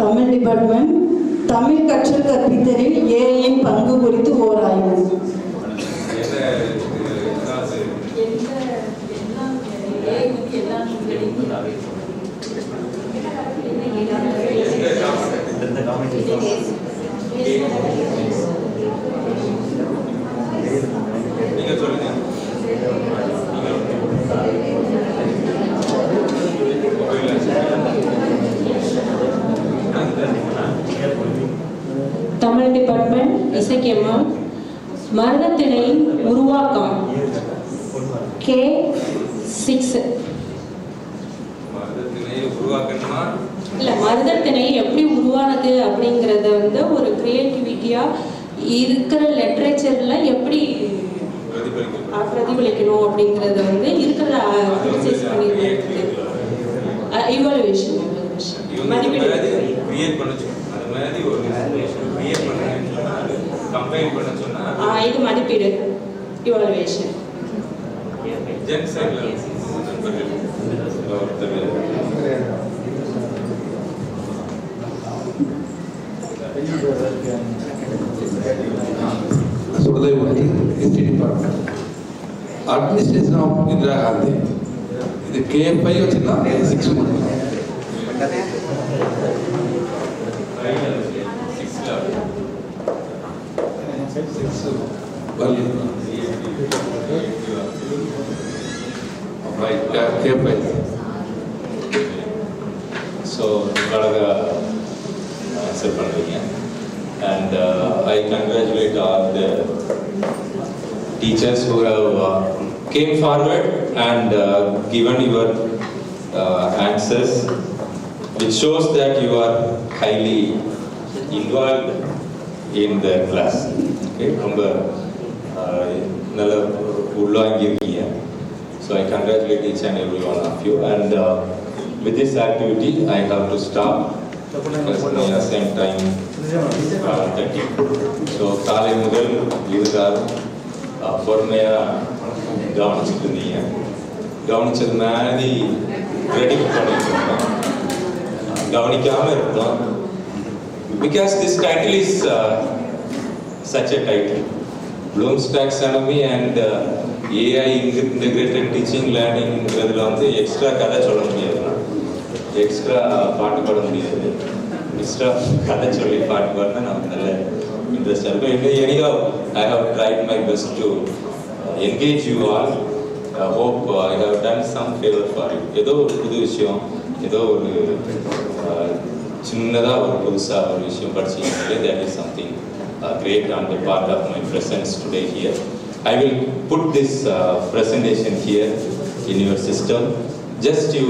Tamil department Tamil கற்றல் கற்பித்தலில் ஏஐயின் பங்கு குறித்து ஓர் ஆய்வு. நீங்க சொல்லுங்க. தமிழ் டிபார்ட்மெண்ட் இசைக்கேமா மருதத்திணையின் உருவாக்கம் K6. மருதத்திணையை உருவாக்கணுமா? இல்லை, மருதத்திணை எப்படி உருவானது அப்படிங்கிறத வந்து ஒரு கிரியேட்டிவிட்டியாக இருக்கிற லிட்ரேச்சரில் எப்படி பிரதிபலிக்கணும் அப்படிங்கிறத வந்து இருக்கிற கிரிட்டிசைஸ் பண்ணியிருக்கிறது. இவாலுவேஷன் மதிப்பீடு கிரியேட் பண்ண சொன்னா அது மாதிரி ஒரு கிரியேட் பண்ண சொன்னா அது கம்பைல் பண்ண சொன்னா இது மதிப்பீடு இவாலுவேஷன். ஜென் சைடில் நண்பர்கள் ஒருத்தர் Sudhayamurthy, History Department. Administration of Indira Gandhi. The KF5 వచ్చిందా 6 months. Right, KF5. So, answer பண்ணுவீங்க. And I congratulate all the teachers who have came forward and given your answers, which shows that you are highly involved in the class. Okay, ரொம்ப நல்ல உள்ளாங்கியிருக்கீங்க. So I congratulate each and every one of you. And with this activity, I have to stop because we are same time 30. So காலை முதல் இதுதான் பொறுமையாக கவனிச்சுட்டு இருந்தீங்க. கவனிச்சது மாதிரி predict பண்ணிட்டு இருக்கோம், கவனிக்காமல் இருந்தோம். Because this title is such a title, Bloom's taxonomy and AI integrated teaching learningங்கிறதுல வந்து எக்ஸ்ட்ரா கதை சொல்ல முடியாதுண்ணா, எக்ஸ்ட்ரா பாட்டு பாட முடியாது. எக்ஸ்ட்ரா கதை சொல்லி பாட்டு பாடினா நமக்கு நல்ல இன்ட்ரெஸ்டாக இருக்கும். Anyhow, I have tried my best to engage you all. Hope I have done some favor for you. ஏதோ ஒரு புது விஷயம், ஏதோ ஒரு சின்னதாக ஒரு புதுசாக ஒரு விஷயம் படிச்சீங்கன்னாலே that is something great on the part of my presence today here. I will put this presentation here in your system. Just you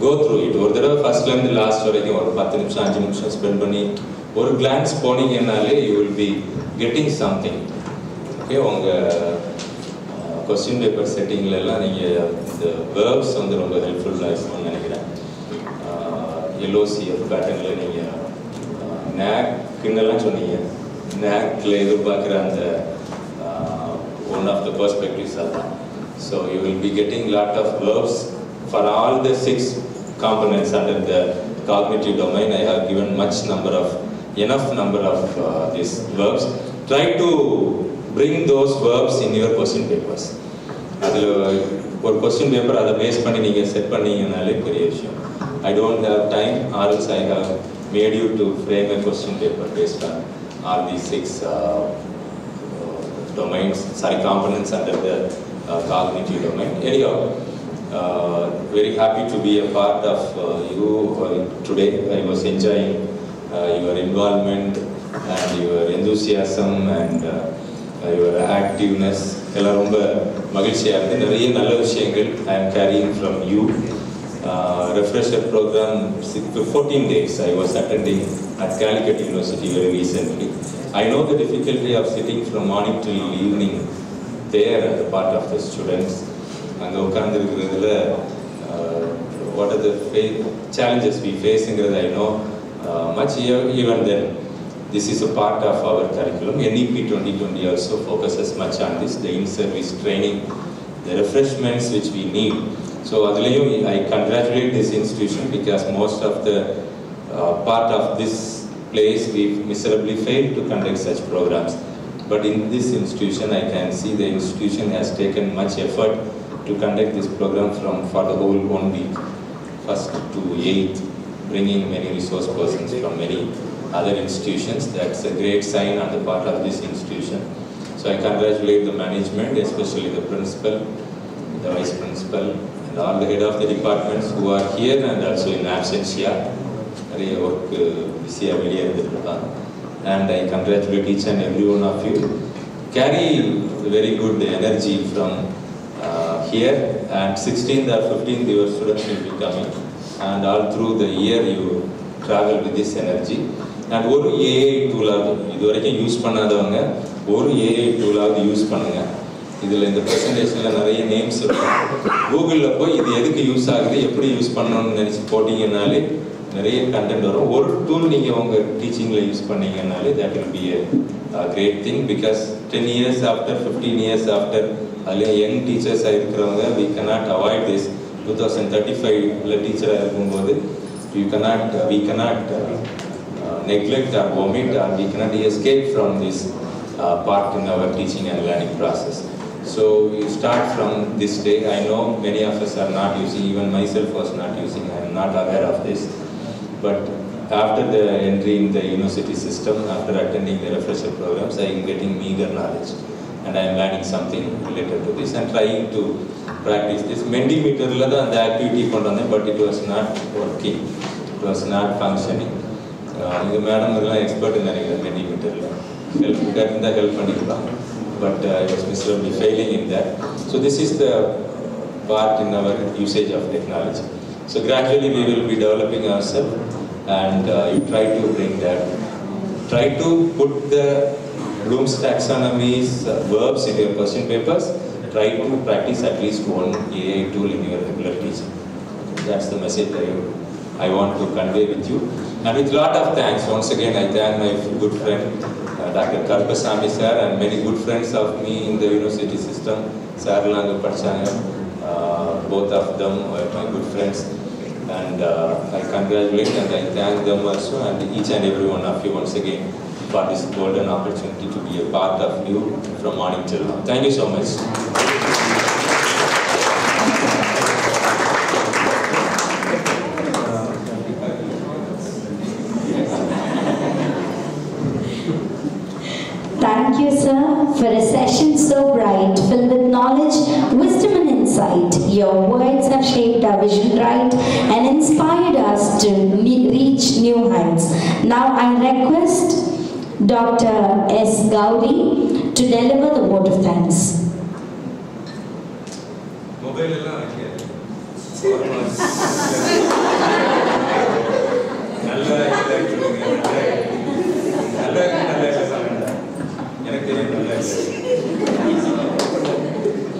go through it. ஒரு தடவை ஃபர்ஸ்ட்லேருந்து லாஸ்ட் வரைக்கும் ஒரு 10 நிமிஷம் 5 நிமிஷம் ஸ்பெண்ட் பண்ணி ஒரு கிளான்ஸ் போனீங்கன்னாலே you will be getting something. Okay, உங்கள் கொஸ்டின் பேப்பர் செட்டிங்லலாம் நீங்கள் இந்த வேர்ப்ஸ் வந்து ரொம்ப ஹெல்ப்ஃபுல்லாக இருக்கும்னு நினைக்கிறேன். LOCF பேட்டர்னில் நீங்கள் நேக்குன்னெல்லாம் சொன்னீங்க. நேக்கில் எதிர்பார்க்குற அந்த one of the perspectives are that. So you will be getting lot of verbs for all the 6 components under the cognitive domain. I have given enough number of these verbs. Try to bring those verbs in your question papers. அதில் ஒரு question paper அதை base பண்ணி நீங்கள் set பண்ணீங்கன்னாலே பெரிய விஷயம். I don't have time, or else I have made you to frame a question paper based on all these 6 components under the cognitive domain. Anyhow, very happy to be a part of you today. I was enjoying your involvement and your enthusiasm and your activeness. எல்லாம் ரொம்ப மகிழ்ச்சியாக இருக்குது. நிறைய நல்ல விஷயங்கள் I am carrying from you. Refresher program 14 days I was attending at Calicut University very recently. I know the difficulty of sitting from morning till evening there as a part of the students. அங்கே உட்கார்ந்துருக்கிறதுல what are the challenges we facing-ங்கிறது I know much. Even then, this is a part of our curriculum. NEP 2020 also focuses much on this, the in-service training, the refreshments which we need. So அதுலேயும் I congratulate this institution because most of the part of this place we miserably failed to conduct such programs. But in this institution, I can see the institution has taken much effort to conduct this program for the whole 1 week, 1st to 8th, bringing many resource persons from many other institutions. That's a great sign on the part of this institution. So I congratulate the management, especially the principal, the vice principal, and all the head of the departments who are here and also in absentia. நிறைய work பிஸியாக வெளியே இருந்துருக்காங்க. And I congratulate each and every one of you. Carry very good energy from here, and 16th or 15th your students will be coming, and all through the year you travel with this energy. And ஒரு AI டூலாவது இது வரைக்கும் use பண்ணாதவங்க ஒரு AI டூலாவது use பண்ணுங்கள். இதில் இந்த ப்ரெசன்டேஷனில் நிறைய names இருக்கும். கூகுளில் போய் இது எதுக்கு யூஸ் ஆகுது, எப்படி யூஸ் பண்ணணும்னு நினச்சி போட்டிங்கன்னாலே நிறைய கண்டென்ட் வரும். ஒரு டூல் நீங்கள் உங்கள் டீச்சிங்கில் use பண்ணீங்கன்னாலே that will be a great thing, because 10 years after, 15 years after அதில் யங் டீச்சர்ஸாக இருக்கிறவங்க we cannot avoid this. 2035 டீச்சராக இருக்கும்போது we cannot neglect or omit or we cannot escape from this part in our teaching and learning process. So we start from this day. I know many of us are not using, even myself was not using, I am not aware of this. But after the entry in the university system, after attending the refresher programs, I am getting meager knowledge and I am learning something related to this and trying to practice this. Mentimeter la da the activity kondane, but it was not working, it was not functioning. Inga madam ella expert in mentimeter la help karinda help panikalam, but I was miserably failing in that. So this is the part in our usage of technology. So gradually we will be developing ourselves and you try to bring that, try to put the Bloom's taxonomy's verbs in your question papers, try to practice at least one AI tool in your regular teaching. That's the message I want to convey with you. And with a lot of thanks, once again I thank my good friend Dr. Karpasamy sir and many good friends of me in the university system. Sarlanga Pachanga, both of them were my good friends. And I congratulate and I thank them also and each and every one of you once again for this golden opportunity to be a part of you from morning till now. Thank you so much. Thank you, sir, for a session so bright, filled with knowledge, wisdom and insight. Your words have shaped our vision right and inspired us to reach new heights. Now I request Dr. S. Gauri to deliver the vote of thanks. Mobile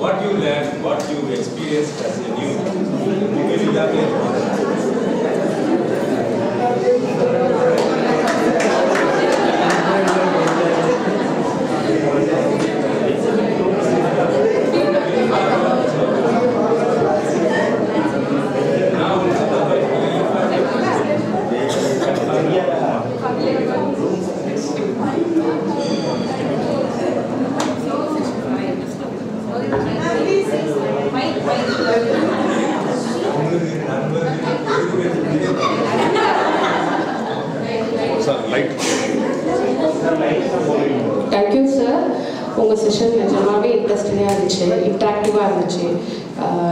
what you learned, what you experienced as a new Thank you, sir. உங்கள் session நிஜமாகவே இன்ட்ரெஸ்டிங்காக இருந்துச்சு, இன்ட்ராக்டிவாக இருந்துச்சு.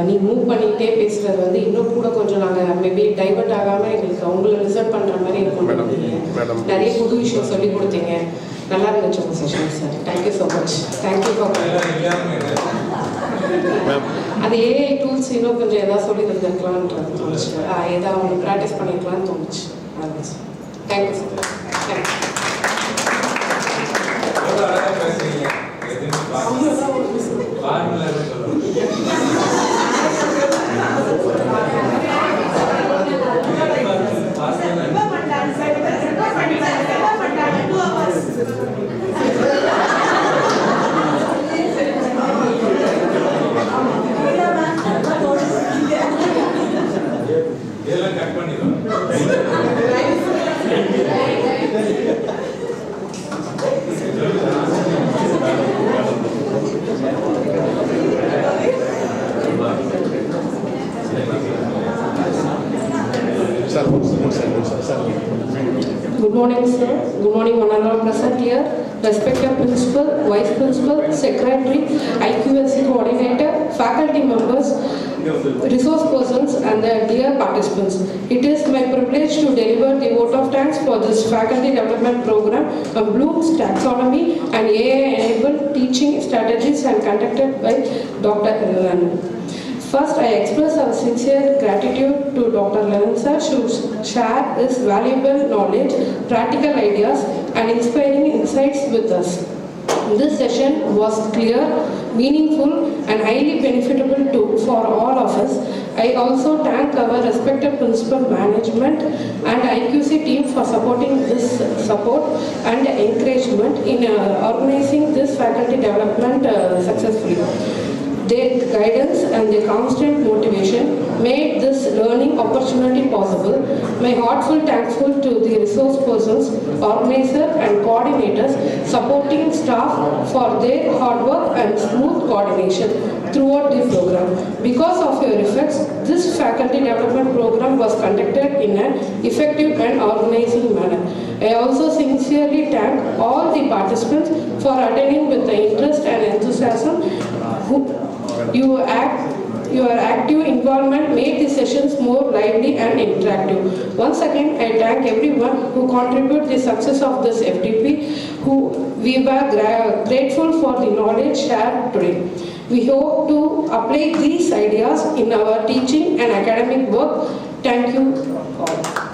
நீங்கள் move பண்ணிகிட்டே பேசுகிறது வந்து இன்னும் கூட கொஞ்சம் நாங்கள் மேபி டைவர்ட் ஆகாமல் எங்களுக்கு அவங்கள ரிசர்வ் பண்ணுற மாதிரி இருக்கும். நிறைய புது விஷயம் சொல்லி கொடுத்தீங்க, நல்லா இருந்துச்சு உங்கள் session sir. Thank you so much. Thank you for அது ஏஐ டூல்ஸ் இன்னும் கொஞ்சம் எதாவது சொல்லி தந்துருக்கலான்றது தோணுச்சு, எதாவது அவங்க ப்ராக்டிஸ் பண்ணியிருக்கலான்னு தோணுச்சு. Thank you sir. Thank you. Good morning, sir. Good morning, honorable present here. Respected principal, vice principal, secretary, IQSC coordinator, faculty members, resource persons, and the dear participants. It is my privilege to deliver the vote of thanks for this faculty development program on Bloom's taxonomy and AI-enabled teaching strategies and conducted by Dr. Lenin. First, I express our sincere gratitude to Dr. Lenin sir to share his valuable knowledge, practical ideas, and inspiring insights with us. This session was clear, meaningful, and highly beneficial for all of us. I also thank our respected principal, management, and IQC team for supporting this support and encouragement in organizing this faculty development successfully. Their guidance and their constant motivation made this learning opportunity possible. My heartfelt thankful to the resource persons, organizers and coordinators, supporting staff for their hard work and smooth coordination throughout the program. Because of your efforts, this faculty development program was conducted in an effective and organizing manner. I also sincerely thank all the participants for attending with the interest and enthusiasm. Your active involvement made the sessions more lively and interactive. Once again, I thank everyone who contributed to the success of this FDP, we were grateful for the knowledge shared today. We hope to apply these ideas in our teaching and academic work. Thank you all.